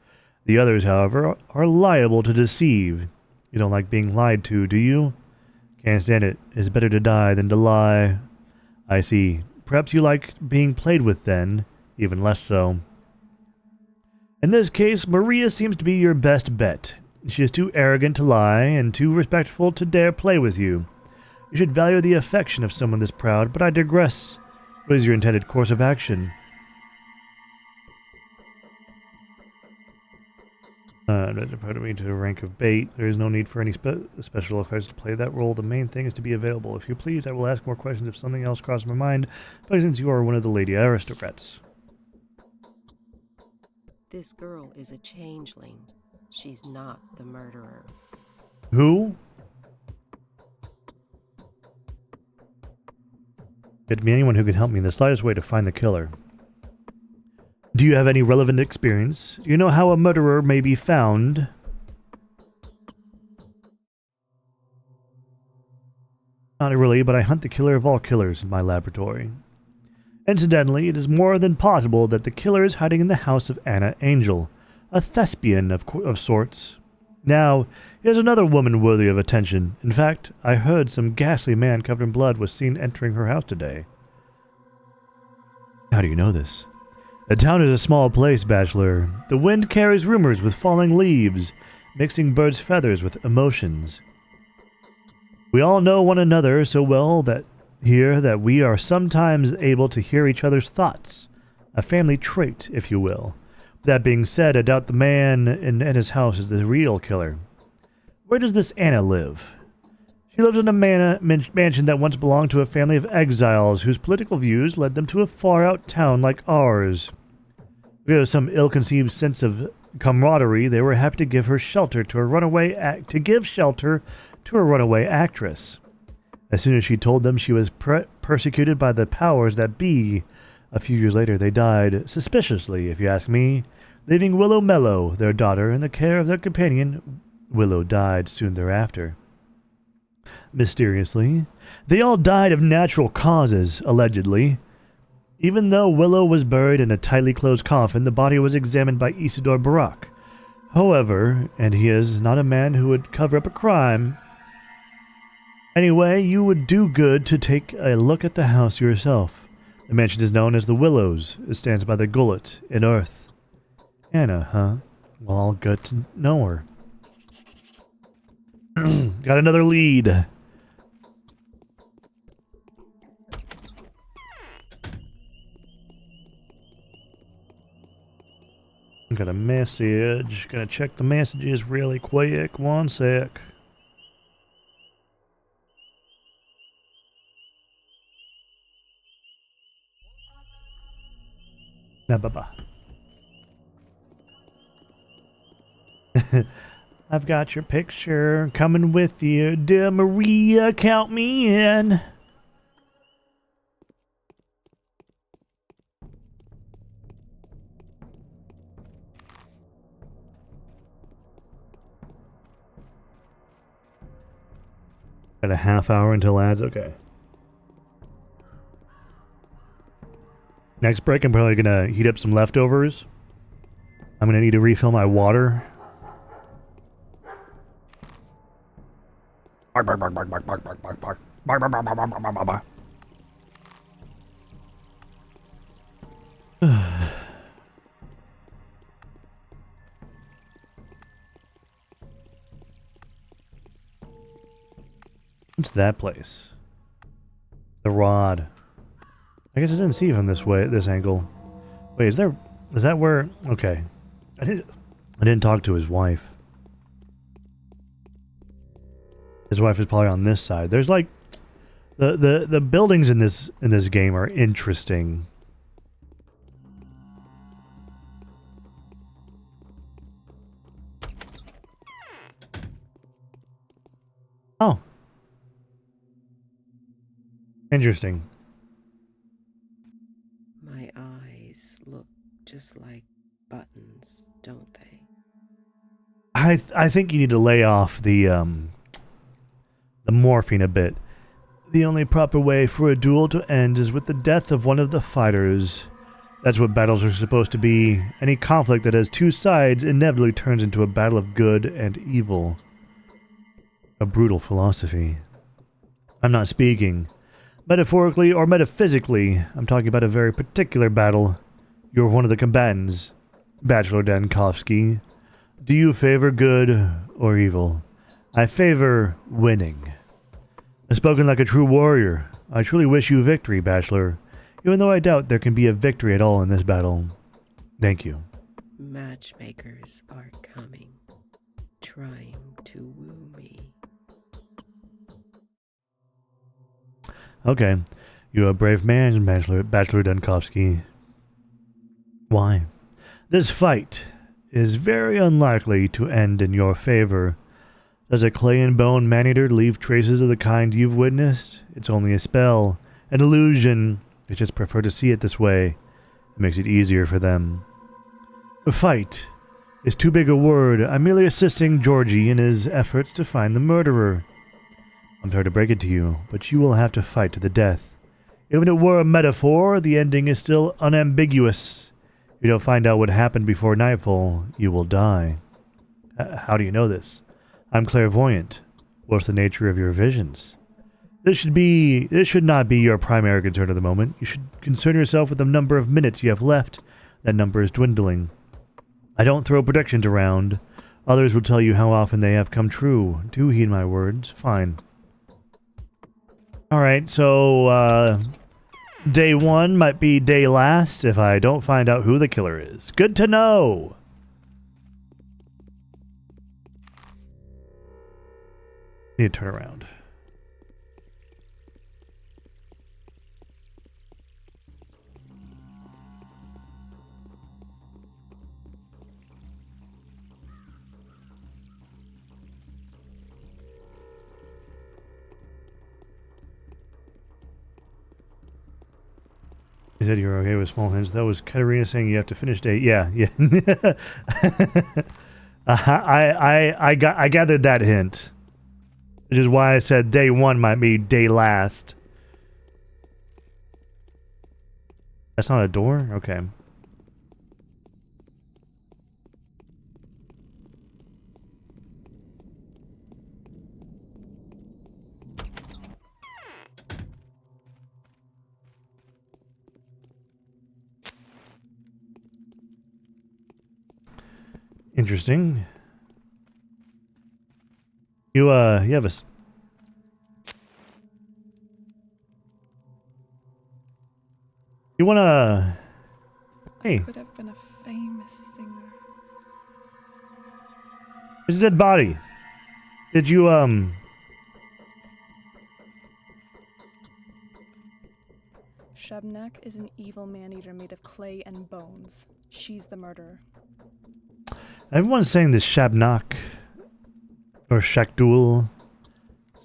The others, however, are liable to deceive. You don't like being lied to, do you? Can't stand it. It's better to die than to lie. I see. Perhaps you like being played with then, even less so. In this case, Maria seems to be your best bet. She is too arrogant to lie, and too respectful to dare play with you. You should value the affection of someone this proud, but I digress. What is your intended course of action? Promote me to the rank of bait. There is no need for any special effects to play that role. The main thing is to be available. If you please, I will ask more questions if something else crosses my mind, but since you are one of the lady aristocrats. This girl is a changeling. She's not the murderer. Who? Could be anyone who can help me in the slightest way to find the killer. Do you have any relevant experience? You know how a murderer may be found? Not really, but I hunt the killer of all killers in my laboratory. Incidentally, it is more than possible that the killer is hiding in the house of Anna Angel, a thespian of sorts. Now, here's another woman worthy of attention. In fact, I heard some ghastly man covered in blood was seen entering her house today. How do you know this? The town is a small place, Bachelor. The wind carries rumors with falling leaves, mixing birds' feathers with emotions. We all know one another so well that we are sometimes able to hear each other's thoughts. A family trait, if you will. That being said, I doubt the man in Anna's house is the real killer. Where does this Anna live? She lives in a mansion that once belonged to a family of exiles whose political views led them to a far-out town like ours. Because of some ill-conceived sense of camaraderie, they were happy to give shelter to a runaway actress. As soon as she told them she was persecuted by the powers that be, a few years later they died, suspiciously, if you ask me, leaving Willow Mellow, their daughter, in the care of their companion. Willow died soon thereafter. Mysteriously, they all died of natural causes, allegedly. Even though Willow was buried in a tightly closed coffin, the body was examined by Isidore Barak. However, and he is not a man who would cover up a crime. Anyway, you would do good to take a look at the house yourself. The mansion is known as the Willows. It stands by the gullet in earth. Anna, huh? Well, I'll get to know her. Got another lead. Got a message. Gonna check the messages really quick. One sec. Nah, bye-bye. I've got your picture coming with you. Dear Maria, count me in. Got a half hour until ads? Okay. Next break, I'm probably gonna heat up some leftovers. I'm gonna need to refill my water. Bark, bark, bark, bark, bark, bark, bark, bark, bark. Bark, bark, bark, bark, bark, bark, bark, bark. What's that place? The rod. I guess I didn't see from this way, this angle. Wait, is that where? Okay. I didn't talk to his wife. His wife is probably on this side. There's like the buildings in this game are interesting. Oh. Interesting. just like buttons, don't they? I think you need to lay off the morphine a bit. The only proper way for a duel to end is with the death of one of the fighters. That's what battles are supposed to be. Any conflict that has two sides inevitably turns into a battle of good and evil. A brutal philosophy. I'm not speaking metaphorically or metaphysically. I'm talking about a very particular battle. You're one of the combatants, Bachelor Dankovsky. Do you favor good or evil? I favor winning. I've spoken like a true warrior. I truly wish you victory, Bachelor, even though I doubt there can be a victory at all in this battle. Thank you. Matchmakers are coming, trying to woo me. Okay. You're a brave man, Bachelor Dankovsky. Why? This fight is very unlikely to end in your favor. Does a clay and bone man-eater leave traces of the kind you've witnessed? It's only a spell, an illusion. They just prefer to see it this way. It makes it easier for them. A fight is too big a word. I'm merely assisting Georgie in his efforts to find the murderer. I'm sorry to break it to you, but you will have to fight to the death. Even if it were a metaphor, the ending is still unambiguous. If you don't find out what happened before nightfall, you will die. How do you know this? I'm clairvoyant. What's the nature of your visions? This should not be your primary concern at the moment. You should concern yourself with the number of minutes you have left. That number is dwindling. I don't throw predictions around. Others will tell you how often they have come true. Do heed my words. Fine. Alright, so, day one might be day last if I don't find out who the killer is. Good to know! Need to turn around. You said you're okay with small hints. That was Katerina saying you have to finish day. Yeah. I gathered that hint. Which is why I said day one might be day last. That's not a door? Okay. Interesting. You have a... You wanna... Hey. I could have been a famous singer. There's a dead body. Did you, Shabnak is an evil man-eater made of clay and bones. She's the murderer. Everyone's saying this Shabnak or Shakdul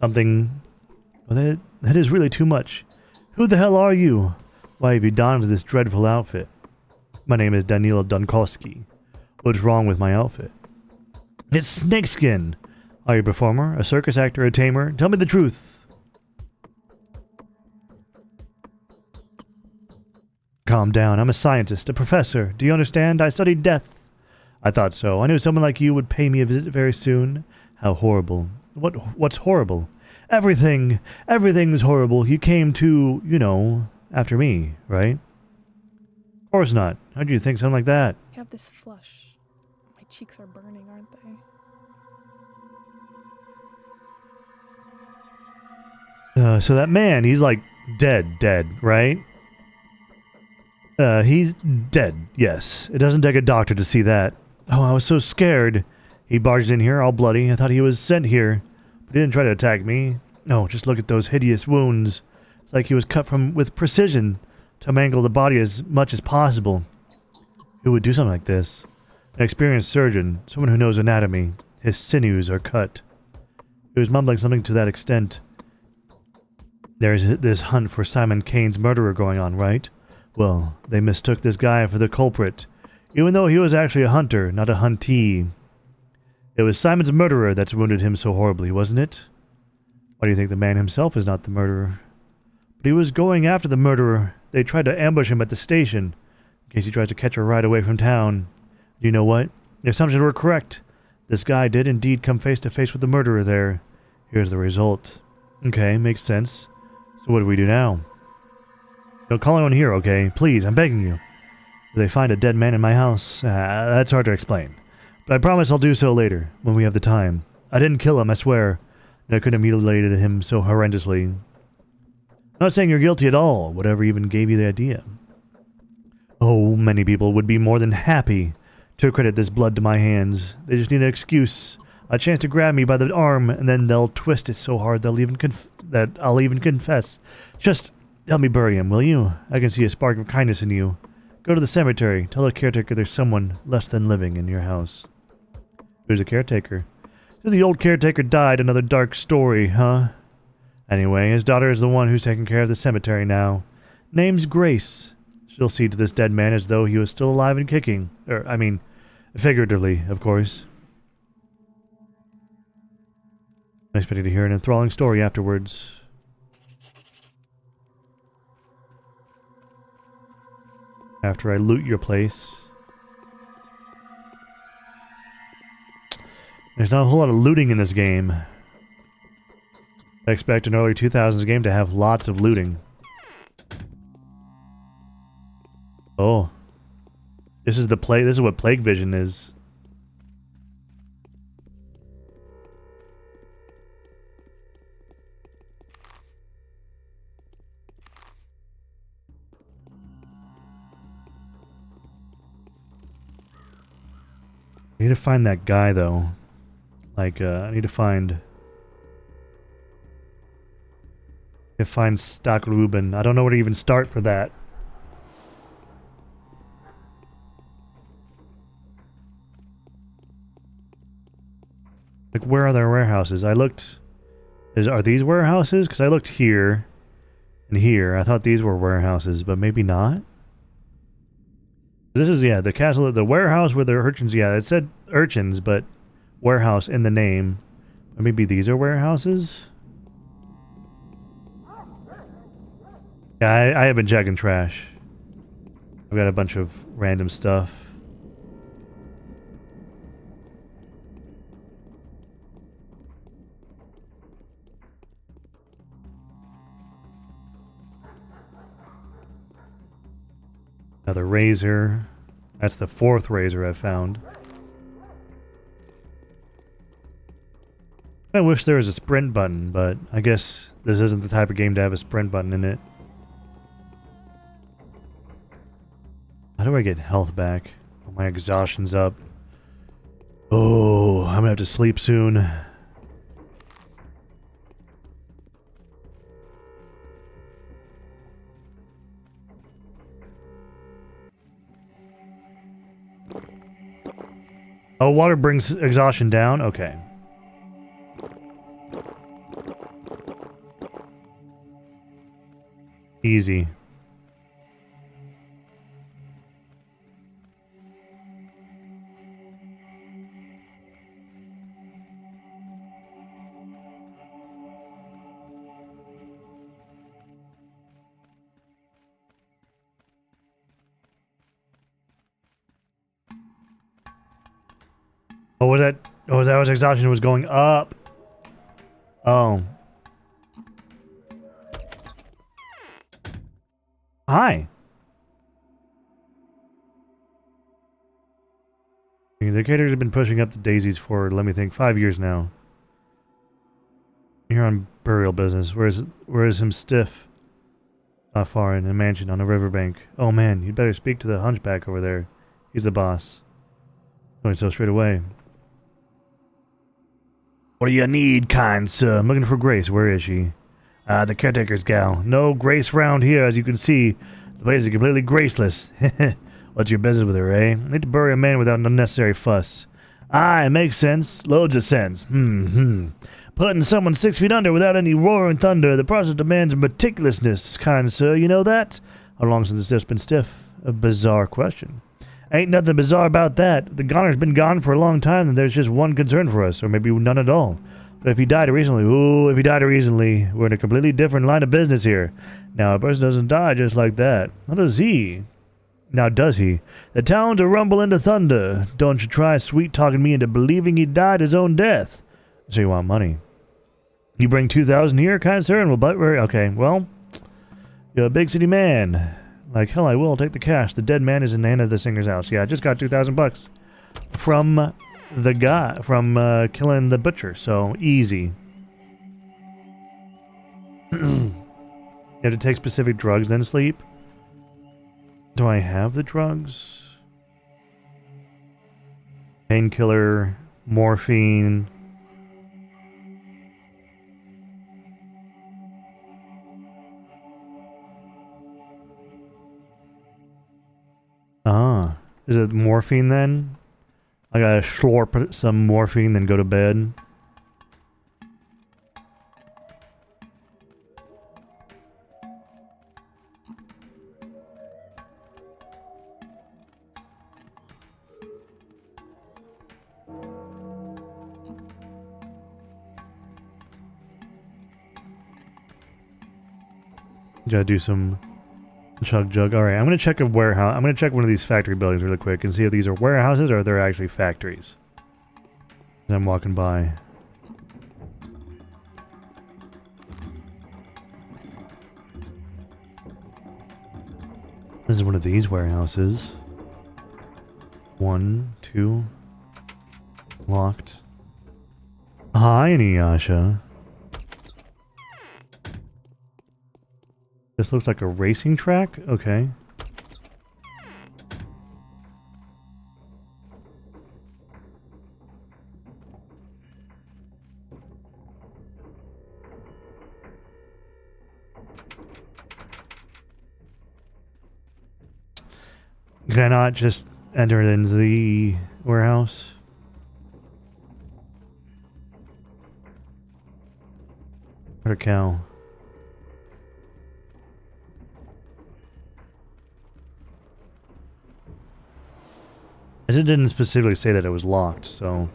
something. Well, that is really too much. Who the hell are you? Why have you donned this dreadful outfit? My name is Danilo Dunkowski. What's wrong with my outfit? It's snakeskin. Are you a performer, a circus actor, a tamer? Tell me the truth. Calm down. I'm a scientist, a professor. Do you understand? I studied death. I thought so. I knew someone like you would pay me a visit very soon. How horrible. What's horrible? Everything. Everything's horrible. You came to, you know, after me, right? Of course not. How do you think something like that? I have this flush. My cheeks are burning, aren't they? So that man, he's like dead, right? He's dead, yes. It doesn't take a doctor to see that. Oh, I was so scared. He barged in here all bloody. I thought he was sent here. But he didn't try to attack me. No, just look at those hideous wounds. It's like he was cut with precision to mangle the body as much as possible. Who would do something like this? An experienced surgeon, someone who knows anatomy. His sinews are cut. He was mumbling something to that extent. There's this hunt for Simon Kane's murderer going on, right? Well, they mistook this guy for the culprit, even though he was actually a hunter, not a huntee. It was Simon's murderer that's wounded him so horribly, wasn't it? Why do you think the man himself is not the murderer? But he was going after the murderer. They tried to ambush him at the station, in case he tries to catch a ride away from town. You know what? The assumptions were correct. This guy did indeed come face to face with the murderer there. Here's the result. Okay, makes sense. So what do we do now? Don't call anyone here, okay? Please, I'm begging you. They find a dead man in my house. That's hard to explain. But I promise I'll do so later, when we have the time. I didn't kill him, I swear. And I couldn't have mutilated him so horrendously. I'm not saying you're guilty at all, whatever even gave you the idea. Oh, many people would be more than happy to credit this blood to my hands. They just need an excuse, a chance to grab me by the arm, and then they'll twist it so hard I'll even confess. Just help me bury him, will you? I can see a spark of kindness in you. Go to the cemetery. Tell the caretaker there's someone less than living in your house. Who's the caretaker? So the old caretaker died. Another dark story, huh? Anyway, his daughter is the one who's taking care of the cemetery now. Name's Grace. She'll see to this dead man as though he was still alive and kicking. Figuratively, of course. I expected to hear an enthralling story afterwards. After I loot your place. There's not a whole lot of looting in this game. I expect an early 2000s game to have lots of looting. Oh. This is what Plague Vision is. I need to find that guy, though. I need to find Stock Ruben. I don't know where to even start for that. Where are their warehouses? I looked... Are these warehouses? Because I looked here and here. I thought these were warehouses, but maybe not. This is, yeah, the castle, the warehouse where the urchins, yeah, it said urchins, but warehouse in the name. Or maybe these are warehouses? Yeah, I have been checking trash. I've got a bunch of random stuff. Another razor. That's the 4th razor I've found. I wish there was a sprint button, but I guess this isn't the type of game to have a sprint button in it. How do I get health back? Oh, my exhaustion's up. Oh, I'm gonna have to sleep soon. Oh, water brings exhaustion down? Okay. Easy. Oh, was that? Oh, that was exhaustion was going up. Oh. Hi. The indicators have been pushing up the daisies for, let me think, 5 years now. Here on burial business. Where's him stiff? Not far in a mansion on a riverbank. Oh man, you'd better speak to the hunchback over there. He's the boss. Going so straight away. What do you need, kind sir? I'm looking for Grace. Where is she? The caretaker's gal. No Grace round here, as you can see. The place is completely graceless. What's your business with her, eh? Need to bury a man without unnecessary fuss. Aye, it makes sense. Loads of sense. Putting someone 6 feet under without any roaring thunder. The process demands meticulousness, kind sir. You know that? How long since the stiff's been stiff? A bizarre question. Ain't nothing bizarre about that. The goner's been gone for a long time, and there's just one concern for us, or maybe none at all. But if he died recently, we're in a completely different line of business here. Now, a person doesn't die just like that. How does he? Now, does he? The town's a rumble into thunder. Don't you try sweet-talking me into believing he died his own death. So you want money. You bring 2,000 here, kind sir, and we'll butt... Okay, well, you're a big city man. Like hell I will. Take the cash. The dead man is in the hand of the singer's house. Yeah, I just got 2,000 bucks. From the guy, from killing the butcher. So, easy. You have to take specific drugs, then sleep. Do I have the drugs? Painkiller, morphine. Ah, is it morphine then? I gotta slurp some morphine, then go to bed. Gotta do some chug jug. Alright, I'm gonna check a warehouse. I'm gonna check one of these factory buildings really quick and see if these are warehouses or if they're actually factories. As I'm walking by. This is one of these warehouses. 1, 2. Locked. Hi, Inuyasha. This looks like a racing track? Okay. Can I not just enter it into the warehouse? What a cow. It didn't specifically say that it was locked, so...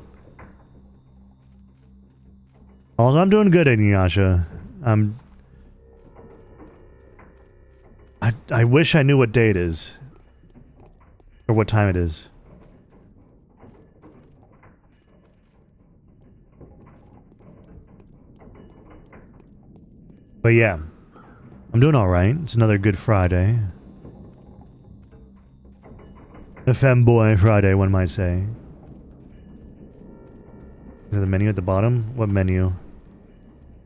Also, I'm doing good, Inuyasha. I wish I knew what day it is. Or what time it is. But yeah. I'm doing alright. It's another Good Friday. A femboy Friday, one might say. Is there the menu at the bottom? What menu?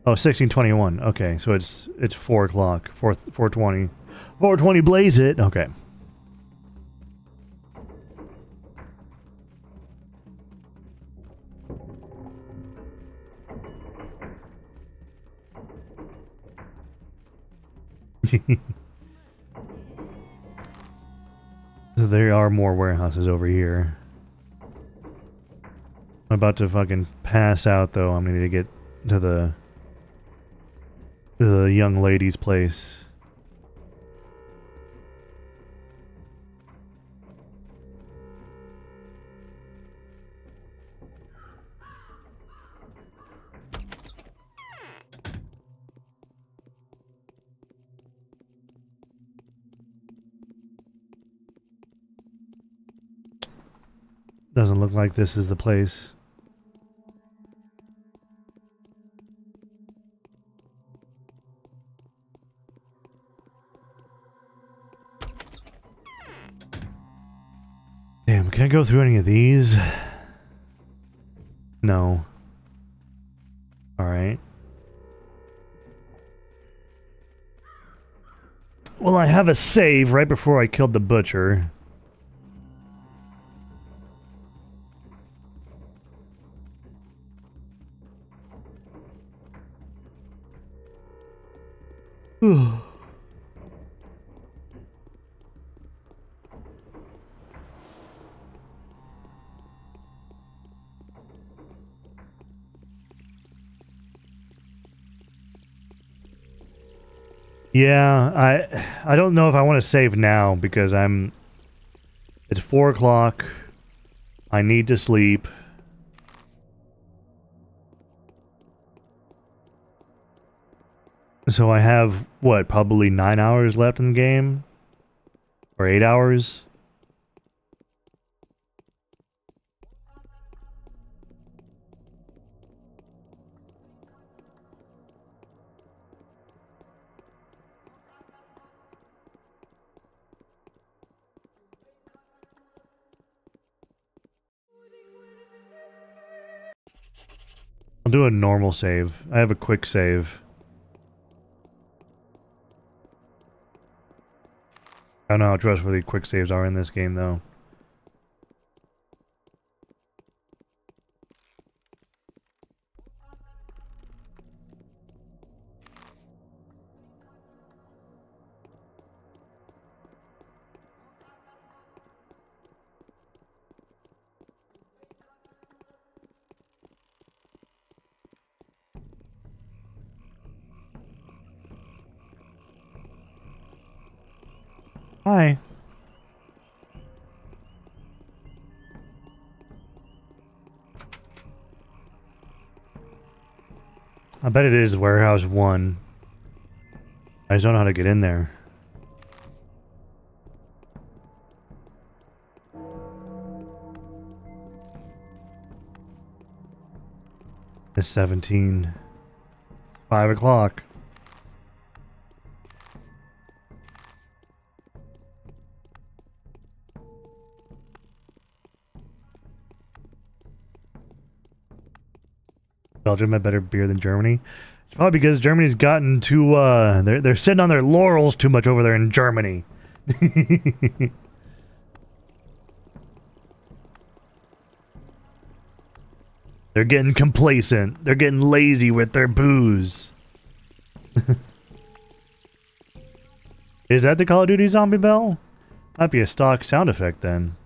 Oh, 1621. Okay, so it's 4 o'clock. 4:20. 4:20 blaze it! Okay. So there are more warehouses over here. I'm about to fucking pass out though. I'm gonna get to the young lady's place. Doesn't look like this is the place. Damn, can I go through any of these? No. Alright. Well, I have a save right before I killed the butcher. Yeah, I don't know if I want to save now because it's 4 o'clock. I need to sleep. So I have, what, probably 9 hours left in the game? Or 8 hours? I'll do a normal save. I have a quick save. I don't know how trustworthy quick saves are in this game, though. Hi. I bet it is Warehouse 1. I just don't know how to get in there. It's 17. 5 o'clock. Belgium had better beer than Germany. It's probably because Germany's gotten too, they're sitting on their laurels too much over there in Germany. They're getting complacent. They're getting lazy with their booze. Is that the Call of Duty zombie bell? Might be a stock sound effect then.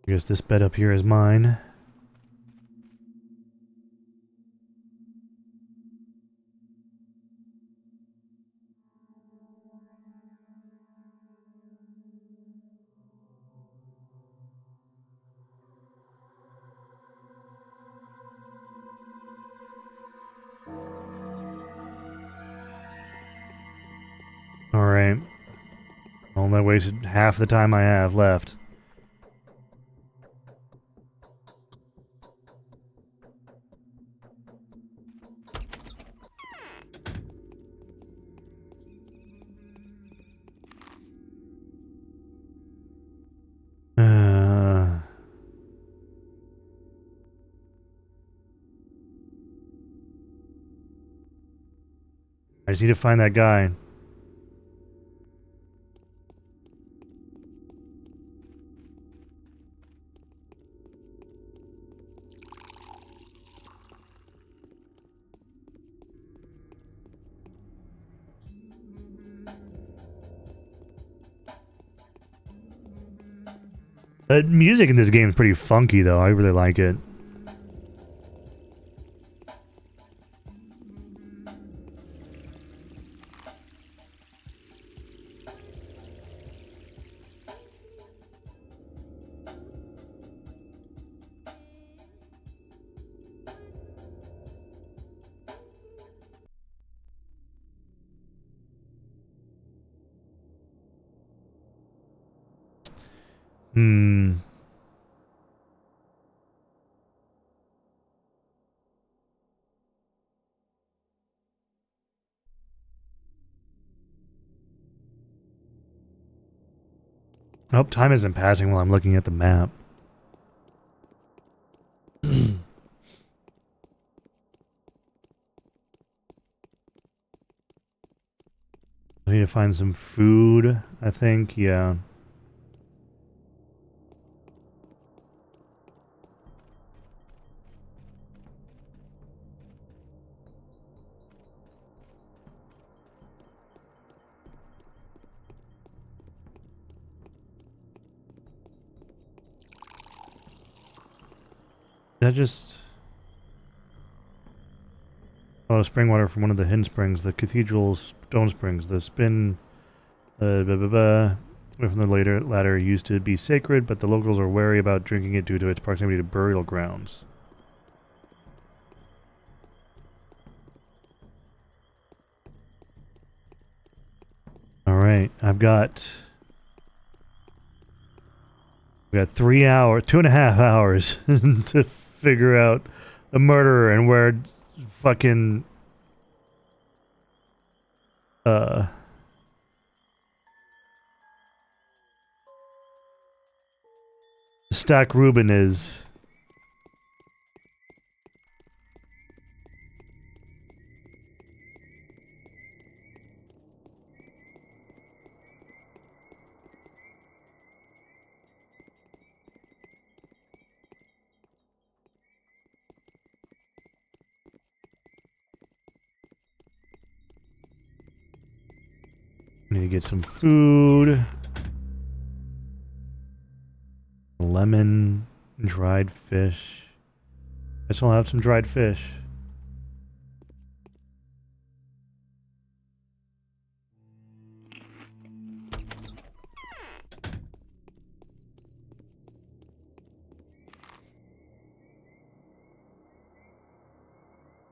I guess this bed up here is mine. Alright. Only wasted half the time I have left. I just need to find that guy. The music in this game is pretty funky, though. I really like it. Hmm. Nope, time isn't passing while I'm looking at the map. I need to find some food, I think, yeah. that just... Oh, spring water from one of the hidden springs, the cathedral stone springs, the spin... From the latter used to be sacred, but the locals are wary about drinking it due to its proximity to burial grounds. Alright, I've got 3 hours, 2.5 hours to figure out the murderer and where fucking Stack Reuben is. Need to get some food. Lemon, dried fish. Guess I'll have some dried fish.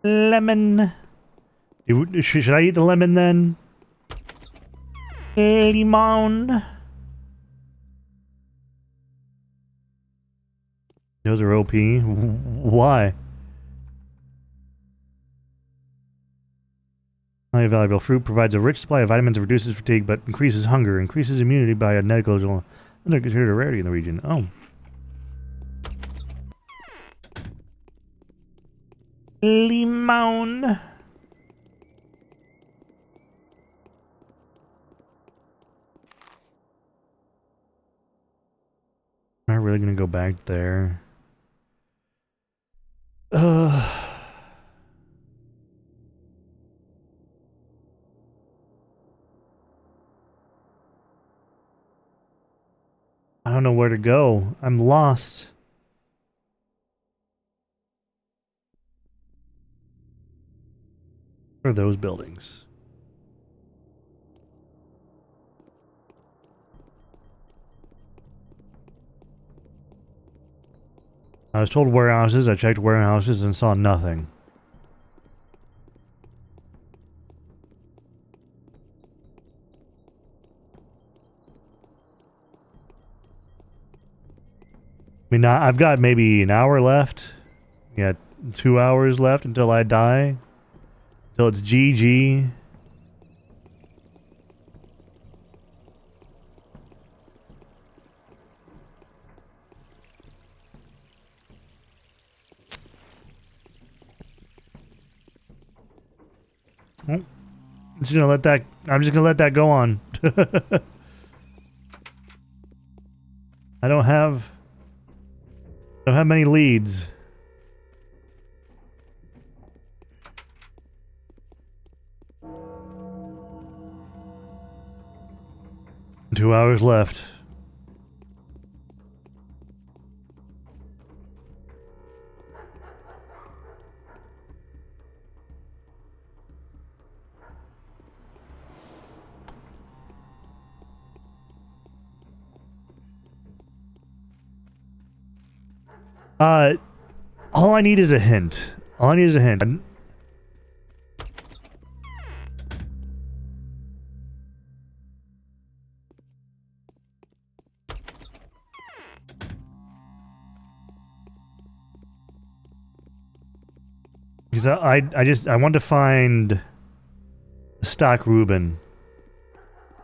Lemon. Should I eat the lemon then? Limon. Those are OP. Why? Highly valuable fruit provides a rich supply of vitamins, reduces fatigue, but increases hunger, increases immunity by a negligible. They're considered a rarity in the region. Oh. Limon. Am I really gonna go back there? I don't know where to go. I'm lost. What are those buildings? I was told warehouses. I checked warehouses and saw nothing. I mean, I've got maybe an hour left. Yeah, 2 hours left until I die. Till it's GG. Oh, just gonna let that. I'm just gonna let that go on. I don't have many leads. Two hours left. All I need is a hint. All I need is a hint. Because I want to find Stock Reuben.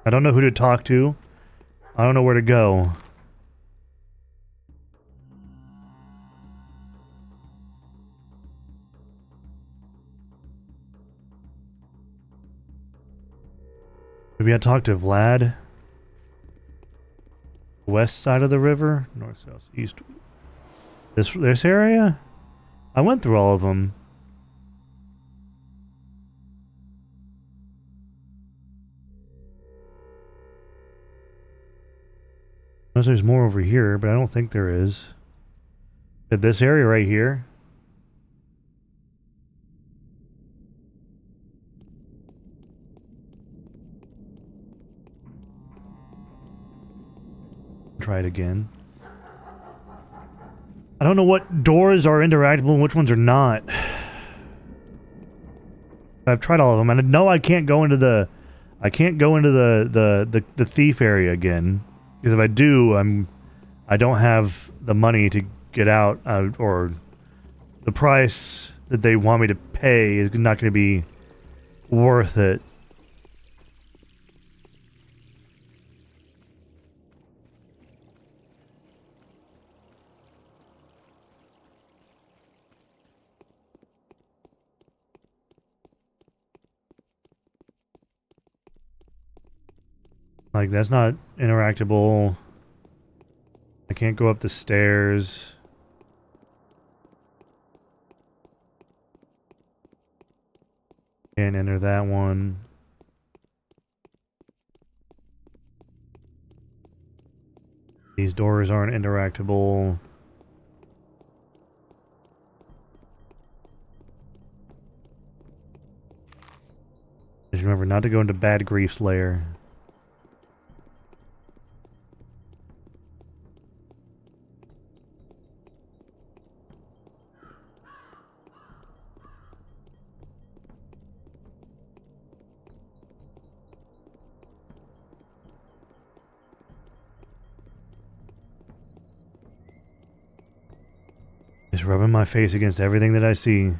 I don't know who to talk to. I don't know where to go. Maybe I talk to Vlad. West side of the river, north, south, east. This area? I went through all of them. Unless there's more over here, but I don't think there is. At this area right here. Try it again. I don't know what doors are interactable and which ones are not. I've tried all of them, and I know I can't go into the the thief area again, because if I do, I don't have the money to get out, or the price that they want me to pay is not going to be worth it. Like, that's not interactable. I can't go up the stairs. Can't enter that one. These doors aren't interactable. Just remember not to go into Bad Grief's lair. Just rubbing my face against everything that I see.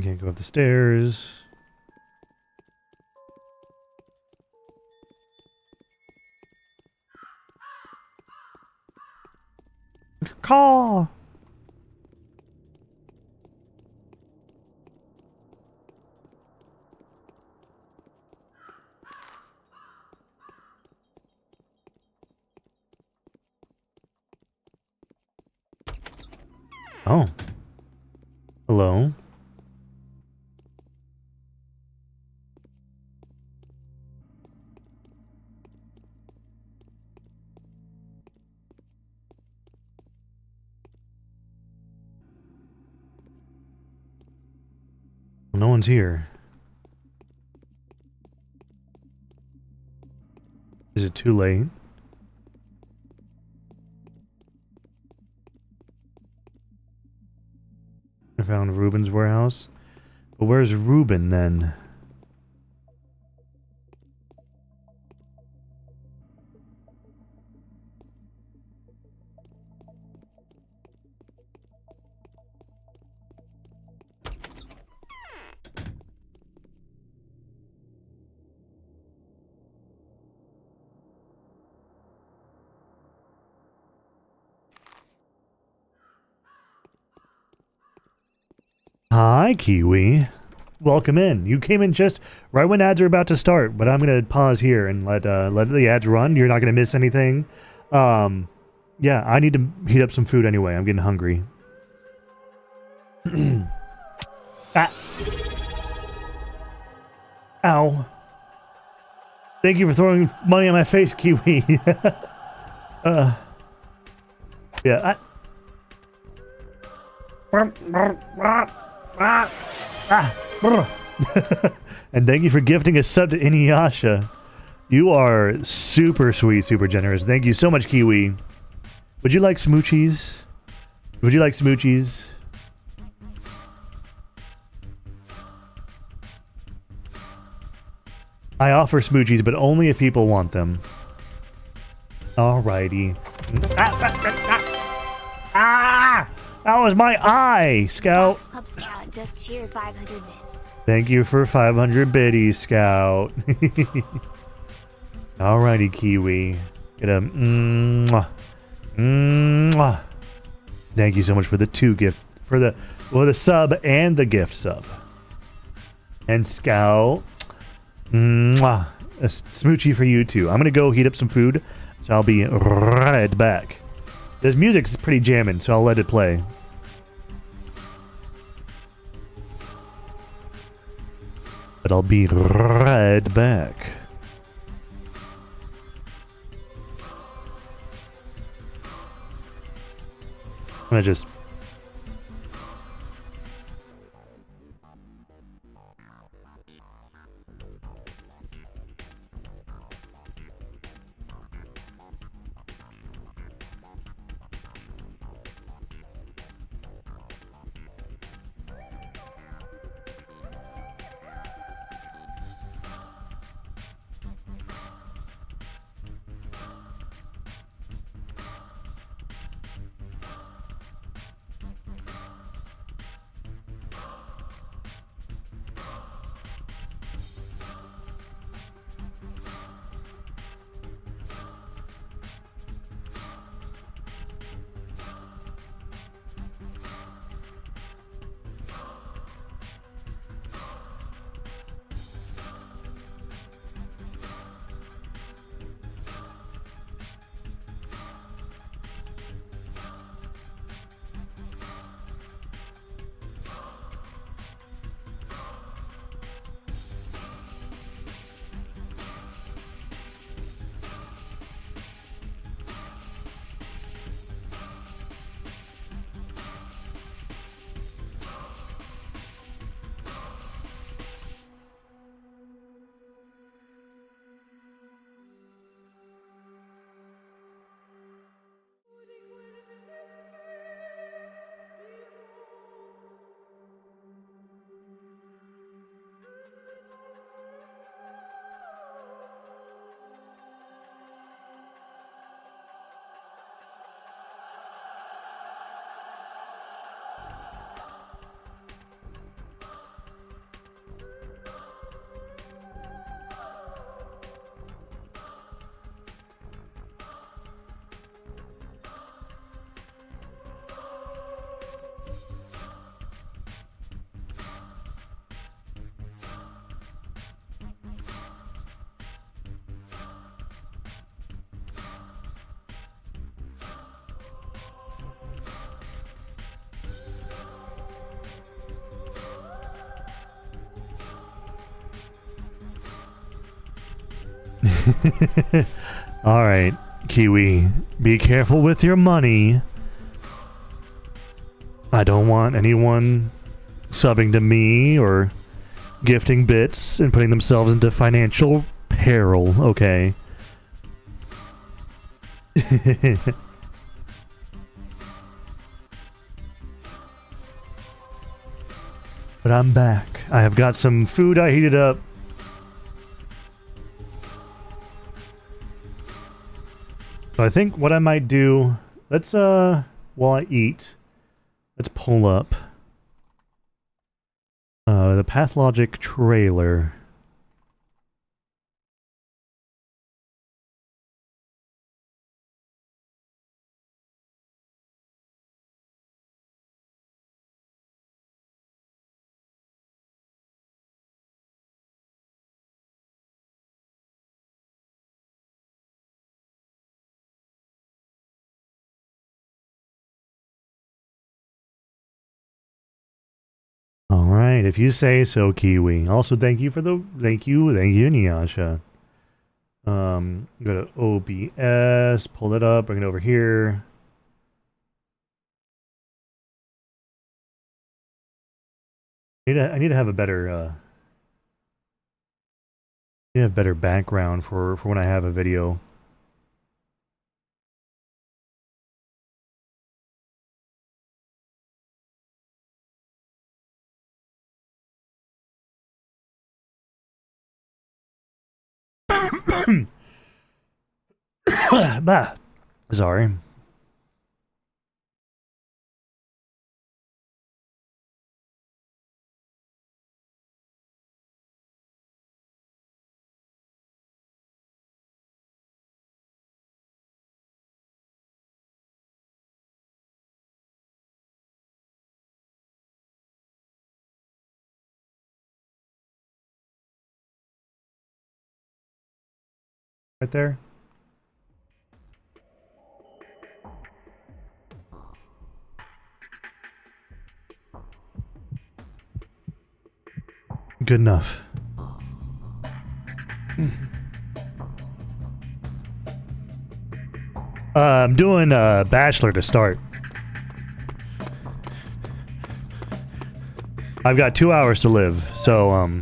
Can't go up the stairs. Call. Oh. Hello. No one's here. Is it too late? I found Ruben's warehouse. But where's Ruben then? Hi, Kiwi. Welcome in. You came in just right when ads are about to start, but I'm gonna pause here and let the ads run. You're not gonna miss anything. Yeah, I need to heat up some food anyway. I'm getting hungry. Ah. Ow. Thank you for throwing money on my face, Kiwi. Yeah. And thank you for gifting a sub to Inuyasha. You are super sweet, super generous. Thank you so much, Kiwi. Would you like smoochies? Would you like smoochies? I offer smoochies, but only if people want them. Alrighty. Ah! That was my eye, Scout. Pub Scout just cheered 500 bits. Thank you for 500 biddies, Scout. Alrighty, Kiwi. Get a mwah. Mwah. Thank you so much for the the sub and the gift sub. And Scout. Mwah. a smoochie for you too. I'm gonna go heat up some food, so I'll be right back. This music's pretty jamming, so I'll let it play. But I'll be right back. I'm gonna just... Alright, Kiwi, be careful with your money. I don't want anyone subbing to me or gifting bits and putting themselves into financial peril, okay? But I'm back. I have got some food I heated up. So I think what I might do, let's while I eat, let's pull up the Pathologic trailer. All right, if you say so, Kiwi. Also, thank you, Nyasha. Go to OBS, pull it up, bring it over here. I need to have a better better background for when I have a video. Bah. Sorry. Right there. Good enough. I'm doing Bachelor to start. I've got 2 hours to live, so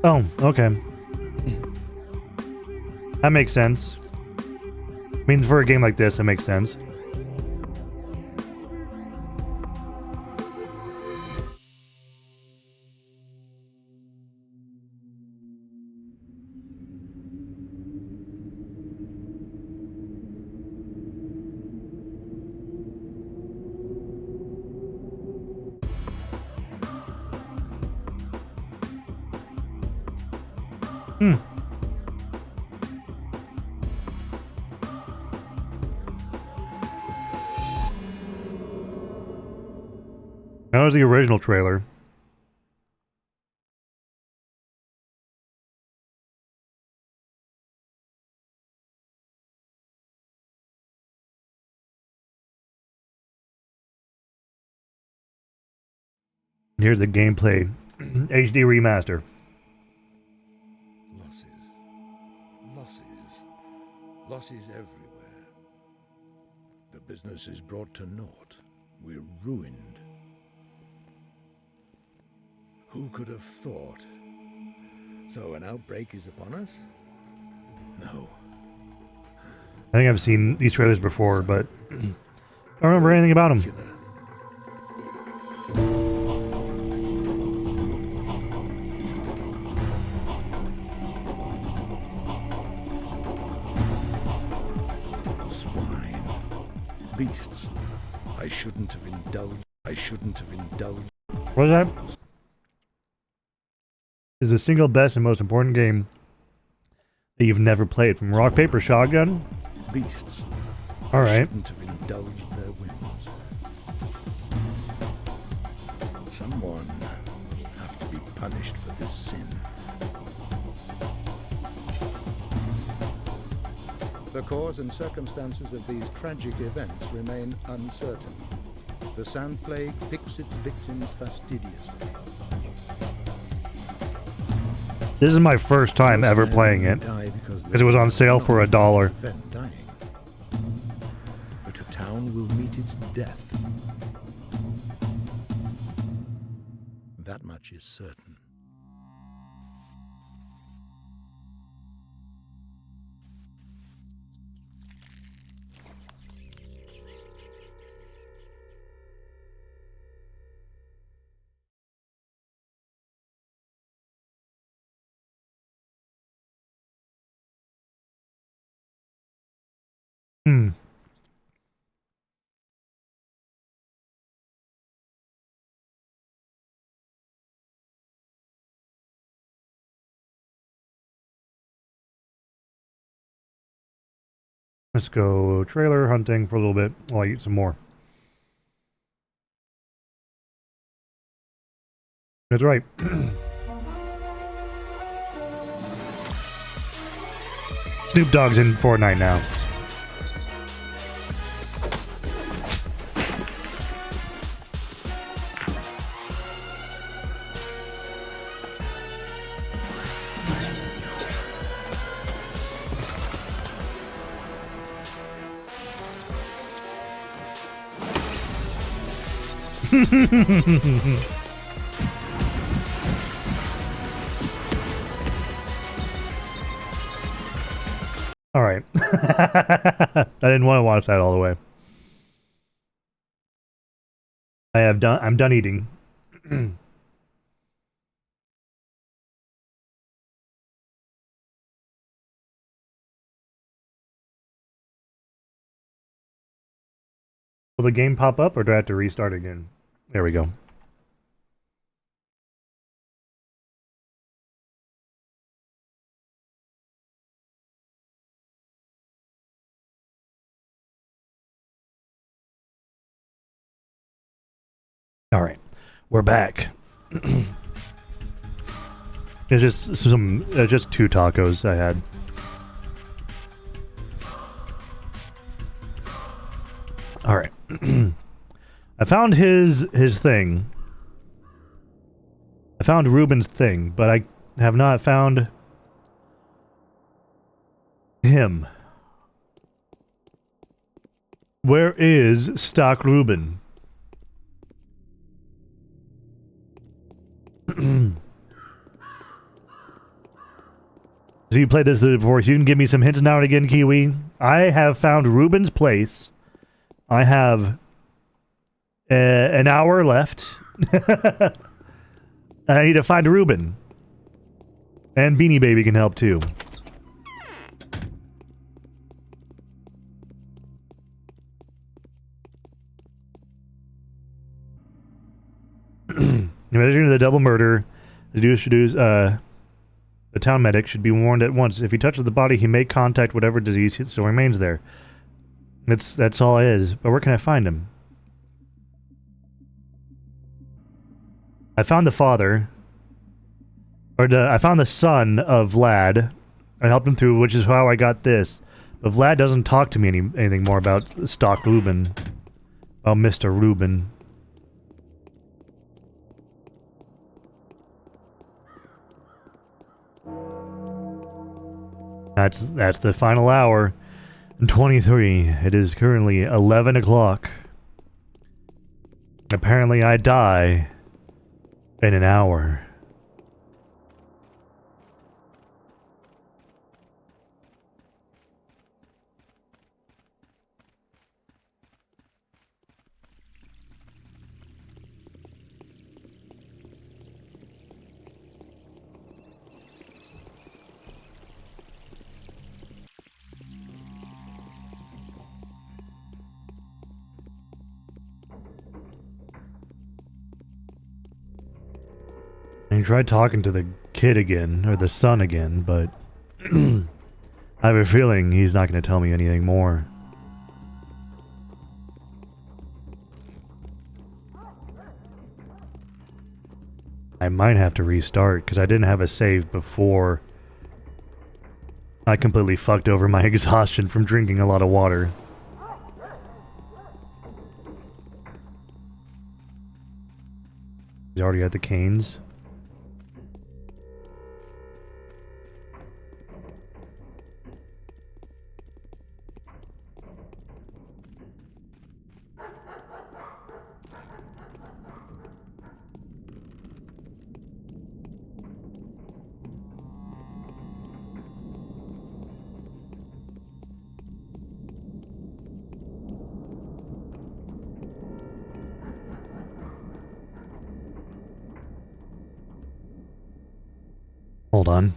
oh, okay. That makes sense. I mean, for a game like this, it makes sense. Hmm. That was the original trailer. Here's the gameplay HD remaster. Losses. Losses. Losses everywhere. The business is brought to naught. We're ruined. Who could have thought? So an outbreak is upon us? No. I think I've seen these trailers before, but I don't remember anything about them. Swine. Beasts. I shouldn't have indulged. I shouldn't have indulged. What is that? Is the single best and most important game that you've never played, from Rock Paper Shotgun? Beasts. All right. I shouldn't have indulged their whims. Someone have to be punished for this sin. The cause and circumstances of these tragic events remain uncertain. The sand plague picks its victims fastidiously. This is my first time ever playing it, because it was on sale for $1. Dying. But a town will meet its death. That much is certain. Hmm. Let's go trailer hunting for a little bit while I eat some more. That's right. Snoop Dogg's in Fortnite now. All right. I didn't want to watch that all the way. I'm done eating. Will the game pop up or do I have to restart again? There we go. All right, we're back. It's just two tacos I had. All right, I found his thing. I found Ruben's thing, but I have not found him. Where is Stock Ruben? So you played this before. You can give me some hints now and again, Kiwi. I have found Ruben's place. I have an hour left. And I need to find Ruben. And Beanie Baby can help too. In addition to the double murder, the town medic should be warned at once. If he touches the body, he may contact whatever disease still remains there. That's all it is. But where can I find him? I found the father. I found the son of Vlad. I helped him through, which is how I got this. But Vlad doesn't talk to me anything more about Stock Ruben. About Mr. Ruben. That's the final hour. 23. It is currently 11 o'clock. Apparently I die in an hour. And he tried talking to the kid again, or the son again, but I have a feeling he's not going to tell me anything more. I might have to restart, because I didn't have a save before. I completely fucked over my exhaustion from drinking a lot of water. He's already at the canes. Hold on.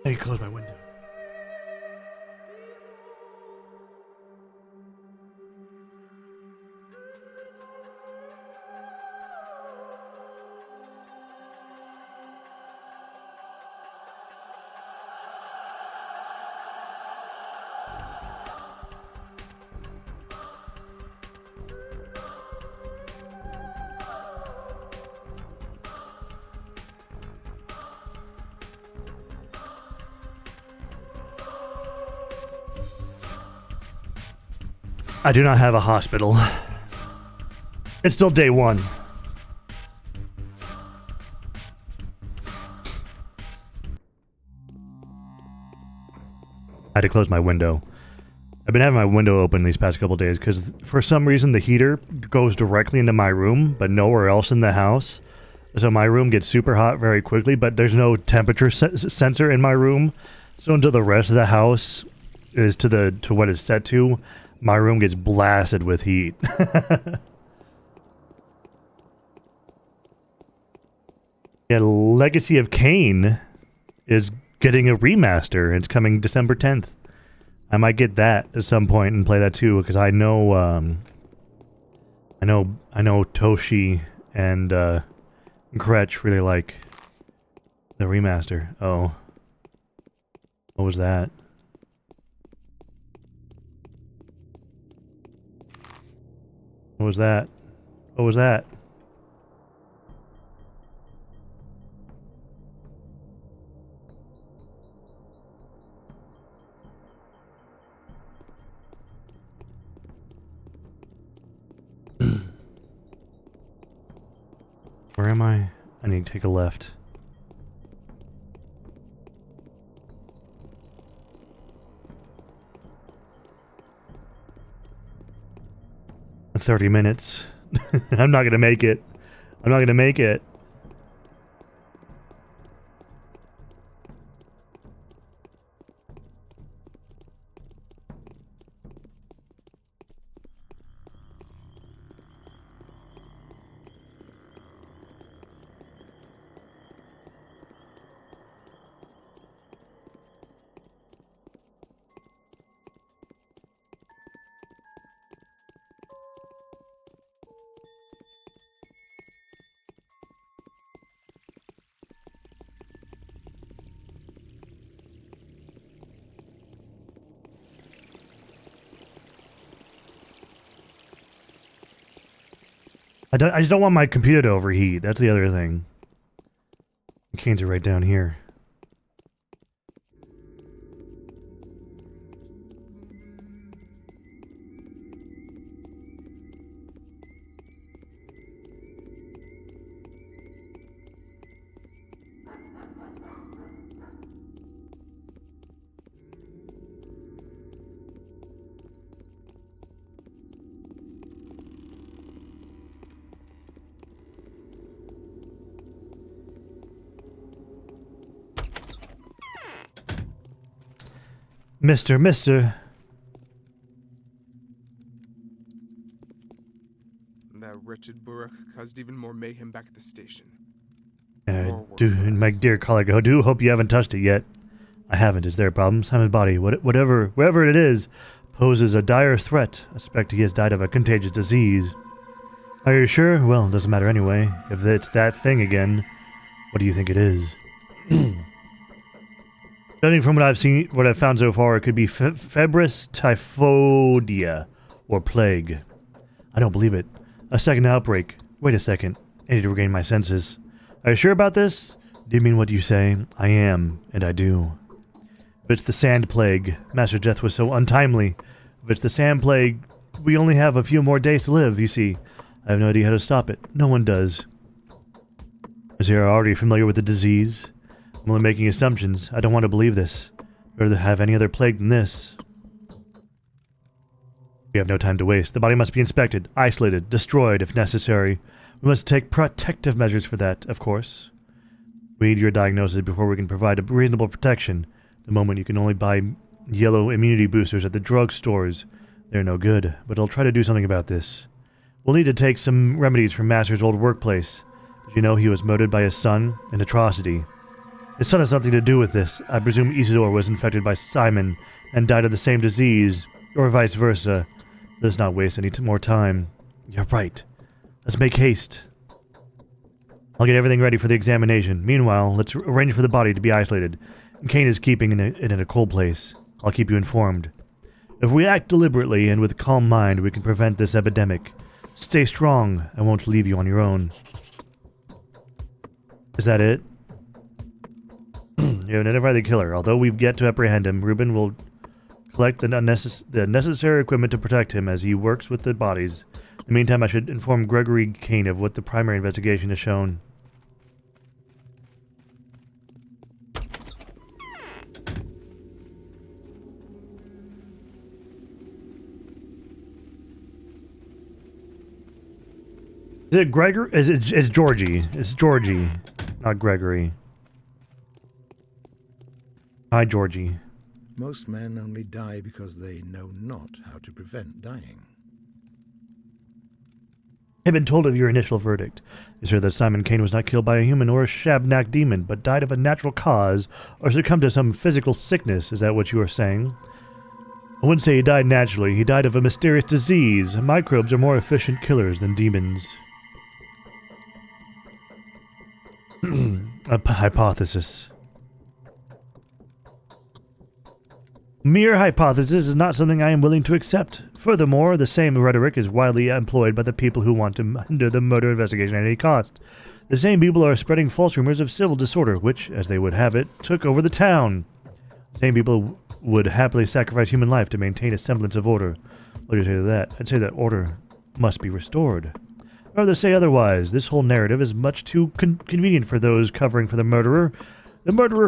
I need to close my window. I do not have a hospital. It's still day one. I had to close my window. I've been having my window open these past couple days because for some reason the heater goes directly into my room, but nowhere else in the house. So my room gets super hot very quickly, but there's no temperature sensor in my room. So until the rest of the house is to what it's set to, my room gets blasted with heat. Yeah, Legacy of Kain is getting a remaster. It's coming December 10th. I might get that at some point and play that too, because I know Toshi and Gretsch really like the remaster. Oh. What was that? What was that? What was that? Where am I? I need to take a left. In 30 minutes. I'm not gonna make it. I'm not gonna make it. I just don't want my computer to overheat. That's the other thing. The canes are right down here. Mister. That wretched Burek caused even more mayhem back at the station. My dear colleague, I do hope you haven't touched it yet. I haven't. Is there a problem? Simon's body, wherever it is, poses a dire threat. I suspect he has died of a contagious disease. Are you sure? Well, it doesn't matter anyway. If it's that thing again, what do you think it is? Judging from what I've found so far, it could be febris typhoidea, or plague. I don't believe it. A second outbreak. Wait a second. I need to regain my senses. Are you sure about this? Do you mean what you say? I am, and I do. If it's the sand plague, Master's death was so untimely. If it's the sand plague, we only have a few more days to live, you see. I have no idea how to stop it. No one does. As you are already familiar with the disease, I'm only making assumptions. I don't want to believe this. I'd rather have any other plague than this. We have no time to waste. The body must be inspected, isolated, destroyed if necessary. We must take protective measures for that, of course. We need your diagnosis before we can provide a reasonable protection. The moment you can only buy yellow immunity boosters at the drugstores. They're no good, but I'll try to do something about this. We'll need to take some remedies from Master's old workplace. Did you know he was murdered by his son? An atrocity. His son has nothing to do with this. I presume Isidore was infected by Simon and died of the same disease, or vice versa. Let's not waste any more time. You're right. Let's make haste. I'll get everything ready for the examination. Meanwhile, let's arrange for the body to be isolated. Kane is keeping it in a cold place. I'll keep you informed. If we act deliberately and with a calm mind, we can prevent this epidemic. Stay strong. I won't leave you on your own. Is that it? You have identified the killer. Although we've yet to apprehend him, Reuben will collect the necessary equipment to protect him as he works with the bodies. In the meantime, I should inform Gregory Kane of what the primary investigation has shown. Is it Gregory? It's Georgie. It's Georgie, not Gregory. Hi, Georgie. Most men only die because they know not how to prevent dying. I've been told of your initial verdict. You said that Simon Kane was not killed by a human or a Shabnak demon, but died of a natural cause or succumbed to some physical sickness. Is that what you are saying? I wouldn't say he died naturally. He died of a mysterious disease. Microbes are more efficient killers than demons. A hypothesis. Mere hypothesis is not something I am willing to accept. Furthermore, the same rhetoric is widely employed by the people who want to hinder the murder investigation at any cost. The same people are spreading false rumors of civil disorder, which, as they would have it, took over the town. The same people would happily sacrifice human life to maintain a semblance of order. What do you say to that? I'd say that order must be restored. Or to say otherwise, this whole narrative is much too convenient for those covering for the murderer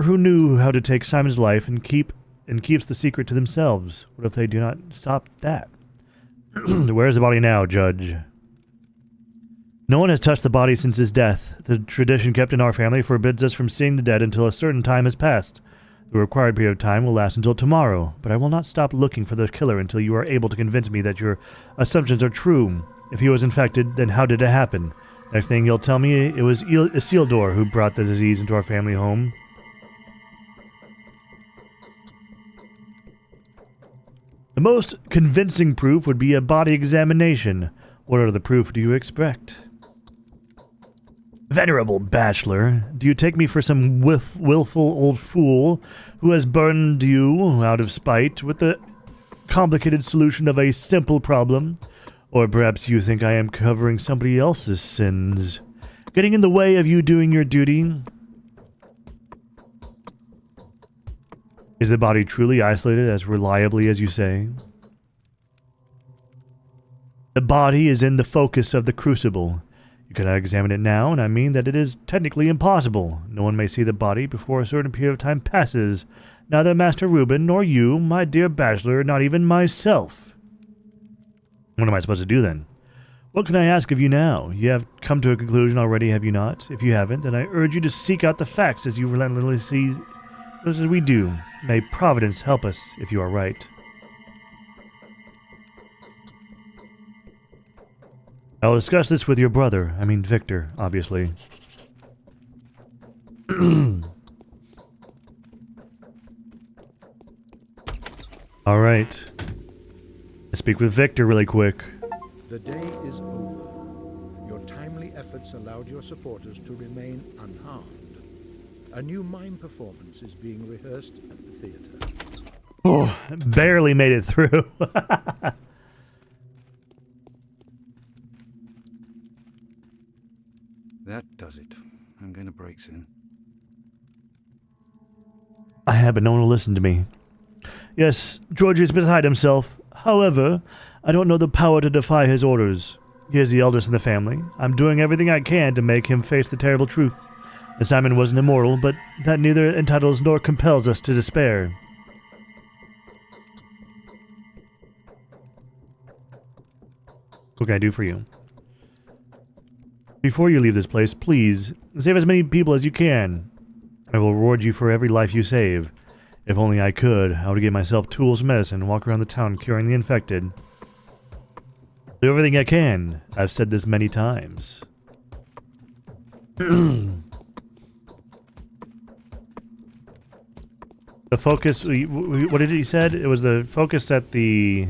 who knew how to take Simon's life and keeps the secret to themselves. What if they do not stop that? Where is the body now, Judge? No one has touched the body since his death. The tradition kept in our family forbids us from seeing the dead until a certain time has passed. The required period of time will last until tomorrow, but I will not stop looking for the killer until you are able to convince me that your assumptions are true. If he was infected, then how did it happen? Next thing you'll tell me it was Isildur who brought the disease into our family home. The most convincing proof would be a body examination. What other proof do you expect? Venerable bachelor, do you take me for some willful old fool who has burdened you, out of spite, with the complicated solution of a simple problem? Or perhaps you think I am covering somebody else's sins, getting in the way of you doing your duty? Is the body truly isolated as reliably as you say? The body is in the focus of the crucible. You cannot examine it now, and I mean that it is technically impossible. No one may see the body before a certain period of time passes. Neither Master Reuben, nor you, my dear bachelor, not even myself. What am I supposed to do then? What can I ask of you now? You have come to a conclusion already, have you not? If you haven't, then I urge you to seek out the facts as you relentlessly as we do. May Providence help us if you are right. I will discuss this with your brother. I mean Victor, obviously. Alright. Let's speak with Victor really quick. The day is over. Your timely efforts allowed your supporters to remain unharmed. A new mime performance is being rehearsed at the theater. Oh, barely made it through. That does it. I'm going to break soon. I have, but no one will listen to me. Yes, George is beside himself. However, I don't know the power to defy his orders. He is the eldest in the family. I'm doing everything I can to make him face the terrible truth. Simon wasn't immortal, but that neither entitles nor compels us to despair. What can I do for you? Before you leave this place, please, save as many people as you can. I will reward you for every life you save. If only I could, I would give myself tools, medicine, and walk around the town curing the infected. Do everything I can. I've said this many times. The focus, what did he said? It was the focus at the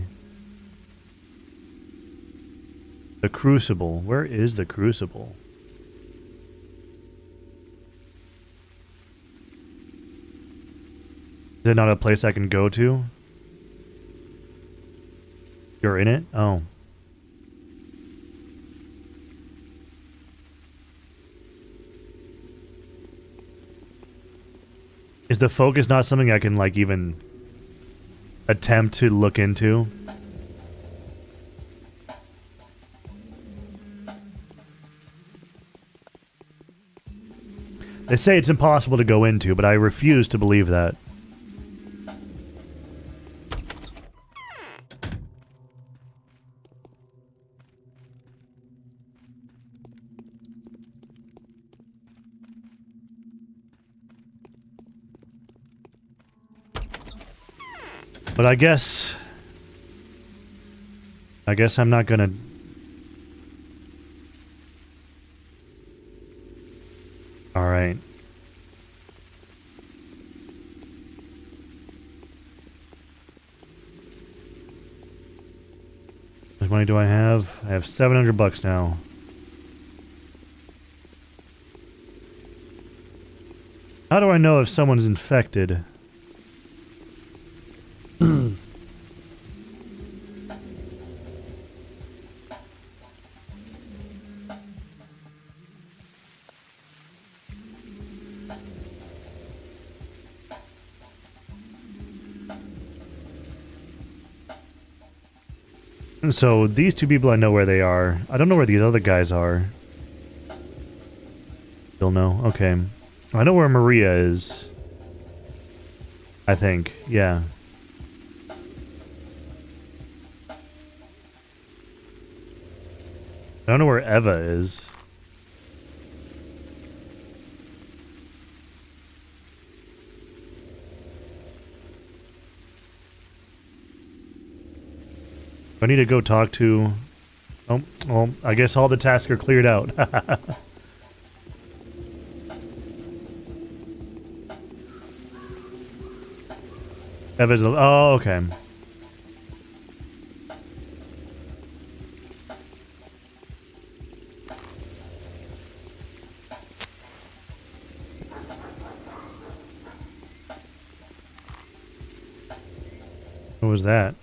crucible. Where is the crucible? Is it not a place I can go to? You're in it? Oh. Is the focus not something I can, like, even attempt to look into? They say it's impossible to go into, but I refuse to believe that. But I guess I'm not gonna... Alright. much money do I have? I have 700 bucks now. How do I know if someone's infected? So these two people, I know where they are. I don't know where these other guys are. Still no? Okay. I know where Maria is. I think. Yeah. I don't know where Eva is. I need to go talk to... Oh, well, I guess all the tasks are cleared out. Eva's... Oh, okay. What was that?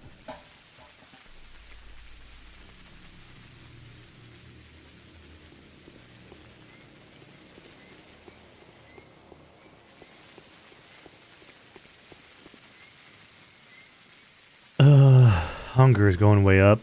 Hunger is going way up.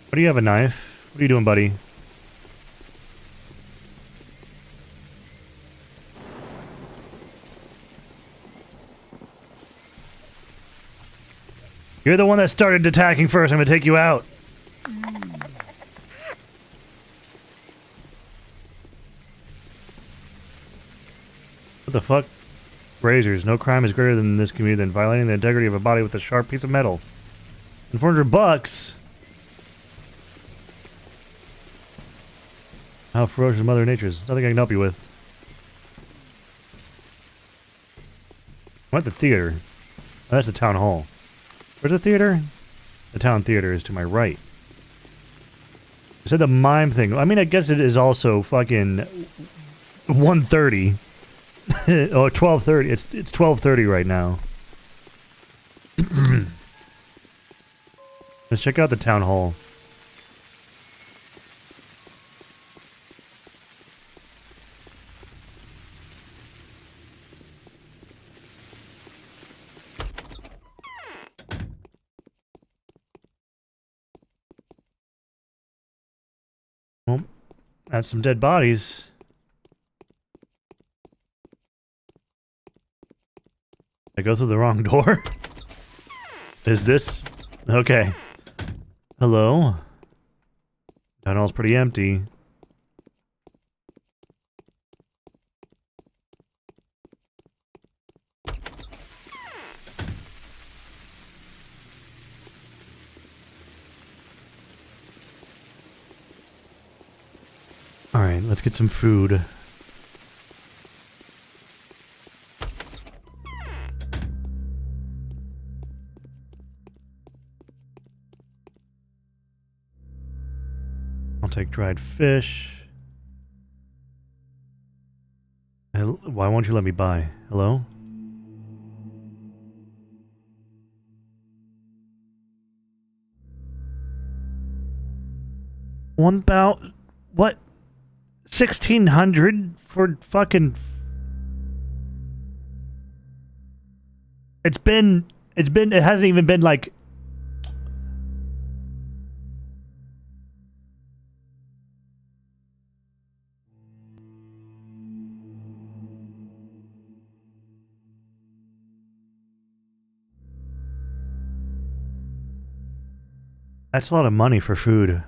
What do you have, a knife? What are you doing, buddy? You're the one that started attacking first. I'm gonna take you out. What the fuck? Razors. No crime is greater than this community than violating the integrity of a body with a sharp piece of metal. And 400 bucks? How ferocious Mother Nature is. Nothing I can help you with. I'm at the theater. Oh, that's the town hall. Where's the theater? The town theater is to my right. I said the mime thing. I mean, I guess it is also fucking 1:30. Oh, 12:30. It's 12:30 right now. Let's check out the town hall. Well, that's some dead bodies. I go through the wrong door? Is this... Okay. Hello? Town hall's pretty empty. Alright, let's get some food. I'll take dried fish. Why won't you let me buy? Hello? What? 1,600 for fucking... It hasn't even been like... That's a lot of money for food.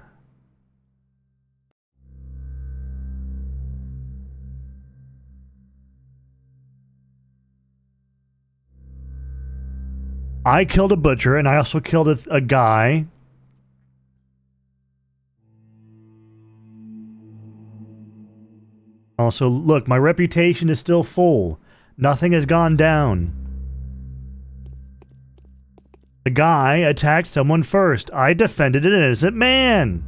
I killed a butcher, and I also killed a guy. Also, look, my reputation is still full. Nothing has gone down. The guy attacked someone first. I defended an innocent man.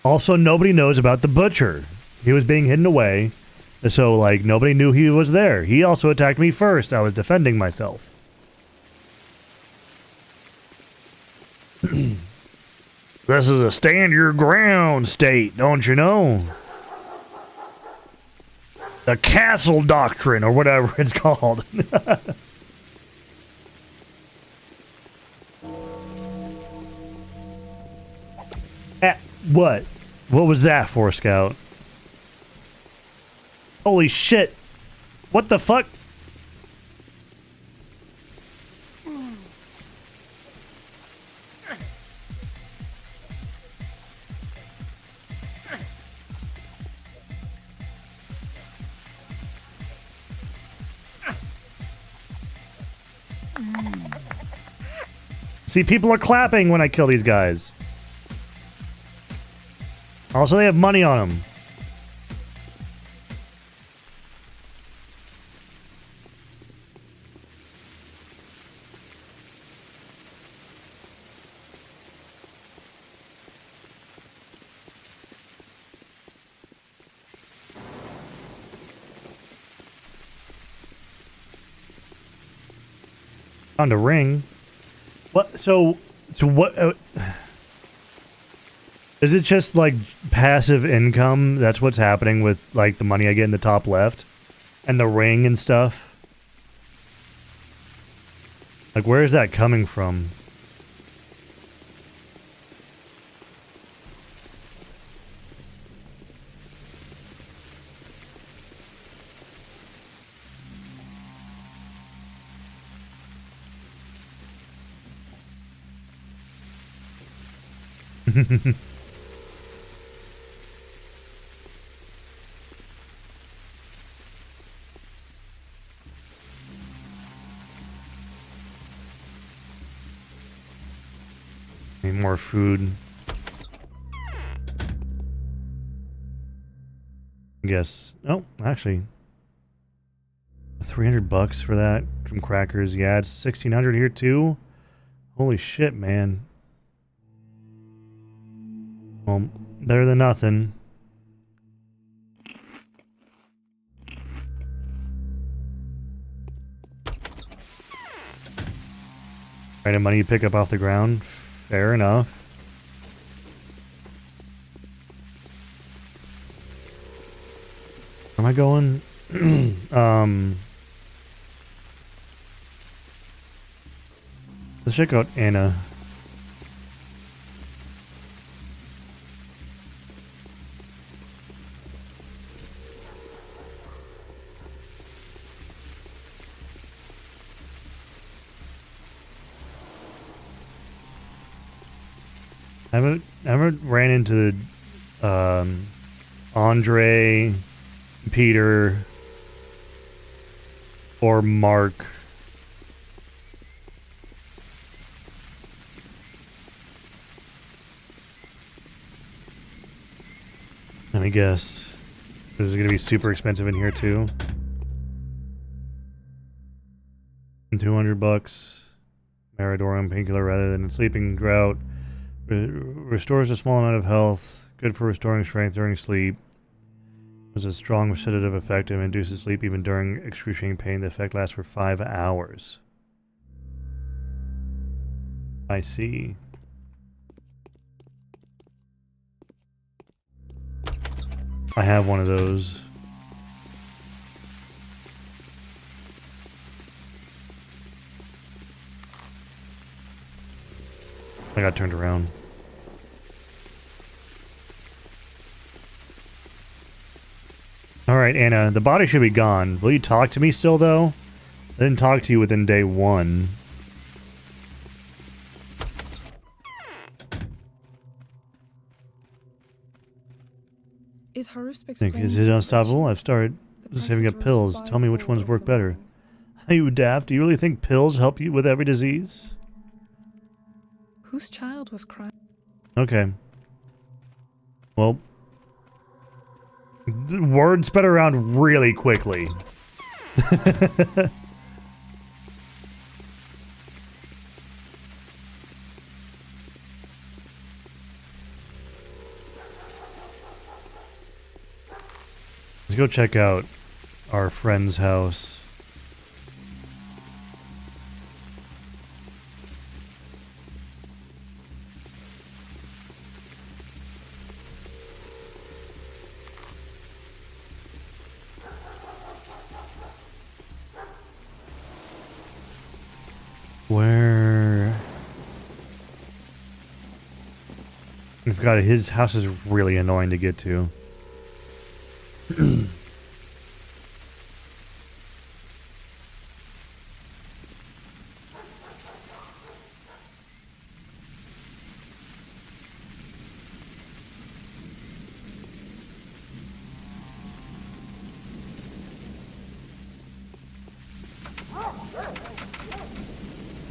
Also, nobody knows about the butcher. He was being hidden away. So, like, nobody knew he was there. He also attacked me first. I was defending myself. This is a stand your ground state, don't you know? The castle doctrine, or whatever it's called. What? What was that for, Scout? Holy shit. What the fuck? See, people are clapping when I kill these guys. Also, they have money on them. Found a ring. What? So what? Is it just like passive income? That's what's happening with like the money I get in the top left, and the ring and stuff. Like, where is that coming from? Need more food. Guess. Oh, actually, $300 for that from crackers. Yeah, it's 1,600 here too. Holy shit, man. Well, better than nothing. Random money you pick up off the ground. Fair enough. Where am I going? Let's check out Anna. I haven't ran into Andre, Peter, or Mark. Let me guess. This is going to be super expensive in here too. $200. Maridorium painkiller rather than sleeping drought. Restores a small amount of health. Good for restoring strength during sleep. Has a strong sedative effect and induces sleep even during excruciating pain. The effect lasts for 5 hours. I see. I have one of those. I got turned around. Alright, Anna, the body should be gone. Will you talk to me still, though? I didn't talk to you within day 1. Is Haruspik's Think, plan is it unstoppable? I've started saving up pills. Tell me which ones work better. How you adapt? Do you really think pills help you with every disease? Whose child was crying? Okay. Well, the word spread around really quickly. Let's go check out our friend's house. Where... I forgot his house is really annoying to get to.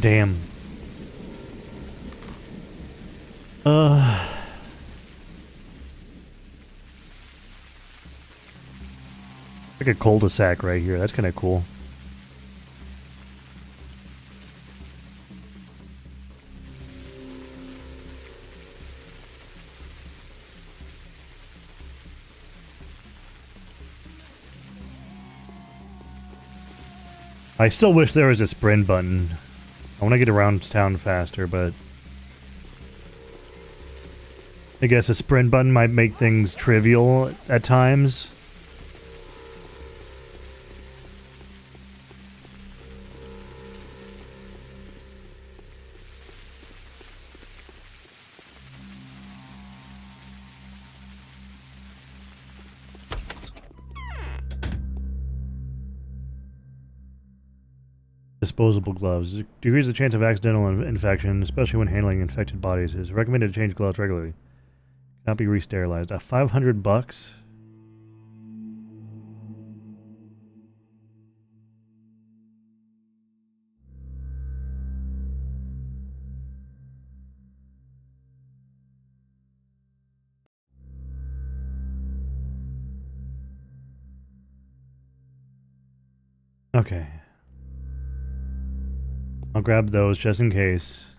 Damn. Like a cul-de-sac right here. That's kind of cool. I still wish there was a sprint button. I want to get around town faster, but I guess a sprint button might make things trivial at times. Disposable gloves. Decrease the chance of accidental infection, especially when handling infected bodies. It is recommended to change gloves regularly. Cannot be re-sterilized. $500? Okay. I'll grab those just in case.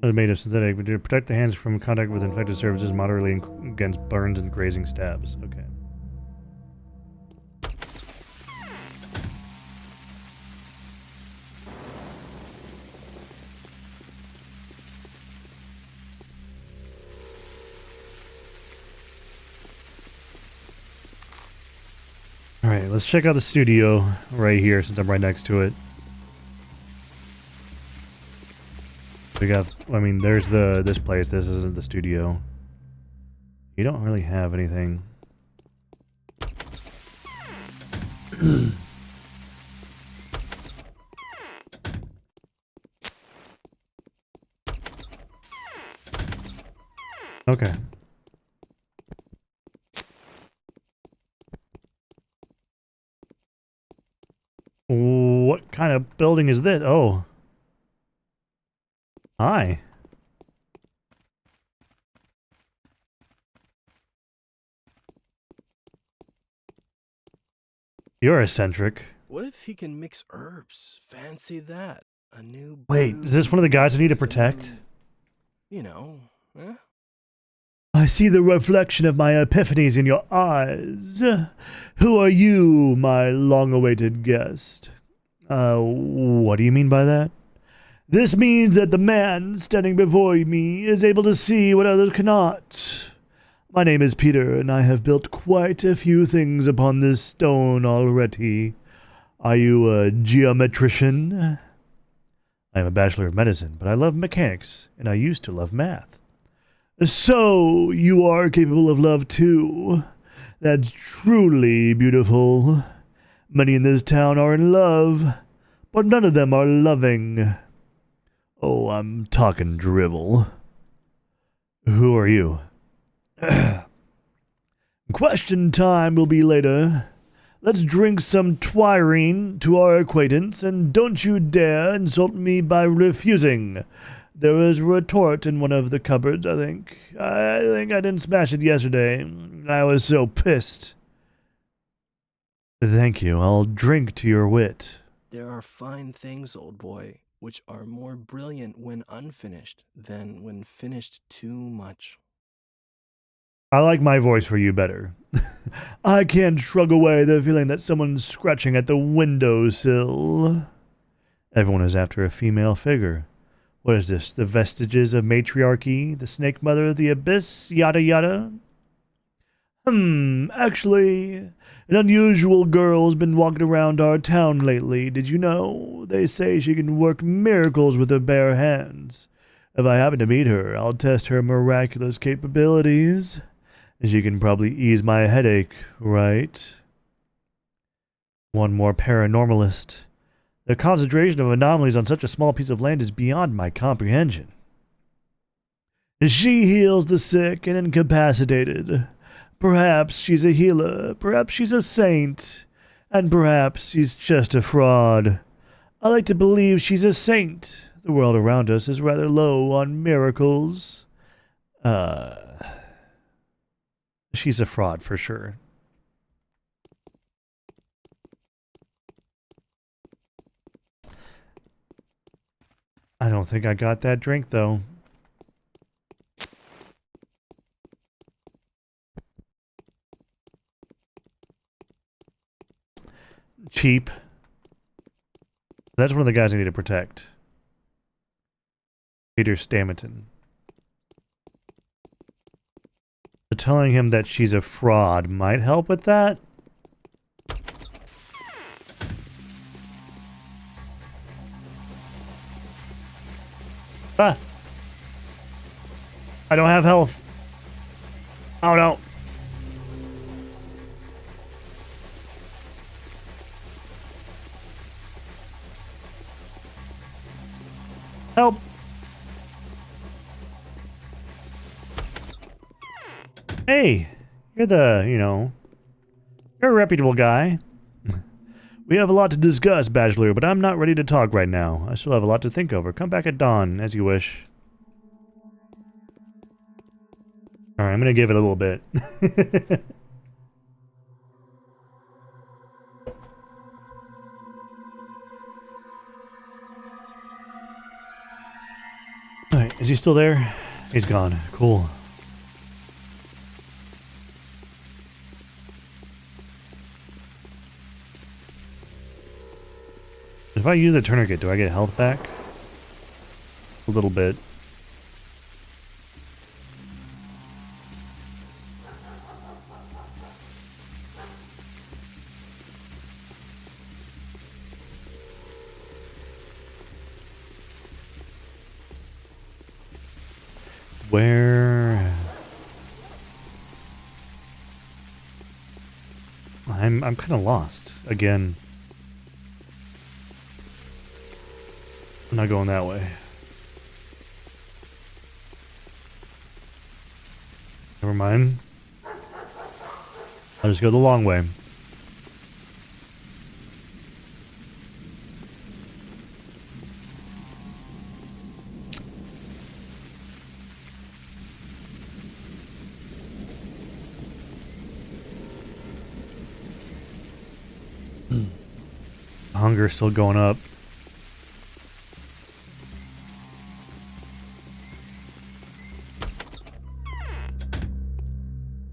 Made of synthetic, but to protect the hands from contact with infected surfaces moderately against burns and grazing stabs. Okay. Alright, let's check out the studio right here since I'm right next to it. We got, I mean, there's this place. This isn't the studio. You don't really have anything. Okay. What kind of building is this? Oh. Hi. You're eccentric. What if he can mix herbs? Fancy that. A new Wait, is this one of the guys I need to protect? You know, eh? I see the reflection of my epiphanies in your eyes. Who are you, my long-awaited guest? What do you mean by that? This means that the man standing before me is able to see what others cannot. My name is Peter, and I have built quite a few things upon this stone already. Are you a geometrician? I am a bachelor of medicine, but I love mechanics, and I used to love math. So, you are capable of love too. That's truly beautiful. Many in this town are in love, but none of them are loving. Oh, I'm talking drivel. Who are you? Question time will be later. Let's drink some twirine to our acquaintance, and don't you dare insult me by refusing. There was a retort in one of the cupboards, I think. I think I didn't smash it yesterday. I was so pissed. Thank you. I'll drink to your wit. There are fine things, old boy, which are more brilliant when unfinished than when finished too much. I like my voice for you better. I can't shrug away the feeling that someone's scratching at the windowsill. Everyone is after a female figure. What is this? The vestiges of matriarchy? The snake mother of the abyss? Yada yada? Actually, an unusual girl's been walking around our town lately. Did you know? They say she can work miracles with her bare hands. If I happen to meet her, I'll test her miraculous capabilities. She can probably ease my headache, right? One more paranormalist. The concentration of anomalies on such a small piece of land is beyond my comprehension. She heals the sick and incapacitated. Perhaps she's a healer, perhaps she's a saint, and perhaps she's just a fraud. I like to believe she's a saint. The world around us is rather low on miracles. She's a fraud for sure. I don't think I got that drink though. Cheap. That's one of the guys I need to protect. Peter Stamerton. Telling him that she's a fraud might help with that. Ah! I don't have health. Oh no. Help! Hey, you're you're a reputable guy. We have a lot to discuss, Bachelor, but I'm not ready to talk right now. I still have a lot to think over. Come back at dawn, as you wish. Alright, I'm gonna give it a little bit. Alright, is he still there? He's gone. Cool. If I use the tourniquet, do I get health back? A little bit. Where? I'm kind of lost again. I'm not going that way. Never mind. I'll just go the long way. Hunger's still going up.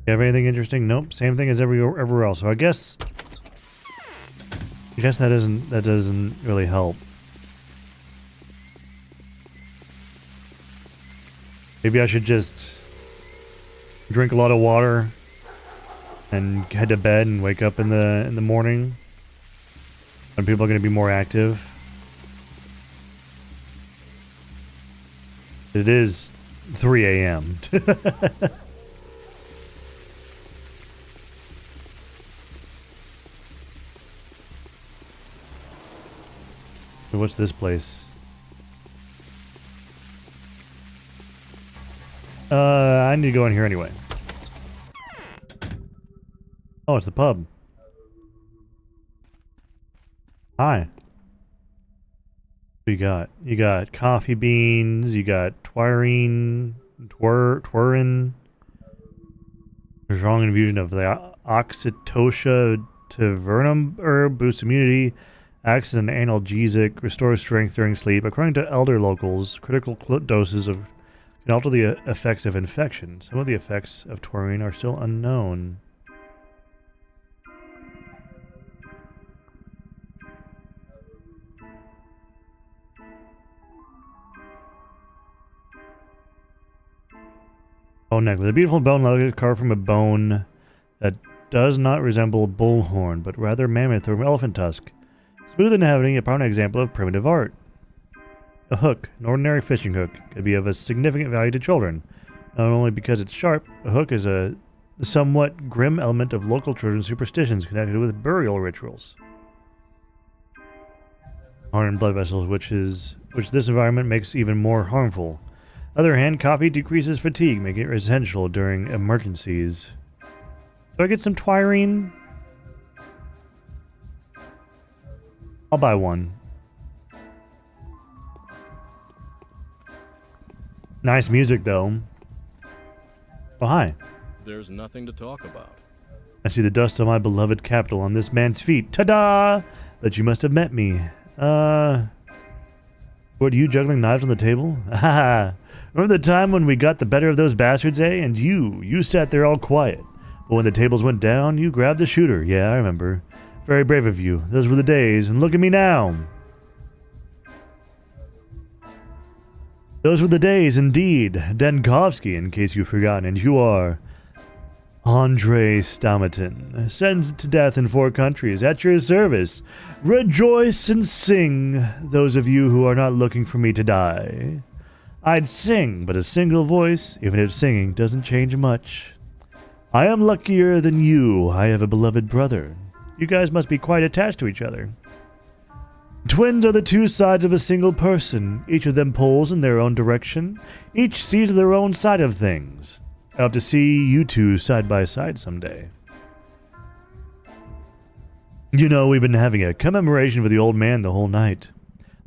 You have anything interesting? Nope. Same thing as everywhere else. So I guess that doesn't really help. Maybe I should just drink a lot of water and head to bed and wake up in the morning when people are going to be more active. It is 3 a.m. What's this place? I need to go in here anyway. Oh, it's the pub. Hi. What you got? You got coffee beans, you got twirine, twirine. A strong infusion of the Oxytocin tivernum herb, boosts immunity, acts as an analgesic, restores strength during sleep. According to elder locals, critical doses of can alter the effects of infection. Some of the effects of taurine are still unknown. Bone necklace. A beautiful bone necklace carved from a bone that does not resemble bull horn, but rather mammoth or elephant tusk. Smooth and having a prominent example of primitive art. A hook, an ordinary fishing hook, could be of a significant value to children. Not only because it's sharp, a hook is a somewhat grim element of local children's superstitions connected with burial rituals. Heart and blood vessels, which this environment makes even more harmful. Other hand, coffee decreases fatigue, making it essential during emergencies. Do I get some twirine? I'll buy one. Nice music, though. Oh, hi. There's nothing to talk about. I see the dust of my beloved capital on this man's feet. Ta-da! But you must have met me. Were you juggling knives on the table? Ha! Remember the time when we got the better of those bastards, eh? And you sat there all quiet. But when the tables went down, you grabbed the shooter. Yeah, I remember. Very brave of you. Those were the days, and look at me now. Those were the days, indeed. Denkovsky, in case you've forgotten, and you are Andrei Stomatin, sentenced to death in 4 countries, at your service. Rejoice and sing, those of you who are not looking for me to die. I'd sing, but a single voice, even if singing doesn't change much. I am luckier than you. I have a beloved brother. You guys must be quite attached to each other. Twins are the 2 sides of a single person. Each of them pulls in their own direction. Each sees their own side of things. I hope to see you 2 side by side someday. You know, we've been having a commemoration for the old man the whole night.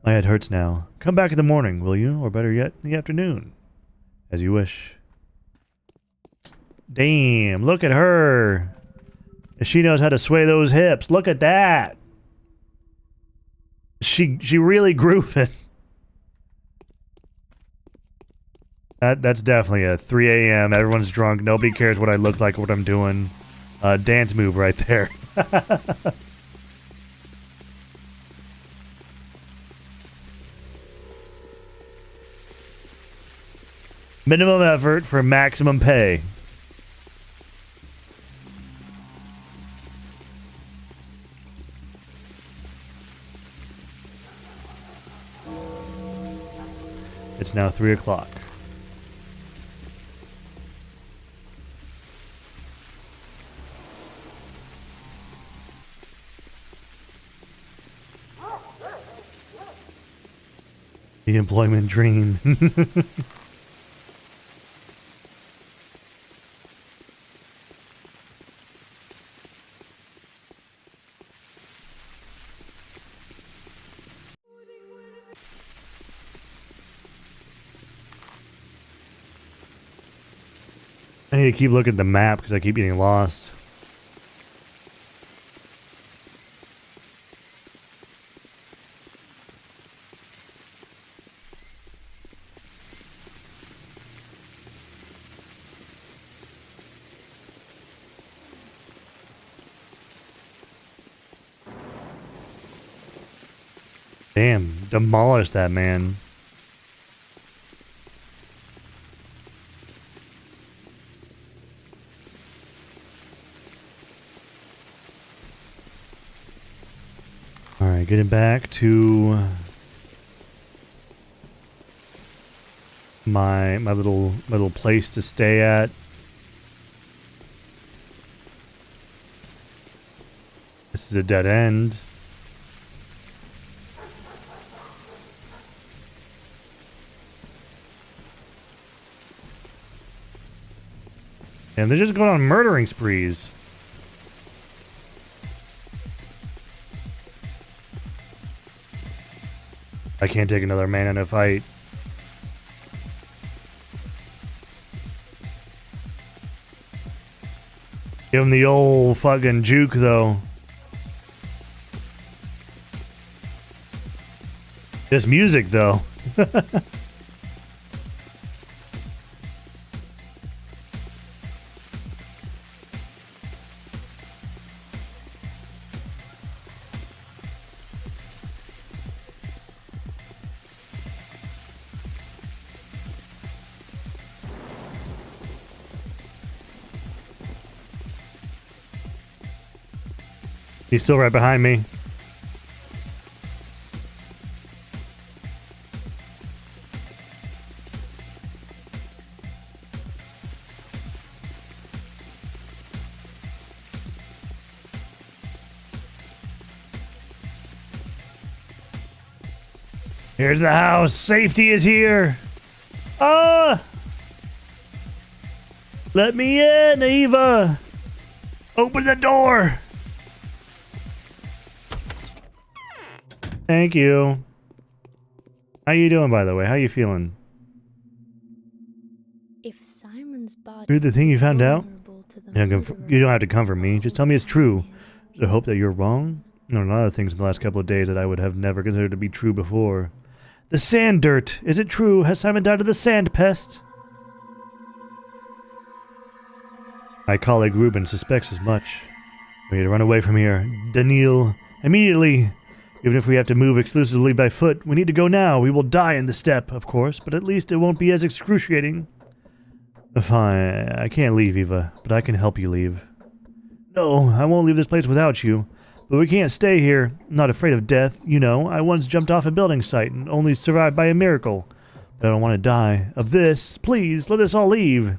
My head hurts now. Come back in the morning, will you? Or better yet, in the afternoon. As you wish. Damn, look at her. She knows how to sway those hips. Look at that. She really grooving. That's definitely a 3 a.m. Everyone's drunk. Nobody cares what I look like or what I'm doing. Dance move right there. Minimum effort for maximum pay. It's now 3 o'clock. The employment dream. I need to keep looking at the map because I keep getting lost. Damn, demolish that man. Alright, getting back to my little place to stay at. This is a dead end. And they're just going on murdering sprees. I can't take another man in a fight. Give him the old fucking juke, though. This music, though. He's still right behind me. Here's the house. Safety is here. Ah! Let me in, Eva. Open the door. Thank you. How you doing, by the way? How you feeling? If Simon's body Through the thing you is found out? vulnerable to the You don't have to comfort me. Just tell me it's true. I hope that you're wrong. There are a lot of things in the last couple of days that I would have never considered to be true before. The sand dirt. Is it true? Has Simon died of the sand pest? My colleague Ruben suspects as much. We need to run away from here. Daniil, immediately. Even if we have to move exclusively by foot, we need to go now. We will die in the steppe, of course, but at least it won't be as excruciating. Fine, I can't leave, Eva, but I can help you leave. No, I won't leave this place without you. But we can't stay here. I'm not afraid of death. You know, I once jumped off a building site and only survived by a miracle. But I don't want to die of this. Please, let us all leave.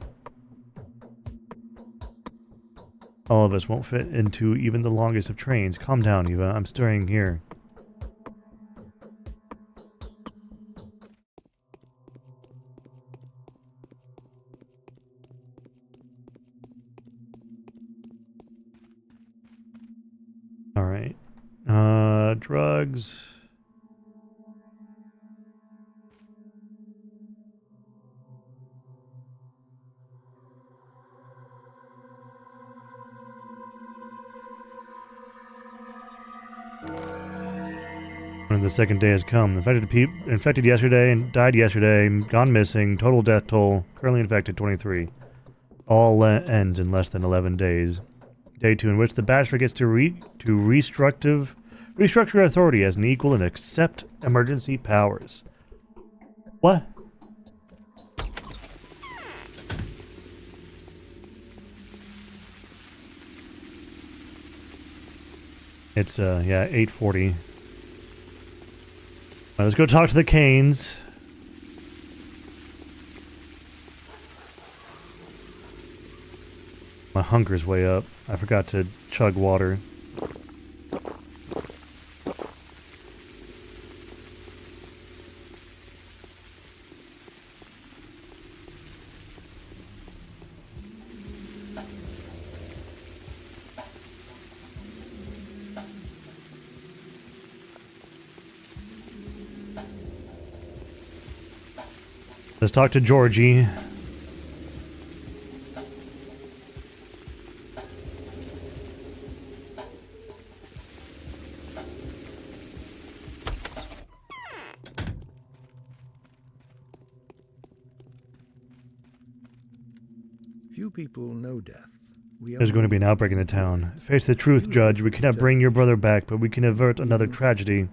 All of us won't fit into even the longest of trains. Calm down, Eva. I'm staying here. All right. Drugs. When the second day has come. Infected yesterday and died yesterday. Gone missing. Total death toll. Currently infected 23. All ends in less than 11 days. Day 2 in which the Bachelor gets to restructure authority as an equal and accept emergency powers. What? It's yeah, 8:40. Let's go talk to the Canes. My hunger's way up. I forgot to chug water. Let's talk to Georgie. Few people know death. There's going to be an outbreak in the town. Face the truth, Judge. We cannot bring your brother back, but we can avert another tragedy.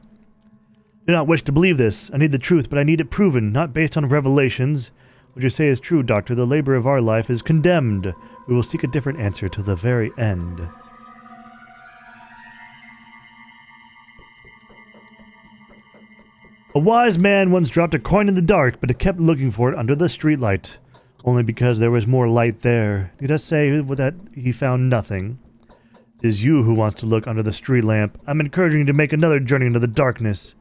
Do not wish to believe this. I need the truth, but I need it proven, not based on revelations. What you say is true, Doctor. The labor of our life is condemned. We will seek a different answer till the very end. A wise man once dropped a coin in the dark, but kept looking for it under the streetlight, only because there was more light there. Did I say that he found nothing? It is you who wants to look under the street lamp. I'm encouraging you to make another journey into the darkness.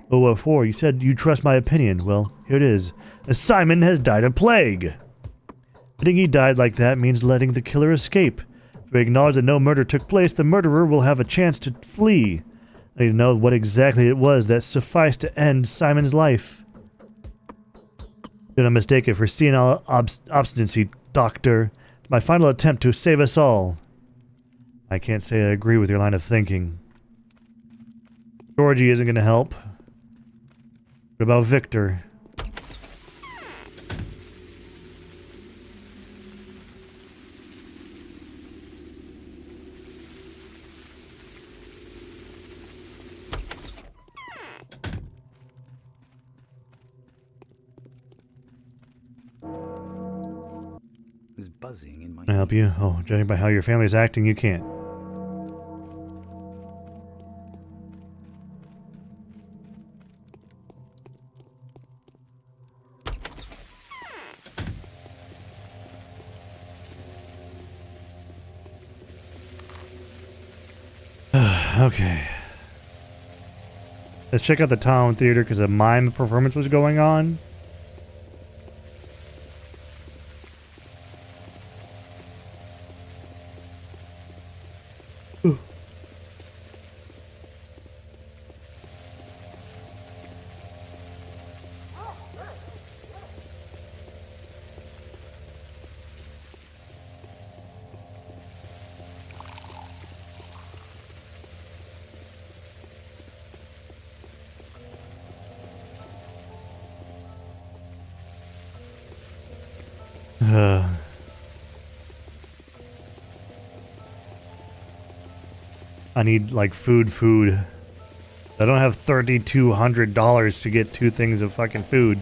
Oh, what for? You said you trust my opinion. Well, here it is. Simon has died of plague. Letting he died like that means letting the killer escape. If we acknowledge that no murder took place, the murderer will have a chance to flee. I need to know what exactly it was that sufficed to end Simon's life. Do not mistake it for senile obstinacy, Doctor. It's my final attempt to save us all. I can't say I agree with your line of thinking. Georgie isn't going to help. What about Victor? There's buzzing in my... Can I help you? Oh, judging by how your family is acting, you can't. Okay. Let's check out the town theater because a mime performance was going on. I need, like, food. I don't have $3,200 to get 2 things of fucking food.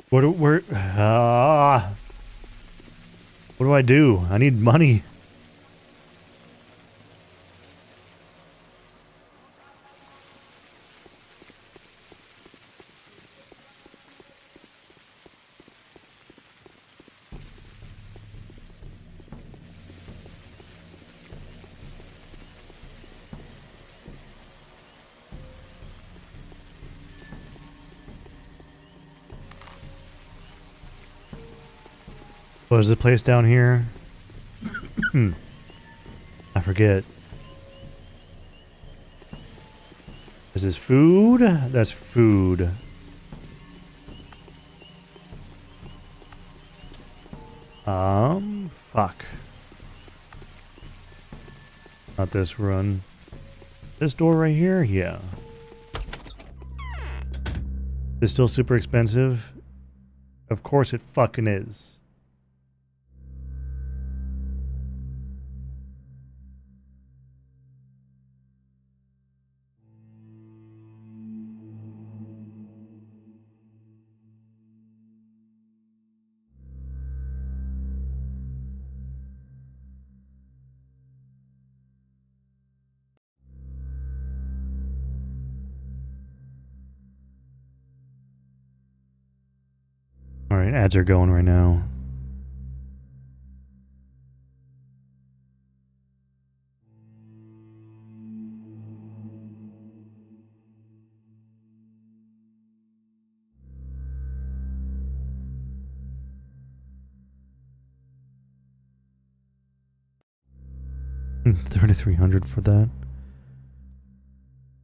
What do I do? I need money. What is the place down here? I forget. This is food? That's food. Fuck. Not this run. This door right here? Yeah. Is still super expensive? Of course it fucking is. Alright, ads are going right now. $3,300 for that.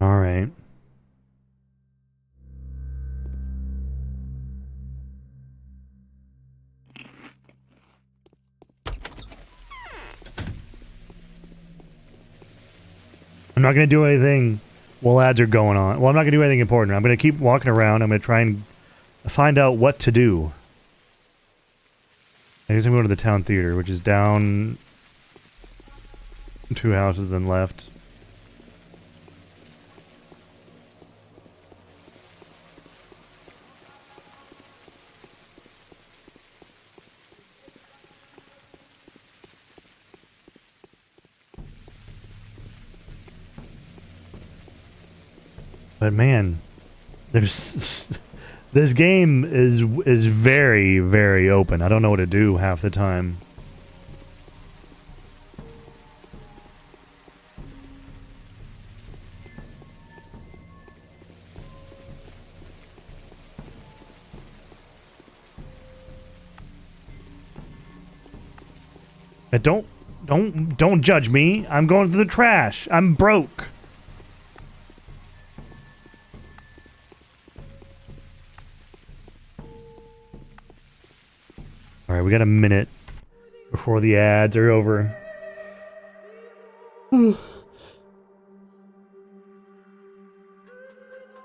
Alright. I'm not going to do anything while ads are going on. Well, I'm not going to do anything important. I'm going to keep walking around. I'm going to try and find out what to do. I guess I'm going to the town theater, which is down 2 houses, then left. But man, there's this game is very, very open. I don't know what to do half the time. Don't judge me. I'm going to the trash. I'm broke. All right, we got a minute before the ads are over.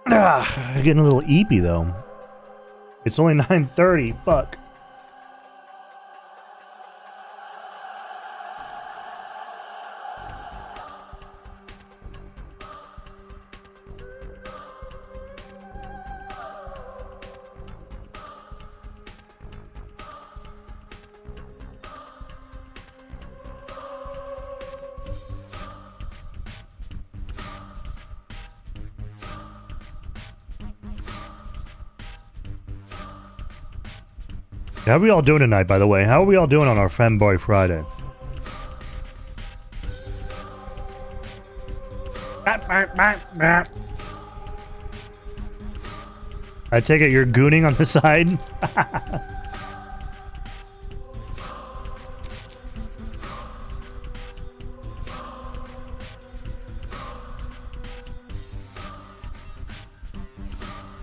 Getting a little eepy though. It's only 9:30. Fuck. How are we all doing tonight, by the way? How are we all doing on our Femboy Friday? I take it you're gooning on the side?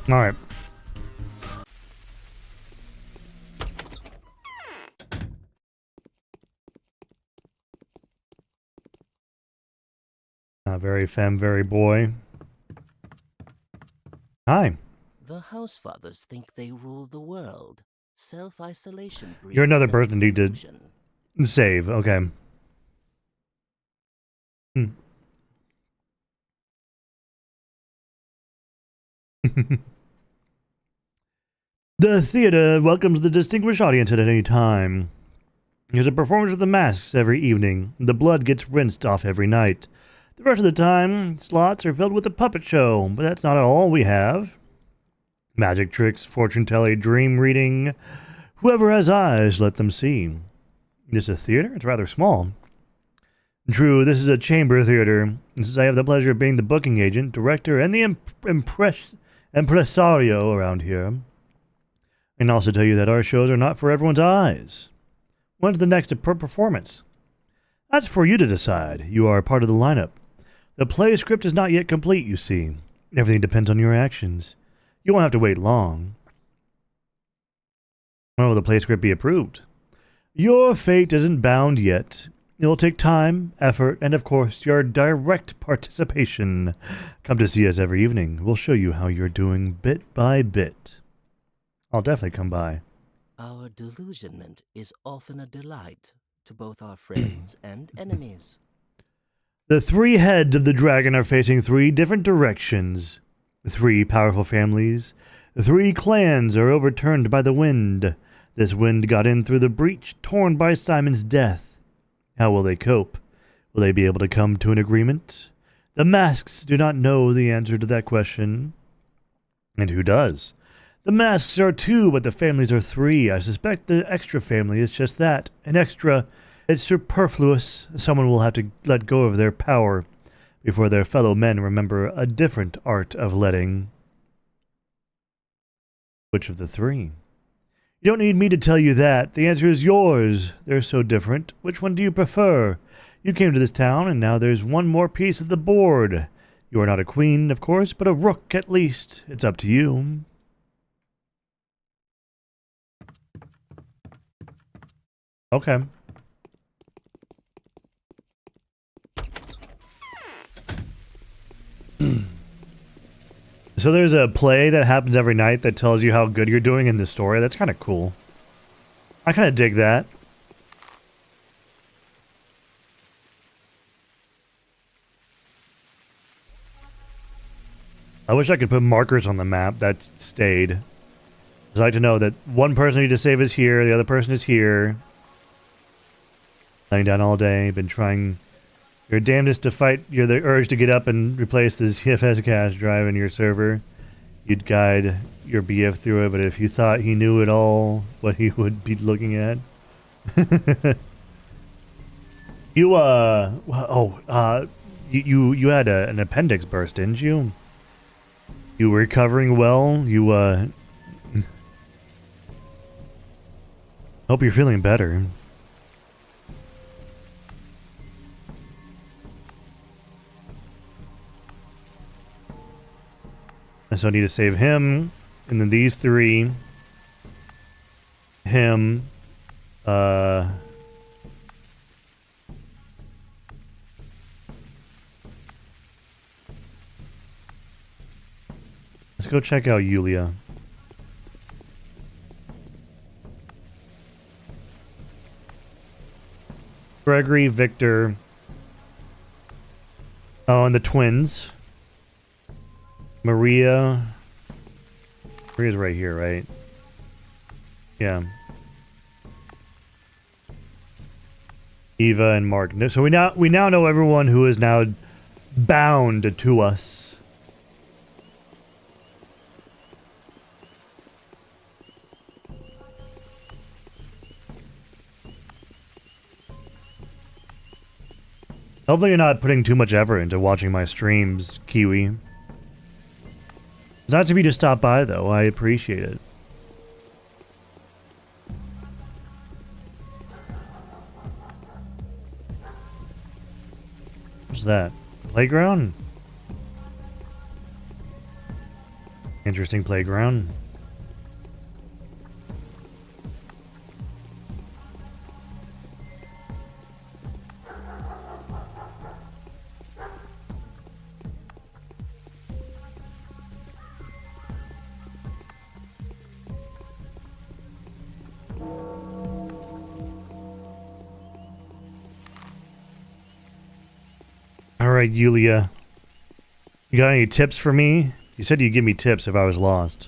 Alright. Very femme, very boy. Hi. The house fathers think they rule the world. Self-isolation. You're another person who need to save. Okay. The theater welcomes the distinguished audience at any time. There's a performance of the masks every evening. The blood gets rinsed off every night. The rest of the time, slots are filled with a puppet show, but that's not all we have. Magic tricks, fortune telling, dream reading. Whoever has eyes, let them see. This is a theater? It's rather small. True, this is a chamber theater. Since I have the pleasure of being the booking agent, director, and the impresario around here, I can also tell you that our shows are not for everyone's eyes. When's the next performance? That's for you to decide. You are part of the lineup. The play script is not yet complete, you see. Everything depends on your actions. You won't have to wait long. When will the play script be approved? Your fate isn't bound yet. It will take time, effort, and of course, your direct participation. Come to see us every evening. We'll show you how you're doing bit by bit. I'll definitely come by. Our delusionment is often a delight to both our friends and enemies. The three heads of the dragon are facing three different directions. Three powerful families. Three clans are overturned by the wind. This wind got in through the breach torn by Simon's death. How will they cope? Will they be able to come to an agreement? The masks do not know the answer to that question. And who does? The masks are two, but the families are three. I suspect the extra family is just that, an extra. It's superfluous. Someone will have to let go of their power before their fellow men remember a different art of letting. Which of the three? You don't need me to tell you that. The answer is yours. They're so different. Which one do you prefer? You came to this town, and now there's one more piece of the board. You are not a queen, of course, but a rook at least. It's up to you. Okay. So there's a play that happens every night that tells you how good you're doing in the story. That's kind of cool. I kind of dig that. I wish I could put markers on the map that stayed. I'd like to know that one person I need to save is here, the other person is here. Laying down all day, been trying You're damnedest to fight the urge to get up and replace the CFS cache drive in your server. You'd guide your BF through it, but if you thought he knew it all, what he would be looking at. You you had an appendix burst, didn't you? You were recovering well? You hope you're feeling better. So I need to save him, and then these three. Him. Let's go check out Yulia. Gregory, Victor. Oh, and the twins. Maria. Maria's right here, right? Yeah. Eva and Mark. So we now know everyone who is now bound to us. Hopefully you're not putting too much effort into watching my streams, Kiwi. It's nice of you to stop by, though. I appreciate it. What's that? Playground? Interesting playground. Alright, Yulia. You got any tips for me? You said you'd give me tips if I was lost.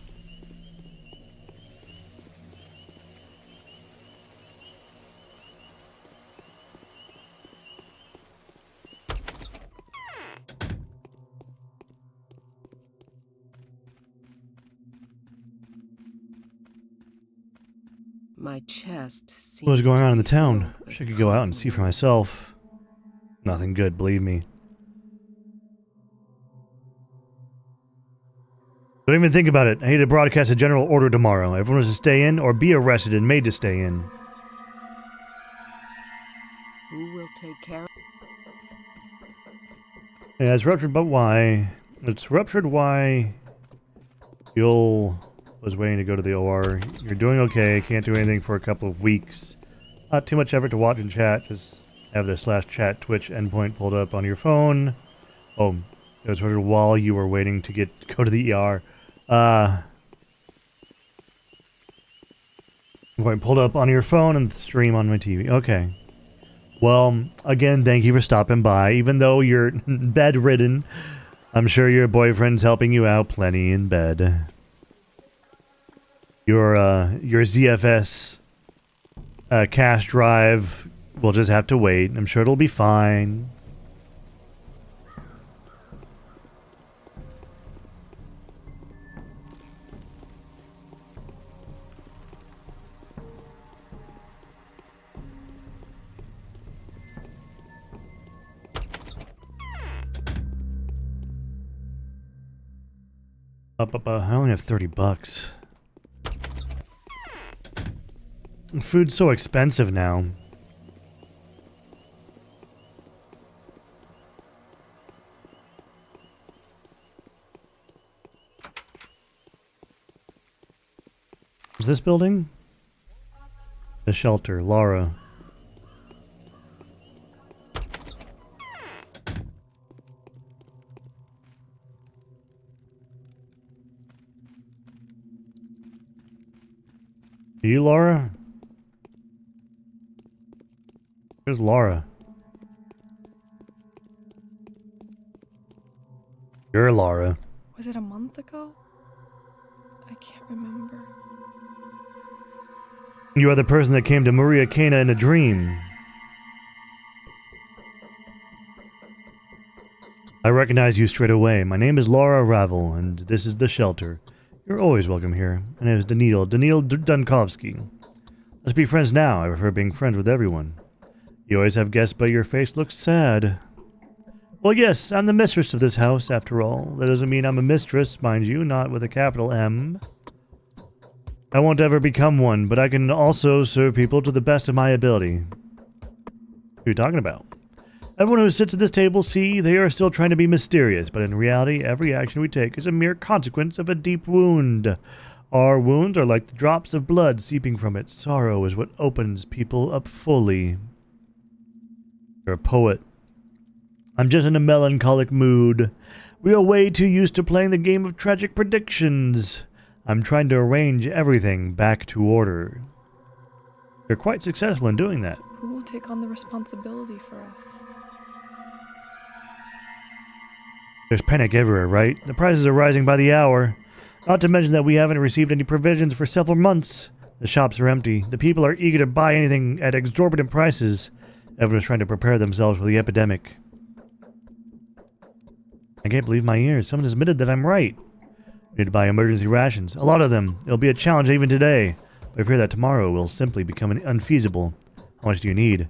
My chest seems What's going to on in the be town? filled Wish I with could go out and see for myself. Nothing good, believe me. Don't even think about it. I need to broadcast a general order tomorrow. Everyone is to stay in or be arrested and made to stay in. Who will take care of? Yeah, it's ruptured, but why? It's ruptured, why? Joel was waiting to go to the OR. You're doing okay. Can't do anything for a couple of weeks. Not too much effort to watch and chat. Just have the /chat Twitch endpoint pulled up on your phone. Oh, it was ruptured while you were waiting to go to the ER. Endpoint pulled up on your phone and stream on my TV. Okay. Well, again, thank you for stopping by. Even though you're bedridden, I'm sure your boyfriend's helping you out plenty in bed. Your ZFS cache drive will just have to wait. I'm sure it'll be fine. I only have $30. Food's so expensive now. Is this building? The shelter, Laura. Are you Laura? Where's Laura? You're Laura. Was it a month ago? I can't remember. You are the person that came to Maria Cana in a dream. I recognize you straight away. My name is Laura Ravel, and this is the shelter. You're always welcome here. My name is Daniil Dunkovsky. Let's be friends now. I prefer being friends with everyone. You always have guests, but your face looks sad. Well, yes, I'm the mistress of this house, after all. That doesn't mean I'm a mistress, mind you, not with a capital M. I won't ever become one, but I can also serve people to the best of my ability. What are you talking about? Everyone who sits at this table, see, they are still trying to be mysterious, but in reality, every action we take is a mere consequence of a deep wound. Our wounds are like the drops of blood seeping from it. Sorrow is what opens people up fully. You're a poet. I'm just in a melancholic mood. We are way too used to playing the game of tragic predictions. I'm trying to arrange everything back to order. You're quite successful in doing that. Who will take on the responsibility for us? There's panic everywhere, right? The prices are rising by the hour. Not to mention that we haven't received any provisions for several months. The shops are empty. The people are eager to buy anything at exorbitant prices. Everyone's trying to prepare themselves for the epidemic. I can't believe my ears. Someone has admitted that I'm right. We need to buy emergency rations. A lot of them. It'll be a challenge even today. But I fear that tomorrow will simply become unfeasible. How much do you need?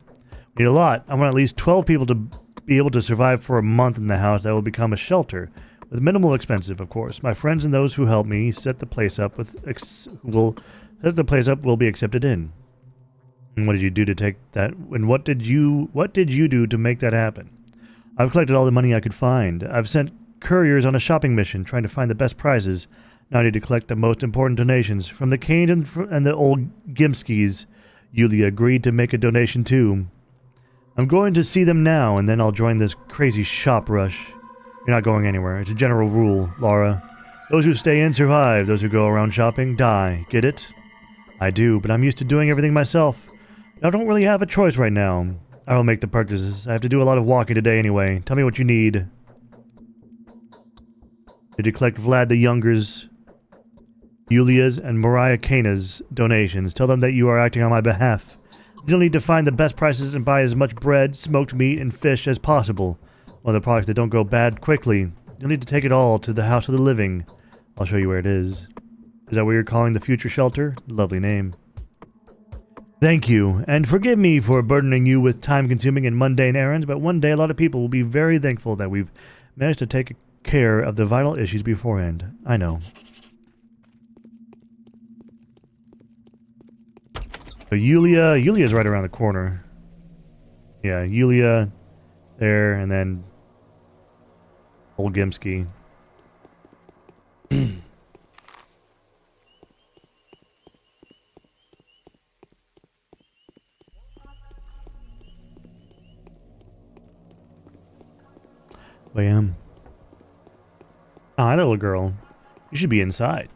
We need a lot. I want at least 12 people to be able to survive for a month in the house that will become a shelter. With minimal expenses, of course. My friends and those who help me set the place up will be accepted in. And what did you do to take that? And what did you do to make that happen? I've collected all the money I could find. I've sent couriers on a shopping mission, trying to find the best prizes. Now I need to collect the most important donations. From the Canes and the old Gimskis, Yulia agreed to make a donation too. I'm going to see them now, and then I'll join this crazy shop rush. You're not going anywhere. It's a general rule, Laura. Those who stay in survive. Those who go around shopping die. Get it? I do, but I'm used to doing everything myself. I don't really have a choice right now. I will make the purchases. I have to do a lot of walking today anyway. Tell me what you need. Did you collect Vlad the Younger's, Yulia's, and Mariah Kana's donations? Tell them that you are acting on my behalf. You'll need to find the best prices and buy as much bread, smoked meat, and fish as possible. One of the products that don't go bad quickly. You'll need to take it all to the House of the Living. I'll show you where it is. Is that what you're calling the future shelter? Lovely name. Thank you, and forgive me for burdening you with time-consuming and mundane errands, but one day a lot of people will be very thankful that we've managed to take care of the vital issues beforehand. I know. So Yulia's right around the corner. Yeah, Yulia there, and then old Gimski. Bam. Oh, hi, little girl. You should be inside.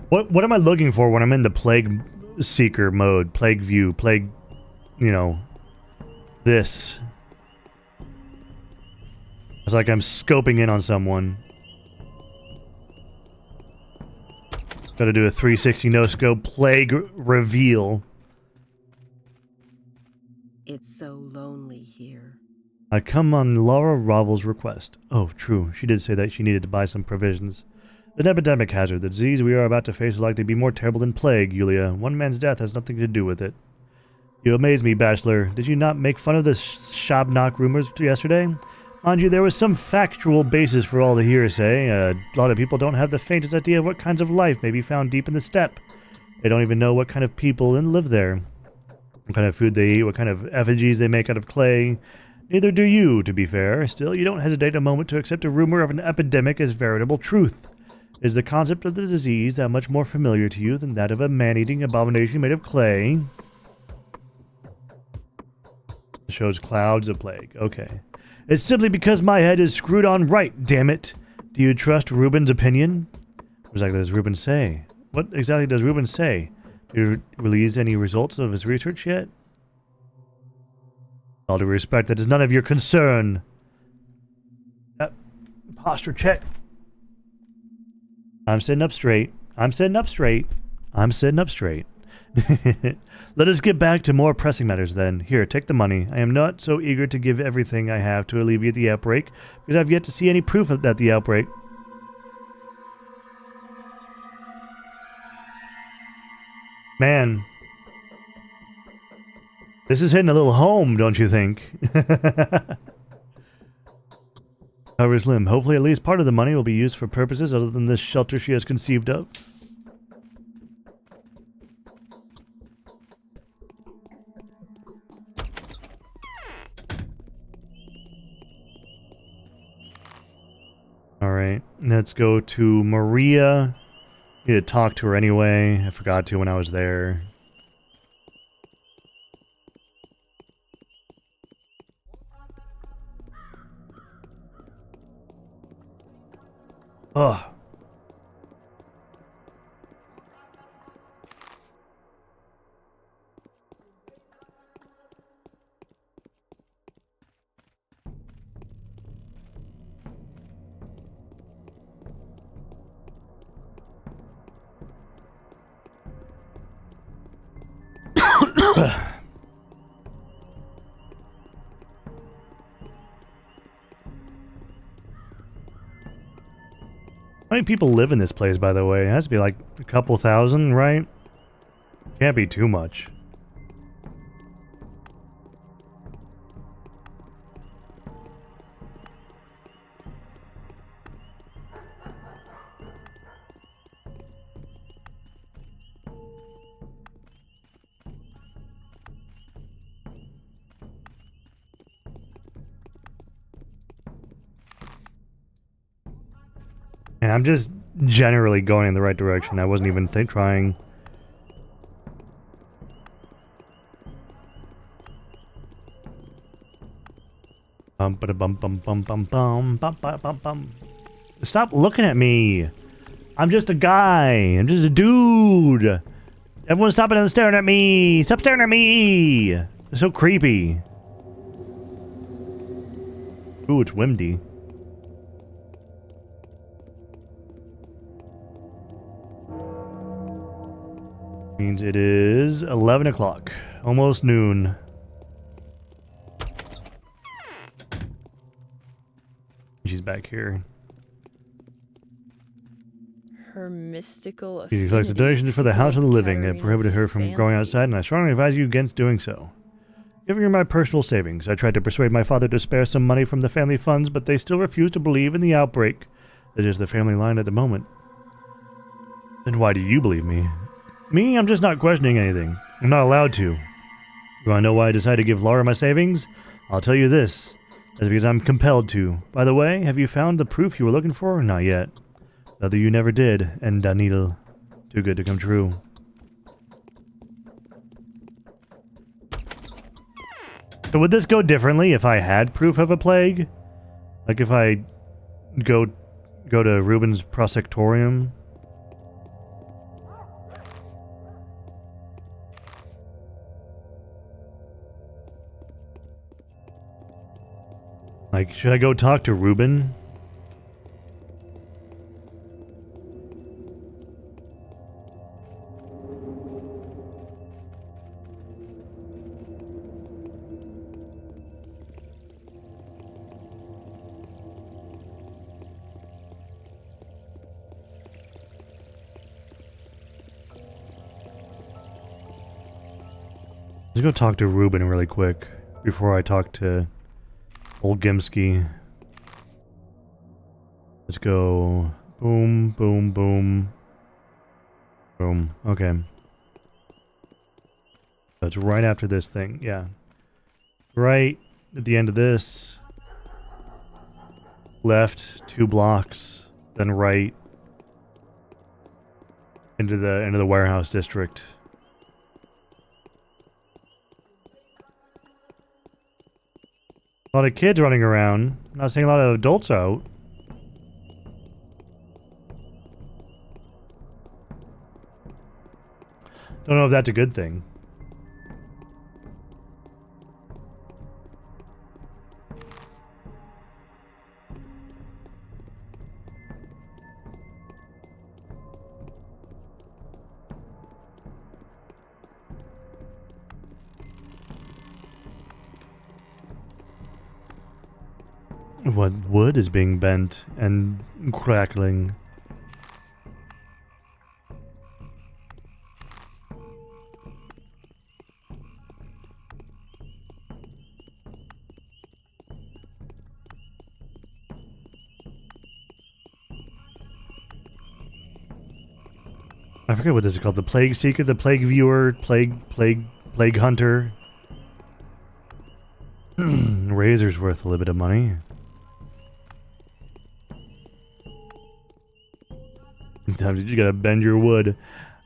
What am I looking for when I'm in the Plague Seeker mode? Plague View, Plague, you know, this. It's like I'm scoping in on someone. Gotta do a 360 no-scope Plague reveal. It's so lonely here. I come on Laura Ravel's request. Oh, true. She did say that she needed to buy some provisions. An epidemic hazard. The disease we are about to face is likely to be more terrible than plague, Yulia. One man's death has nothing to do with it. You amaze me, Bachelor. Did you not make fun of the Shabnock rumors yesterday? Mind you, there was some factual basis for all the hearsay. A lot of people don't have the faintest idea of what kinds of life may be found deep in the steppe. They don't even know what kind of people live there. What kind of food they eat, what kind of effigies they make out of clay. Neither do you, to be fair. Still, you don't hesitate a moment to accept a rumor of an epidemic as veritable truth. Is the concept of the disease that much more familiar to you than that of a man-eating abomination made of clay? It shows clouds of plague. Okay. It's simply because my head is screwed on right, damn it. Do you trust Ruben's opinion? What exactly does Ruben say? What exactly does Ruben say? Did he release any results of his research yet? All due respect, that is none of your concern. Posture check. I'm sitting up straight. I'm sitting up straight. I'm sitting up straight. Let us get back to more pressing matters then. Here, take the money. I am not so eager to give everything I have to alleviate the outbreak, because I've yet to see any proof of that the outbreak. Man. This is hitting a little home, don't you think? However slim. Hopefully at least part of the money will be used for purposes other than this shelter she has conceived of. Alright, let's go to Maria. Need to talk to her anyway. I forgot to when I was there. Ugh. How many people live in this place, by the way? It has to be like a couple thousand, right? Can't be too much. And I'm just generally going in the right direction. I wasn't even trying. Bum ba bum bum bum bum bum bum bum bum. Stop looking at me. I'm just a guy. I'm just a dude. Everyone's stopping and staring at me. Stop staring at me. It's so creepy. Ooh, it's windy. Means it is 11 o'clock. Almost noon. She's back here. Her mystical She collects a donation for the House of the Living. It prohibited her from going outside, and I strongly advise you against doing so. Giving her my personal savings, I tried to persuade my father to spare some money from the family funds, but they still refuse to believe in the outbreak. That is the family line at the moment. Then why do you believe me? Me? I'm just not questioning anything. I'm not allowed to. You want to know why I decided to give Laura my savings? I'll tell you this. That's because I'm compelled to. By the way, have you found the proof you were looking for? Not yet. Other you never did, and Danilo. Too good to come true. So would this go differently if I had proof of a plague? Like if I go to Ruben's prosectorium? Like, should I go talk to Ruben? Let's go talk to Ruben really quick before I talk to Old Gimsky. Let's go. Boom, boom, boom. Boom. Okay. That's right after this thing. Yeah. Right at the end of this. Left 2 blocks. Then right into the warehouse district. A lot of kids running around. Not seeing a lot of adults out. Don't know if that's a good thing. What wood is being bent and crackling? I forget what this is called. The Plague Seeker, the Plague Viewer, Plague Hunter. Razor's worth a little bit of money. Sometimes you gotta bend your wood.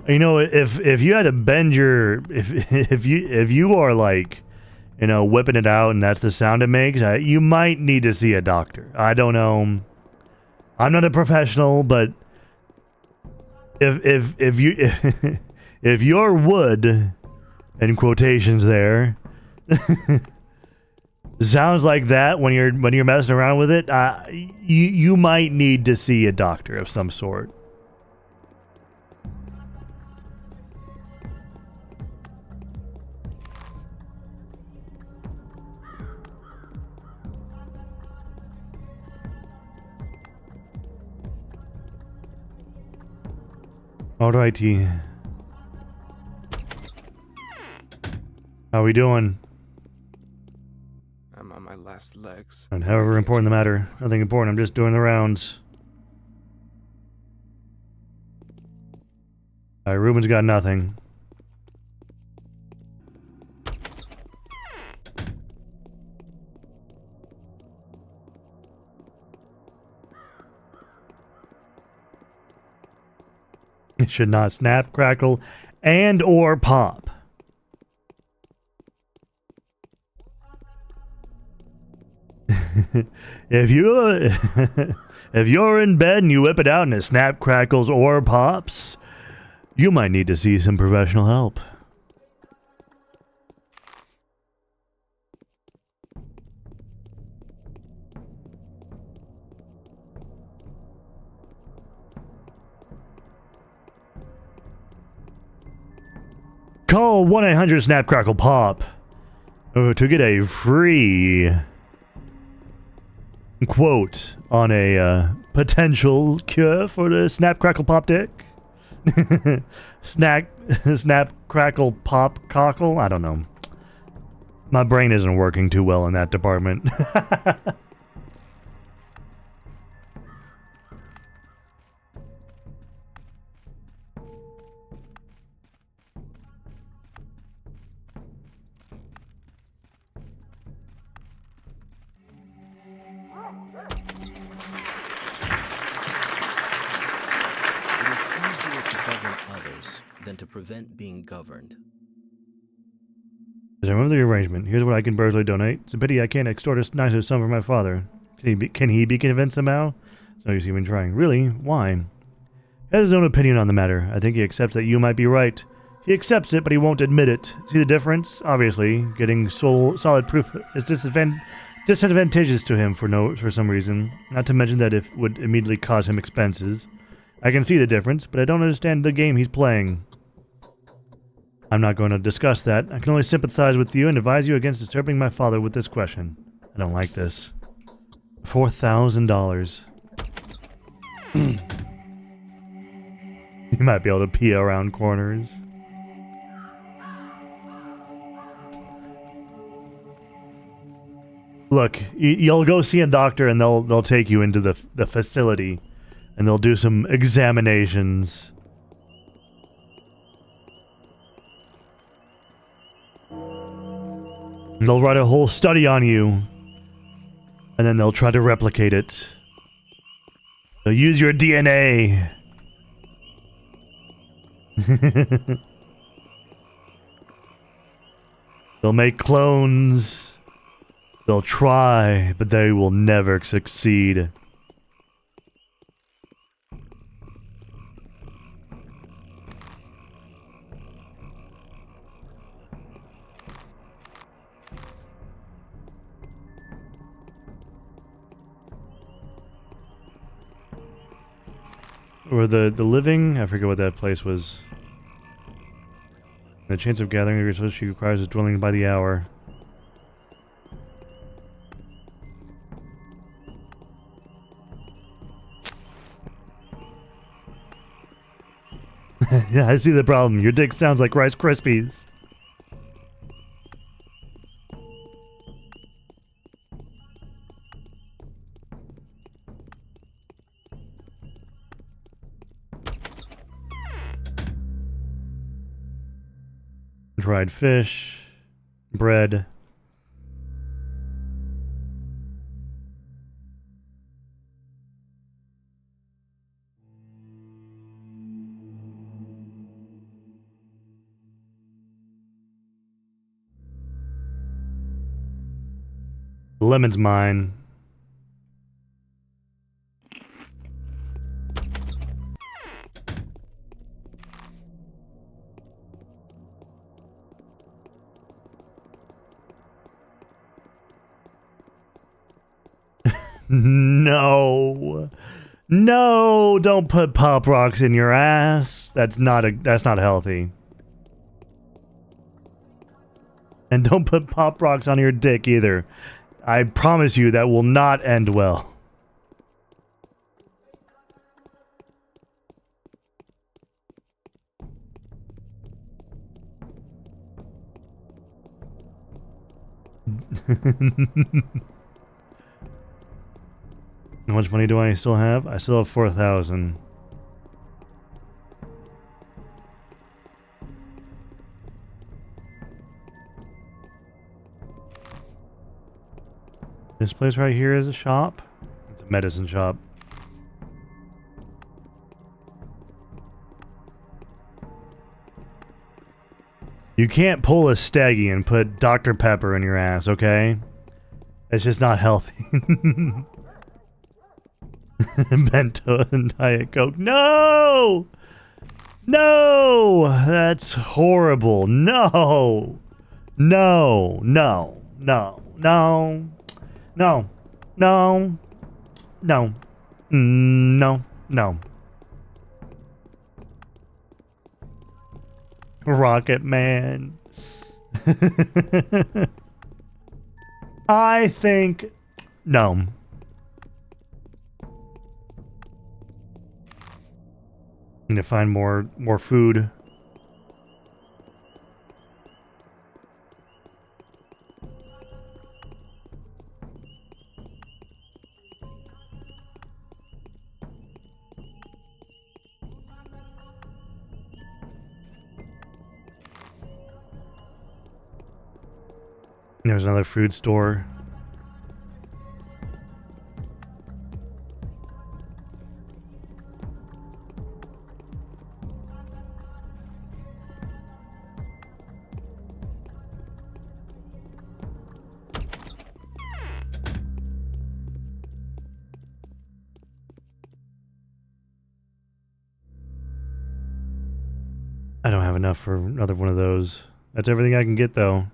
You know, if you had to bend your if you are like, you know, whipping it out and that's the sound it makes, you might need to see a doctor. I don't know. I'm not a professional, but if you if your wood, in quotations there, sounds like that when you're messing around with it, you might need to see a doctor of some sort. Alrighty. How we doing? I'm on my last legs. And however important the matter, nothing important, I'm just doing the rounds. Alright, Ruben's got nothing. It should not snap, crackle, and or pop. if you're in bed and you whip it out and it snap, crackles, or pops, you might need to see some professional help. Call 1-800-SNAP-CRACKLE-POP to get a free quote on a potential cure for the snap, crackle, pop dick. Snap, crackle, pop, cockle. I don't know. My brain isn't working too well in that department. Than to prevent being governed. As I remember the arrangement, here's what I can personally donate. It's a pity I can't extort a nicer sum from my father. Can he be convinced somehow? No use even trying. Really? Why? He has his own opinion on the matter. I think he accepts that you might be right. He accepts it, but he won't admit it. See the difference? Obviously, getting solid proof is disadvantageous to him for some reason. Not to mention that it would immediately cause him expenses. I can see the difference, but I don't understand the game he's playing. I'm not going to discuss that. I can only sympathize with you and advise you against disturbing my father with this question. I don't like this. $4,000. You might be able to pee around corners. Look, you'll go see a doctor and they'll take you into the facility and they'll do some examinations. They'll write a whole study on you, and then they'll try to replicate it. They'll use your DNA. They'll make clones. They'll try, but they will never succeed. Or the living, I forget what that place was. The chance of gathering the resources she requires is dwindling by the hour. Yeah, I see the problem. Your dick sounds like Rice Krispies. Dried fish, bread. Lemon's mine. No. No, don't put pop rocks in your ass. That's not healthy. And don't put pop rocks on your dick either. I promise you that will not end well. How much money do I still have? I still have 4,000. This place right here is a shop. It's a medicine shop. You can't pull a Staggy and put Dr. Pepper in your ass, okay? It's just not healthy. Bento and Diet Coke. No! No! That's horrible. No! No! No! No! No! No! No! No! No! No! Rocket Man. I think no. Need to find more food. There's another food store. I don't have enough for another one of those. That's everything I can get, though.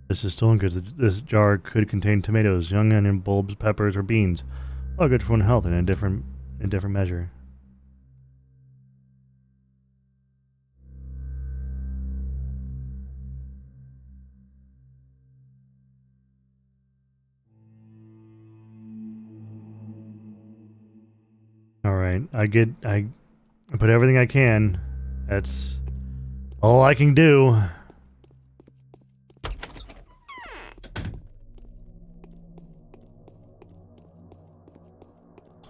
This is still good. This jar could contain tomatoes, young onion bulbs, peppers, or beans. All good for one health in a different measure. All right, I put everything I can. That's all I can do.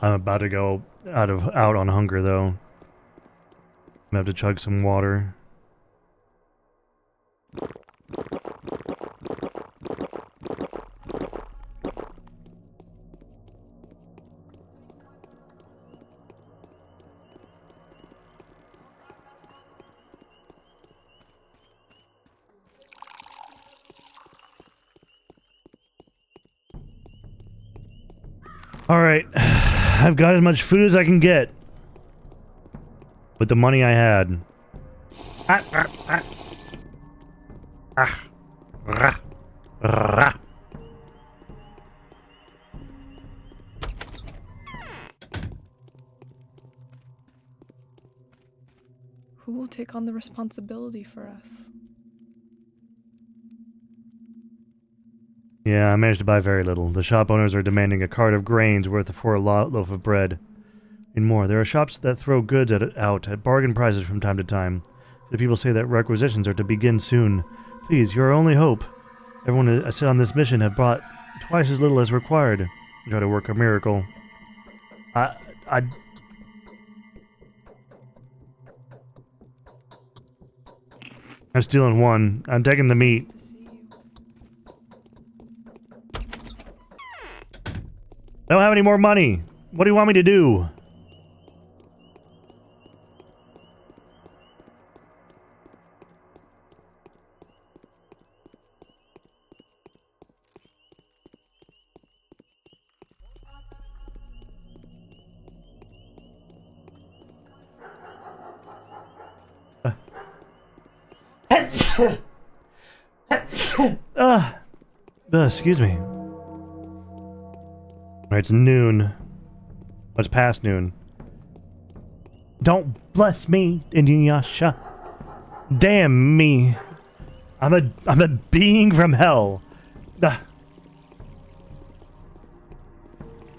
I'm about to go out on hunger though. I'm gonna have to chug some water. Alright, I've got as much food as I can get with the money I had. Who will take on the responsibility for us? Yeah, I managed to buy very little. The shop owners are demanding a cart of grains worth for a loaf of bread. And more, there are shops that throw goods out at bargain prices from time to time. The people say that requisitions are to begin soon. Please, your only hope. Everyone set on this mission have brought twice as little as required. Try to work a miracle. I'm stealing one. I'm taking the meat. I don't have any more money. What do you want me to do? Excuse me. It's noon. It's past noon. Don't bless me, Inuyasha. Damn me. I'm a being from hell.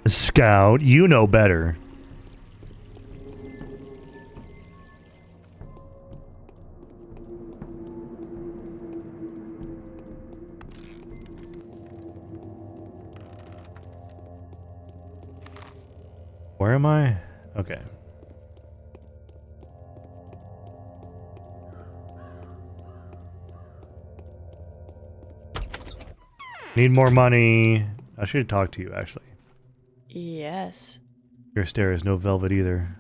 Scout, you know better. Where am I? Okay. Need more money. I should talk to you, actually. Yes. Your stare is no velvet either.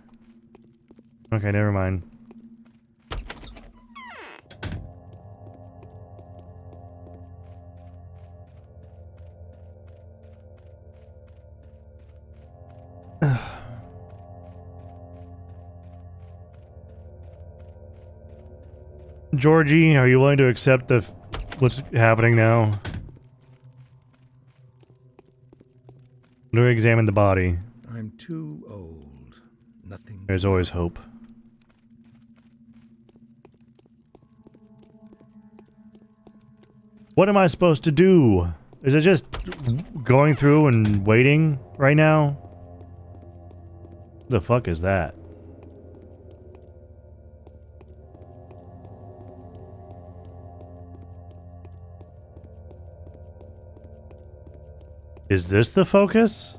Okay, never mind. Georgie, are you willing to accept what's happening now? I'm going to examine the body. I'm too old. Nothing. There's always hope. What am I supposed to do? Is it just going through and waiting right now? The fuck is that? Is this the focus?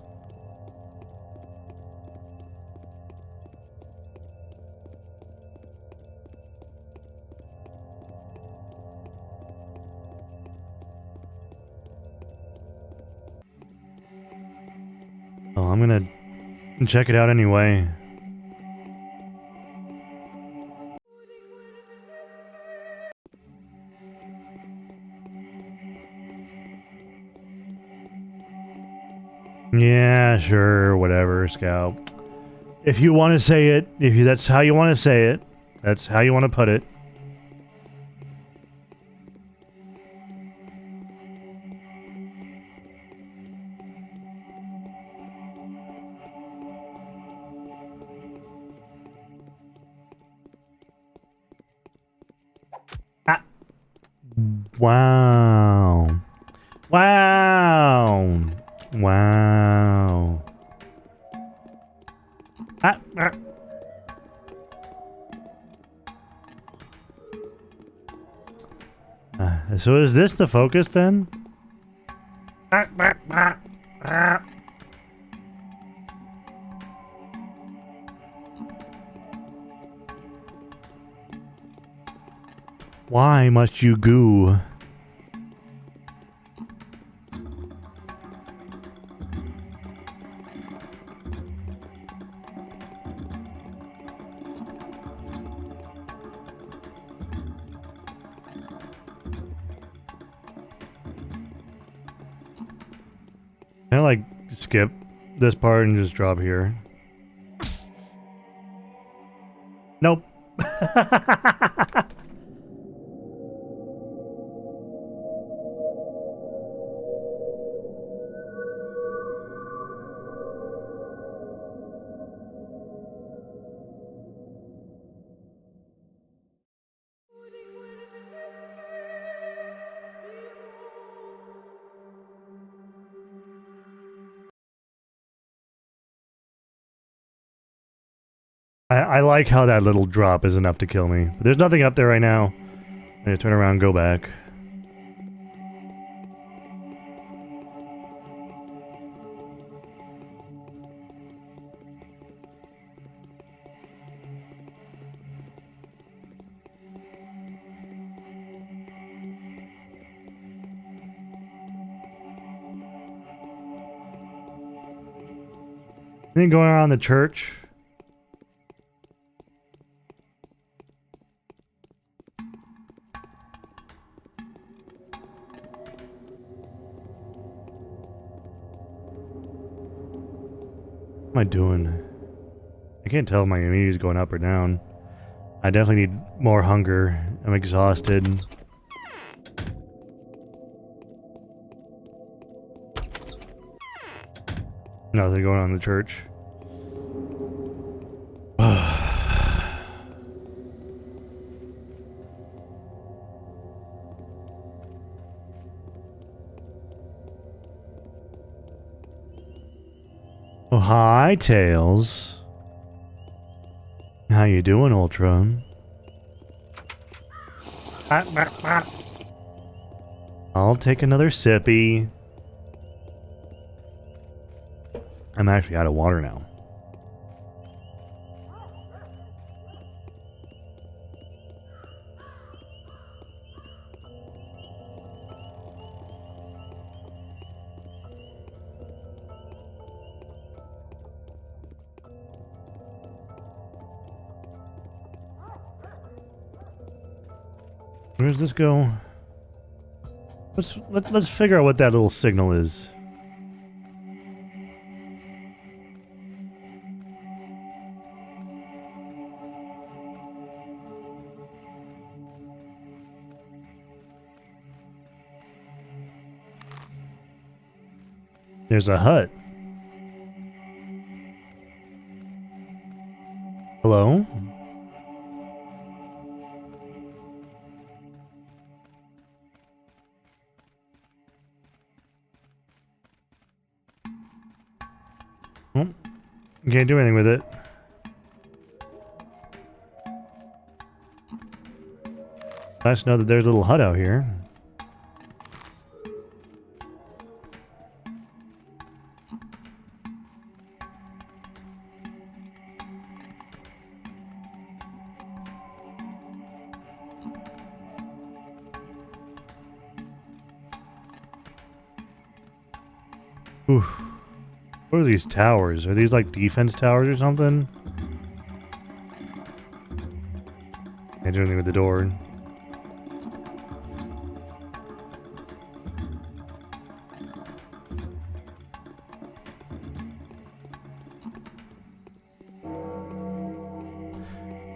Oh, I'm gonna check it out anyway. Yeah, sure, whatever, Scout. If you want to say it, that's how you want to say it, that's how you want to put it. Ah. Wow. Wow. Wow. Ah, ah. So is this the focus then? Ah, ah, ah, ah. Why must you goo? Can I like skip this part and just drop here? Nope. I like how that little drop is enough to kill me. But there's nothing up there right now. I'm gonna turn around and go back. Anything going on in the church? What am I doing? I can't tell if my immunity is going up or down. I definitely need more hunger. I'm exhausted. Nothing going on in the church. Oh, hi, Tails. How you doing, Ultron? I'll take another sippy. I'm actually out of water now. Where does this go? Let's figure out what that little signal is. There's a hut. Hello? Well, you can't do anything with it. Nice to know that there's a little hut out here. Oof. What are these towers? Are these like defense towers or something? Can't do anything with the door.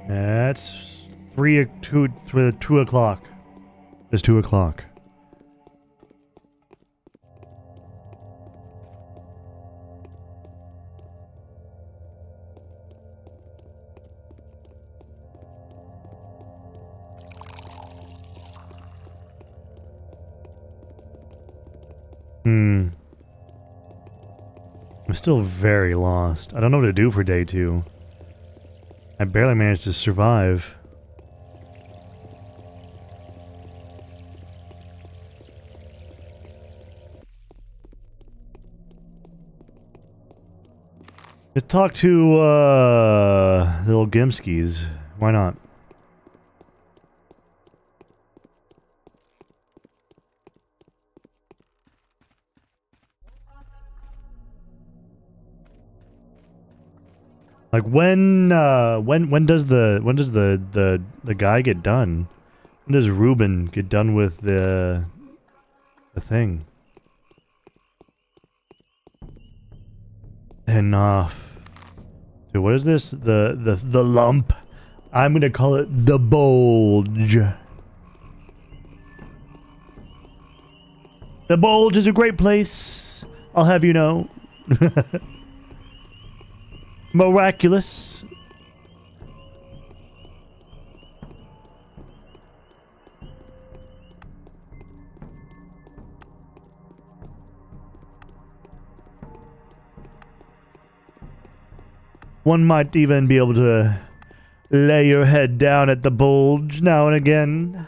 That's 2 o'clock. It's 2 o'clock. I'm still very lost. I don't know what to do for day 2. I barely managed to survive. To talk to, little Gimskis. Why not? Like when does the guy get done? When does Ruben get done with the thing? Enough. So what is this? The lump. I'm gonna call it the bulge. The bulge is a great place, I'll have you know. Miraculous. One might even be able to lay your head down at the bulge now and again.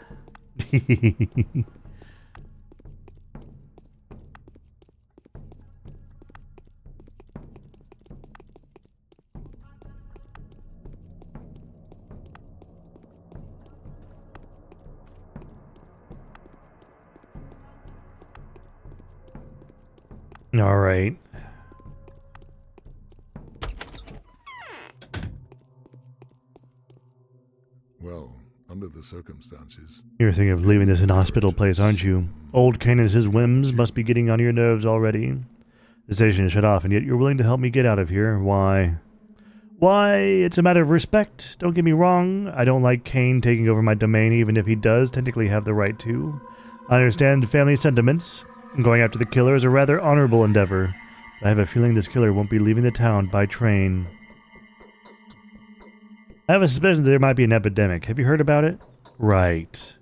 All right. Well, under the circumstances. You're thinking of leaving this inhospitable place, aren't you? Old Kane and his whims must be getting on your nerves already. The station is shut off, and yet you're willing to help me get out of here. Why? Why, it's a matter of respect. Don't get me wrong. I don't like Kane taking over my domain, even if he does technically have the right to. I understand family sentiments. Going after the killer is a rather honorable endeavor. I have a feeling this killer won't be leaving the town by train. I have a suspicion that there might be an epidemic. Have you heard about it? Right.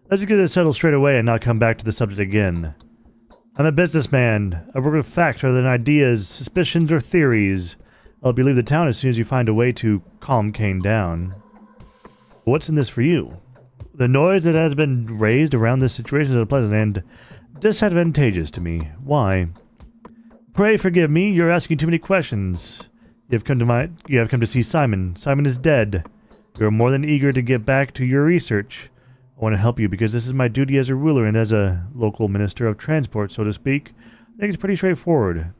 Let's get this settled straight away and not come back to the subject again. I'm a businessman. I work with facts rather than ideas, suspicions, or theories. I'll leave the town as soon as you find a way to calm Kane down. What's in this for you? The noise that has been raised around this situation is unpleasant and disadvantageous to me. Why? Pray forgive me, you're asking too many questions. You have come to see Simon. Simon is dead. You are more than eager to get back to your research. I want to help you because this is my duty as a ruler and as a local minister of transport, so to speak. I think it's pretty straightforward.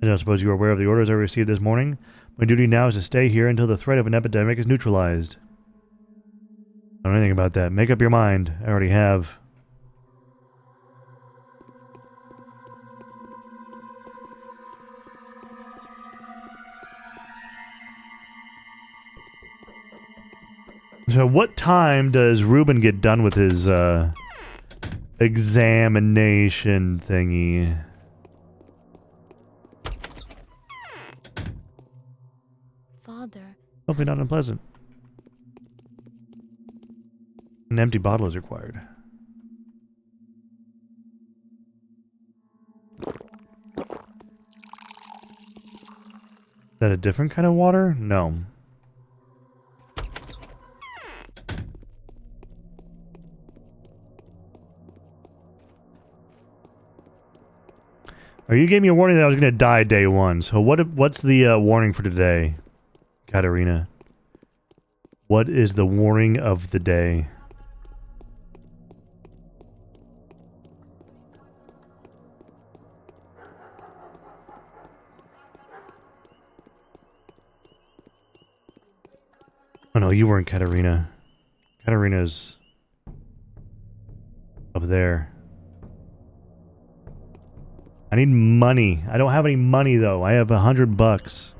I don't suppose you are aware of the orders I received this morning. My duty now is to stay here until the threat of an epidemic is neutralized. I don't know anything about that. Make up your mind. I already have. So what time does Ruben get done with his examination thingy? Father. Hopefully not unpleasant. An empty bottle is required. Is that a different kind of water? No. Or you gave me a warning that I was going to die day one. So what's the warning for today, Katarina? What is the warning of the day? Oh no, you weren't Katarina. Katarina's up there. I need money. I don't have any money though. I have $100.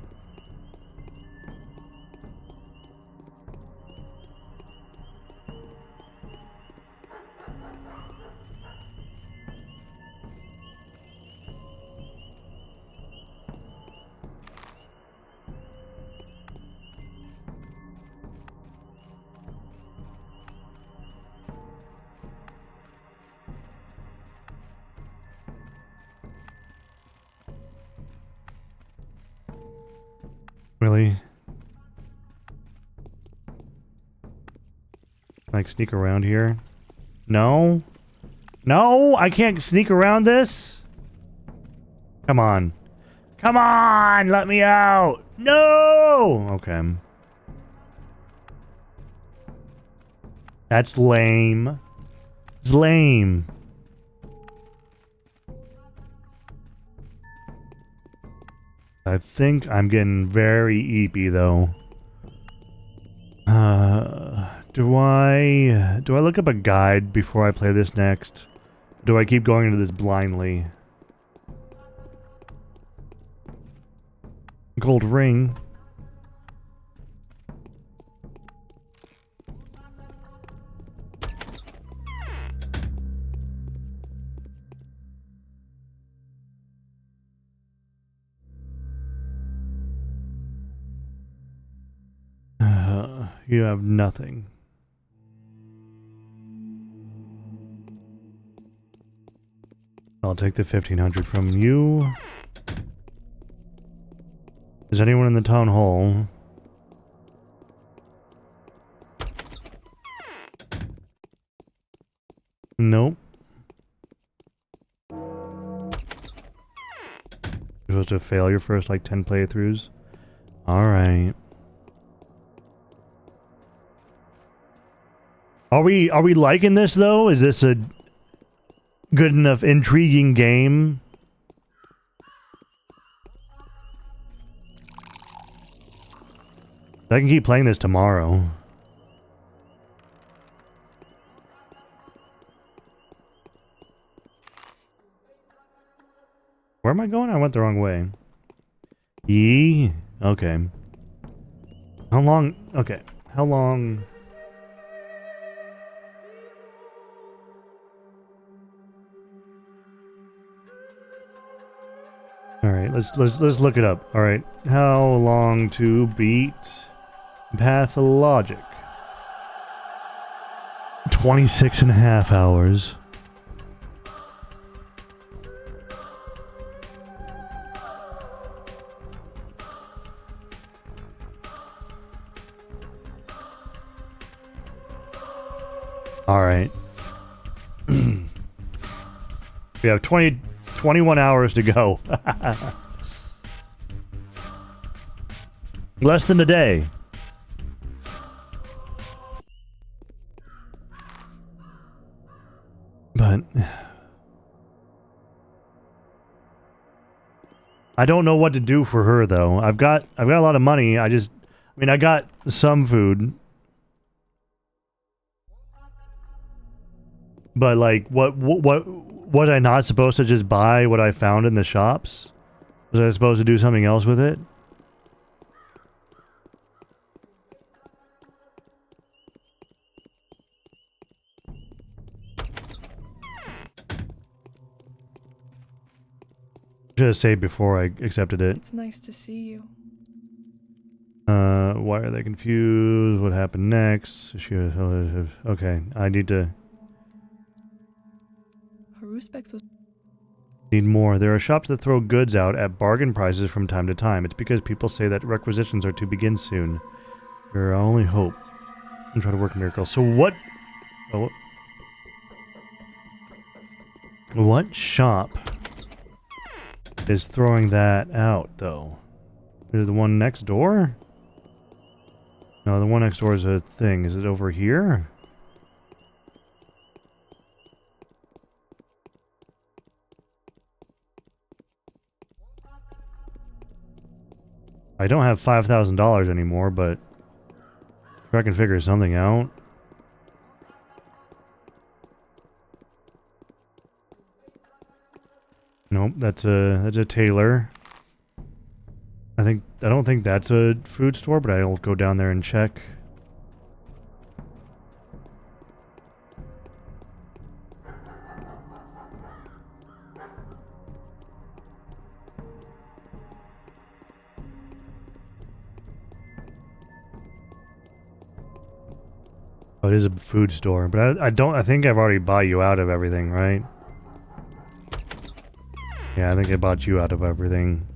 Really? Like sneak around here? No? No, I can't sneak around this? Come on. Come on, let me out. No! Okay. That's lame. It's lame. I think I'm getting very eepy though. Do I look up a guide before I play this next? Do I keep going into this blindly? Gold ring. You have nothing. I'll take the 1500 from you. Is anyone in the town hall? Nope. You're supposed to fail your first like 10 playthroughs. Alright. Are we liking this though? Is this a good enough intriguing game? I can keep playing this tomorrow. Where am I going? I went the wrong way. E? Okay. How long? Okay. How long? All right, let's look it up. All right. How long to beat Pathologic? 26.5 hours. All right. We have 21 hours to go. Less than a day. But I don't know what to do for her though. I've got a lot of money. I mean I got some food. But like what was I not supposed to just buy what I found in the shops? Was I supposed to do something else with it? Should have saved before I accepted it. It's nice to see you. Why are they confused? What happened next? Okay, I need to... Haruspex was... Need more. There are shops that throw goods out at bargain prices from time to time. It's because people say that requisitions are to begin soon. Your only hope. I'm trying to work a miracle. So what... Oh, what shop is throwing that out, though? Is it the one next door? No, the one next door is a thing. Is it over here? I don't have $5,000 anymore, but if I can figure something out. Nope, that's a tailor. I don't think that's a food store, but I'll go down there and check. Oh, it is a food store, but I think I've already bought you out of everything, right? Yeah, I think I bought you out of everything.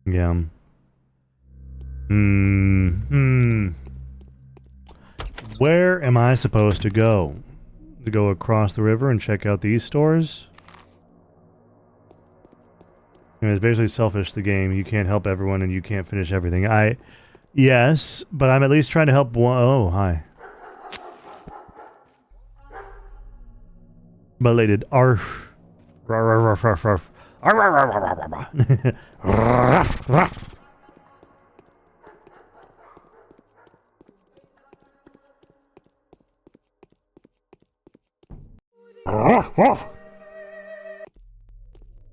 Yeah. Where am I supposed to go? To go across the river and check out these stores? I mean, it's basically selfish, the game. You can't help everyone and you can't finish everything. Yes, but I'm at least trying to help one. Oh, hi. Belated arf. Ruff, ruff, ruff. Ruff, ruff.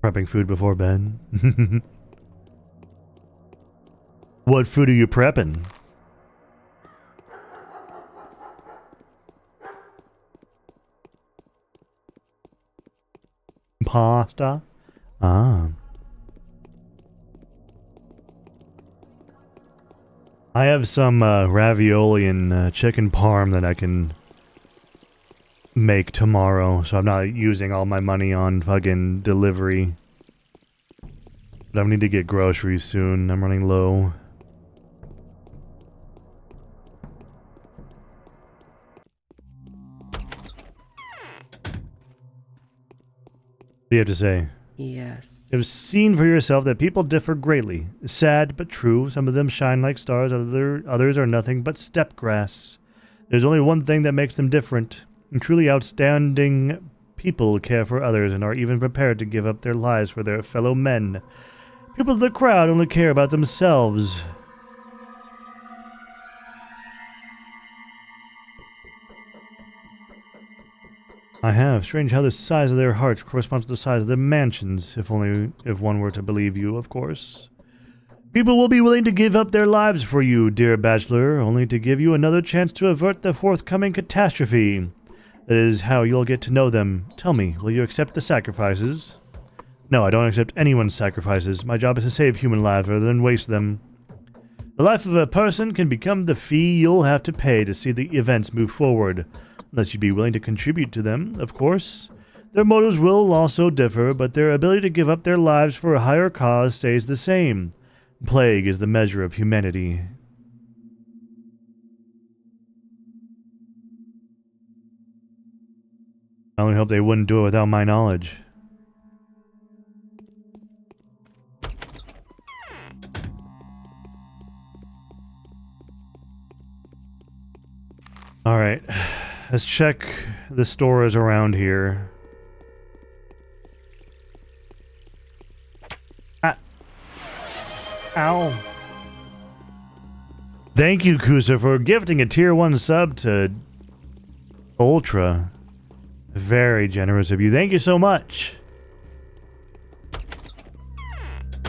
Prepping food before bed. What food are you prepping? Pasta? Ah. I have some ravioli and chicken parm that I can make tomorrow, so I'm not using all my money on fucking delivery. But I need to get groceries soon. I'm running low. What do you have to say? Yes. You have seen for yourself that people differ greatly. Sad but true. Some of them shine like stars. Others are nothing but steppe grass. There's only one thing that makes them different. And truly outstanding people care for others and are even prepared to give up their lives for their fellow men. People of the crowd only care about themselves. I have. Strange how the size of their hearts corresponds to the size of their mansions, if one were to believe you, of course. People will be willing to give up their lives for you, dear bachelor, only to give you another chance to avert the forthcoming catastrophe. That is how you'll get to know them. Tell me, will you accept the sacrifices? No, I don't accept anyone's sacrifices. My job is to save human lives rather than waste them. The life of a person can become the fee you'll have to pay to see the events move forward. Unless you'd be willing to contribute to them, of course. Their motives will also differ, but their ability to give up their lives for a higher cause stays the same. Plague is the measure of humanity. I only hope they wouldn't do it without my knowledge. Alright, let's check the stores around here. Ah. Ow. Thank you, Kusa, for gifting a tier 1 sub to Ultra. Very generous of you. Thank you so much.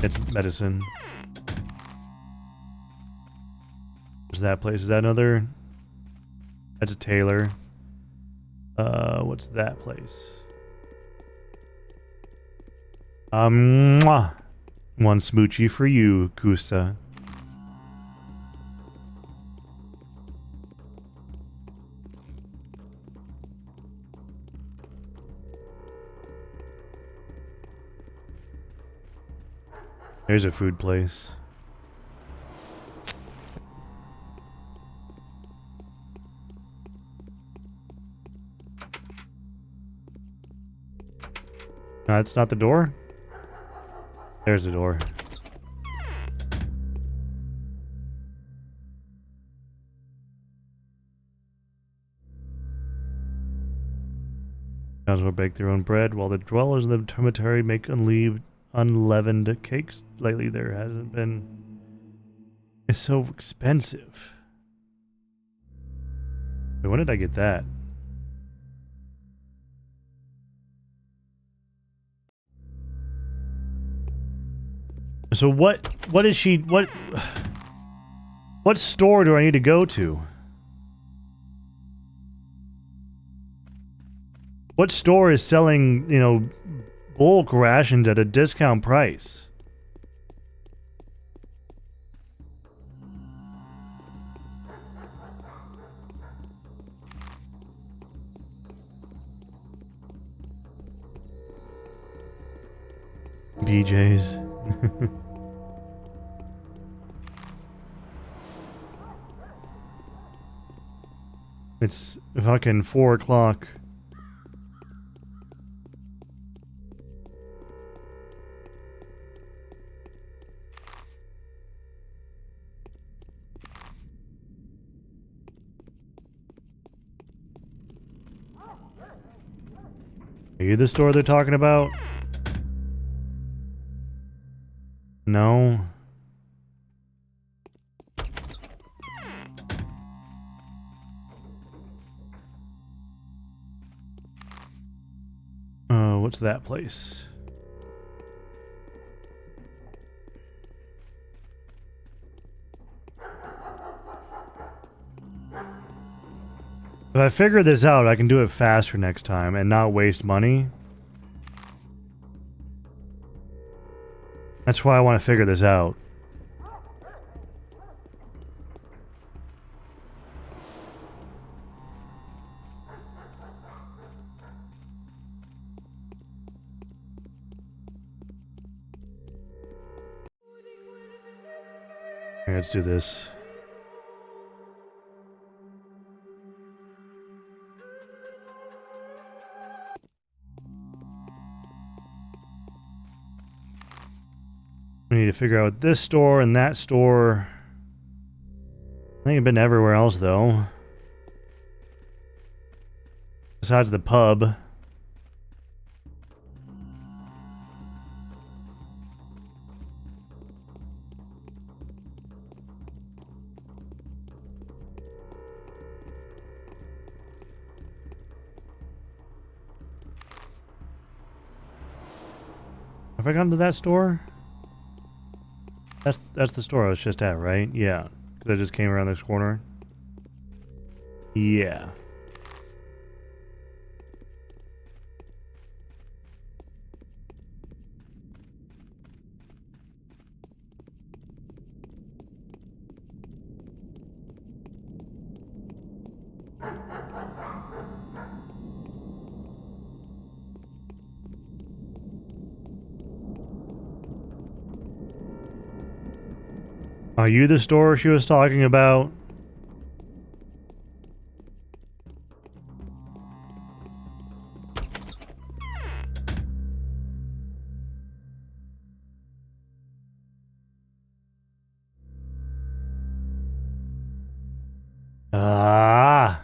It's medicine. Where's that place? Is that another? That's a tailor. What's that place? Mwah. One smoochie for you, Kusa. There's a food place. No, that's not the door. There's the door. Guys will bake their own bread, while the dwellers in the dormitory make unleavened cakes. Lately there hasn't been. It's so expensive. Wait, when did I get that? So what is she, what store do I need to go to? What store is selling, you know, bulk rations at a discount price? BJ's. It's fucking 4 o'clock. Are you the store they're talking about? No. What's that place? If I figure this out, I can do it faster next time and not waste money. That's why I want to figure this out. Here, let's do this. We need to figure out this store and that store. I think I've been everywhere else though. Besides the pub. Have I gone to that store? That's the store I was just at, right? Yeah. Because I just came around this corner. Yeah. Are you the store she was talking about? Ah.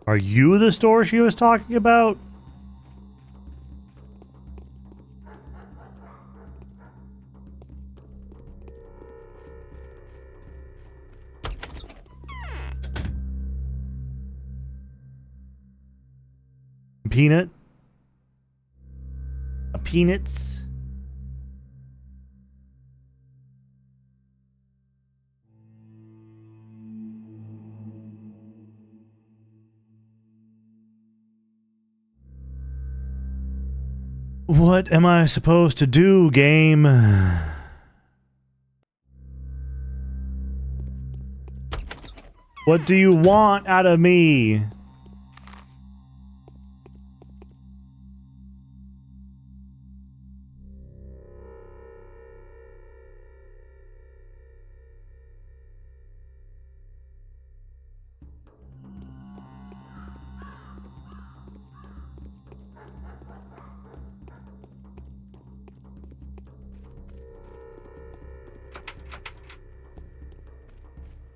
Are you the store she was talking about? Peanut? Peanuts? What am I supposed to do, game? What do you want out of me?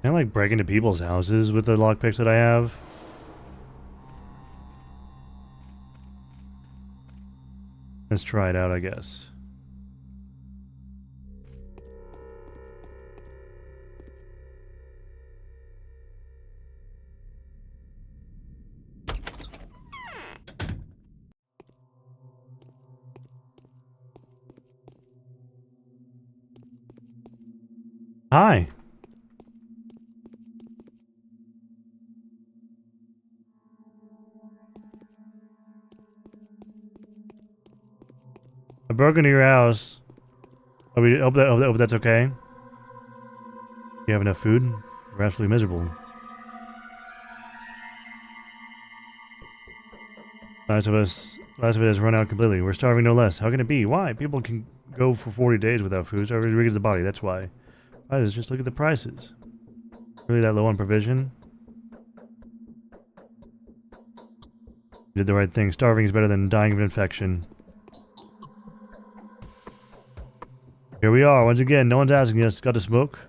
Can I like break into people's houses with the lockpicks that I have? Let's try it out, I guess. Hi. I broke into your house. Hope that's okay. You have enough food? We're absolutely miserable. Last of us has run out completely. We're starving no less. How can it be? Why? People can go for 40 days without food. Starving weakens the body. That's why. Right, just look at the prices. Really that low on provision? You did the right thing. Starving is better than dying of infection. Here we are, once again. No one's asking us. Got to smoke?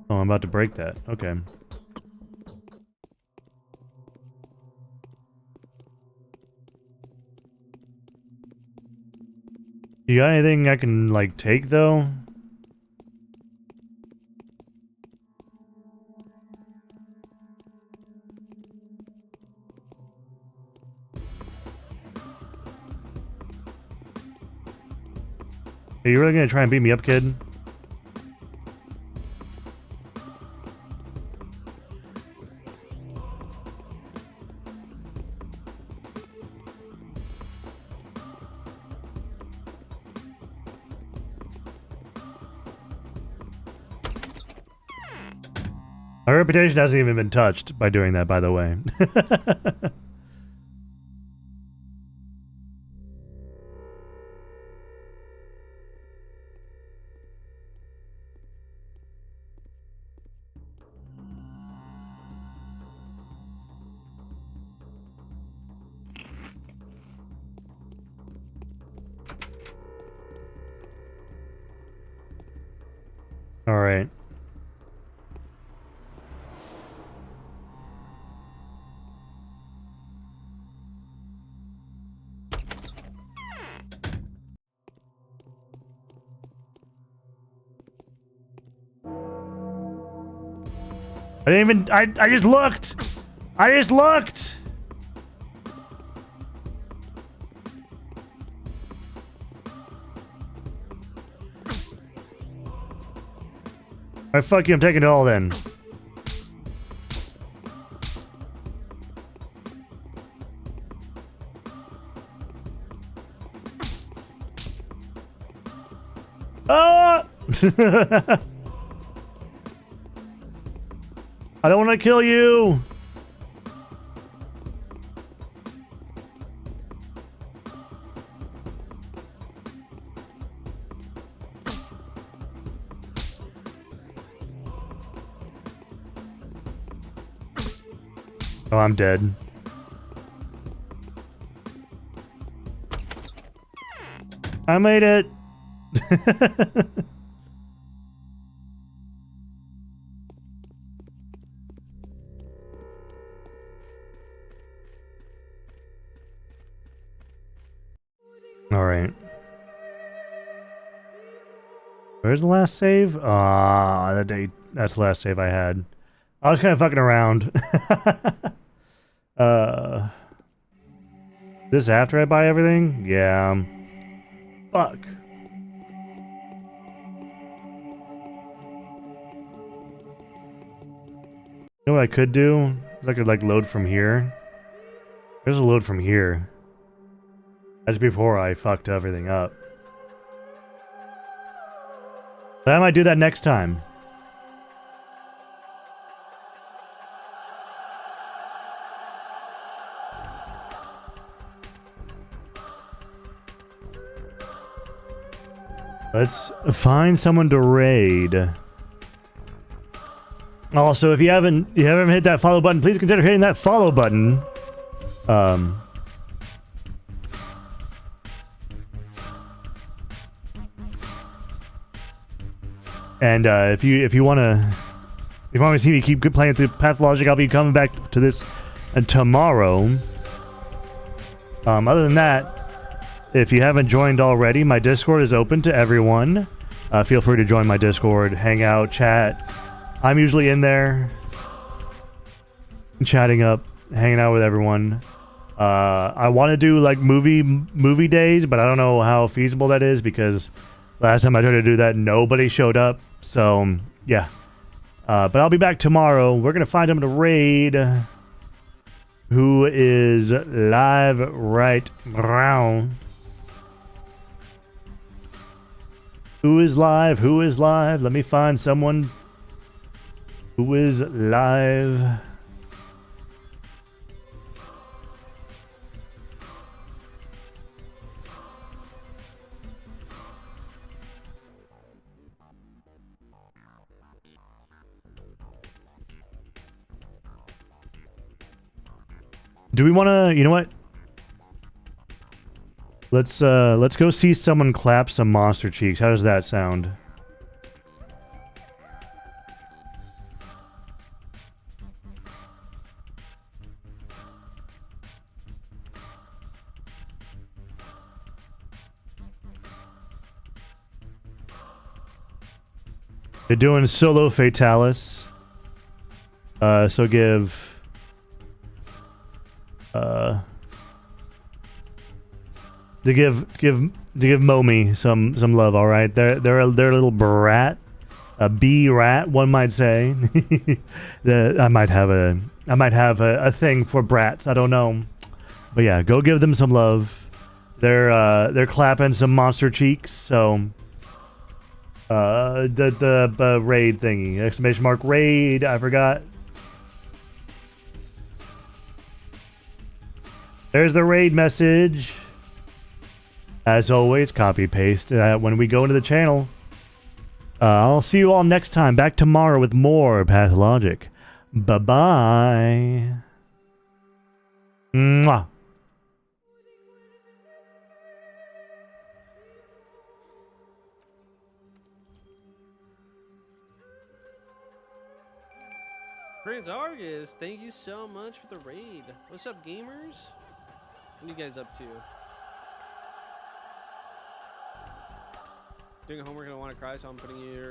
Oh, I'm about to break that. Okay. You got anything I can, like, take, though? Are you really gonna try and beat me up, kid? My reputation hasn't even been touched by doing that, by the way. All right. I didn't even. I just looked. I just looked. Alright, fuck you, I'm taking it all then. Ah! I don't want to kill you. Oh, I'm dead. I made it. All right. Where's the last save? Ah, that's the last save I had. I was kind of fucking around. This after I buy everything? Yeah. Fuck. You know what I could do? I could like load from here. There's a load from here. That's before I fucked everything up. But I might do that next time. Let's find someone to raid. Also, if you haven't hit that follow button, please consider hitting that follow button. And if you want to see me keep playing through Pathologic, I'll be coming back to this tomorrow. Other than that, if you haven't joined already, my Discord is open to everyone. Feel free to join my Discord, hang out, chat. I'm usually in there, chatting up, hanging out with everyone. I want to do like movie days, but I don't know how feasible that is because last time I tried to do that, nobody showed up. So yeah, but I'll be back tomorrow. We're gonna find someone to raid who is live right now. Who is live? Who is live? Let me find someone who is live. Do we want to, you know what? Let's go see someone clap some monster cheeks. How does that sound? They're doing solo fatalis. So give to give Momi some love, all right? They're a little brat, a bee rat, one might say. I might have a thing for brats. I don't know, but yeah, go give them some love. They're clapping some monster cheeks. So The raid thingy. Exclamation mark raid. I forgot. There's the raid message. As always, copy paste when we go into the channel. I'll see you all next time. Back tomorrow with more Pathologic. Bye-bye. Mwah. Prince Argus, thank you so much for the raid. What's up, gamers? What are you guys up to? Doing homework and I want to cry, so I'm putting your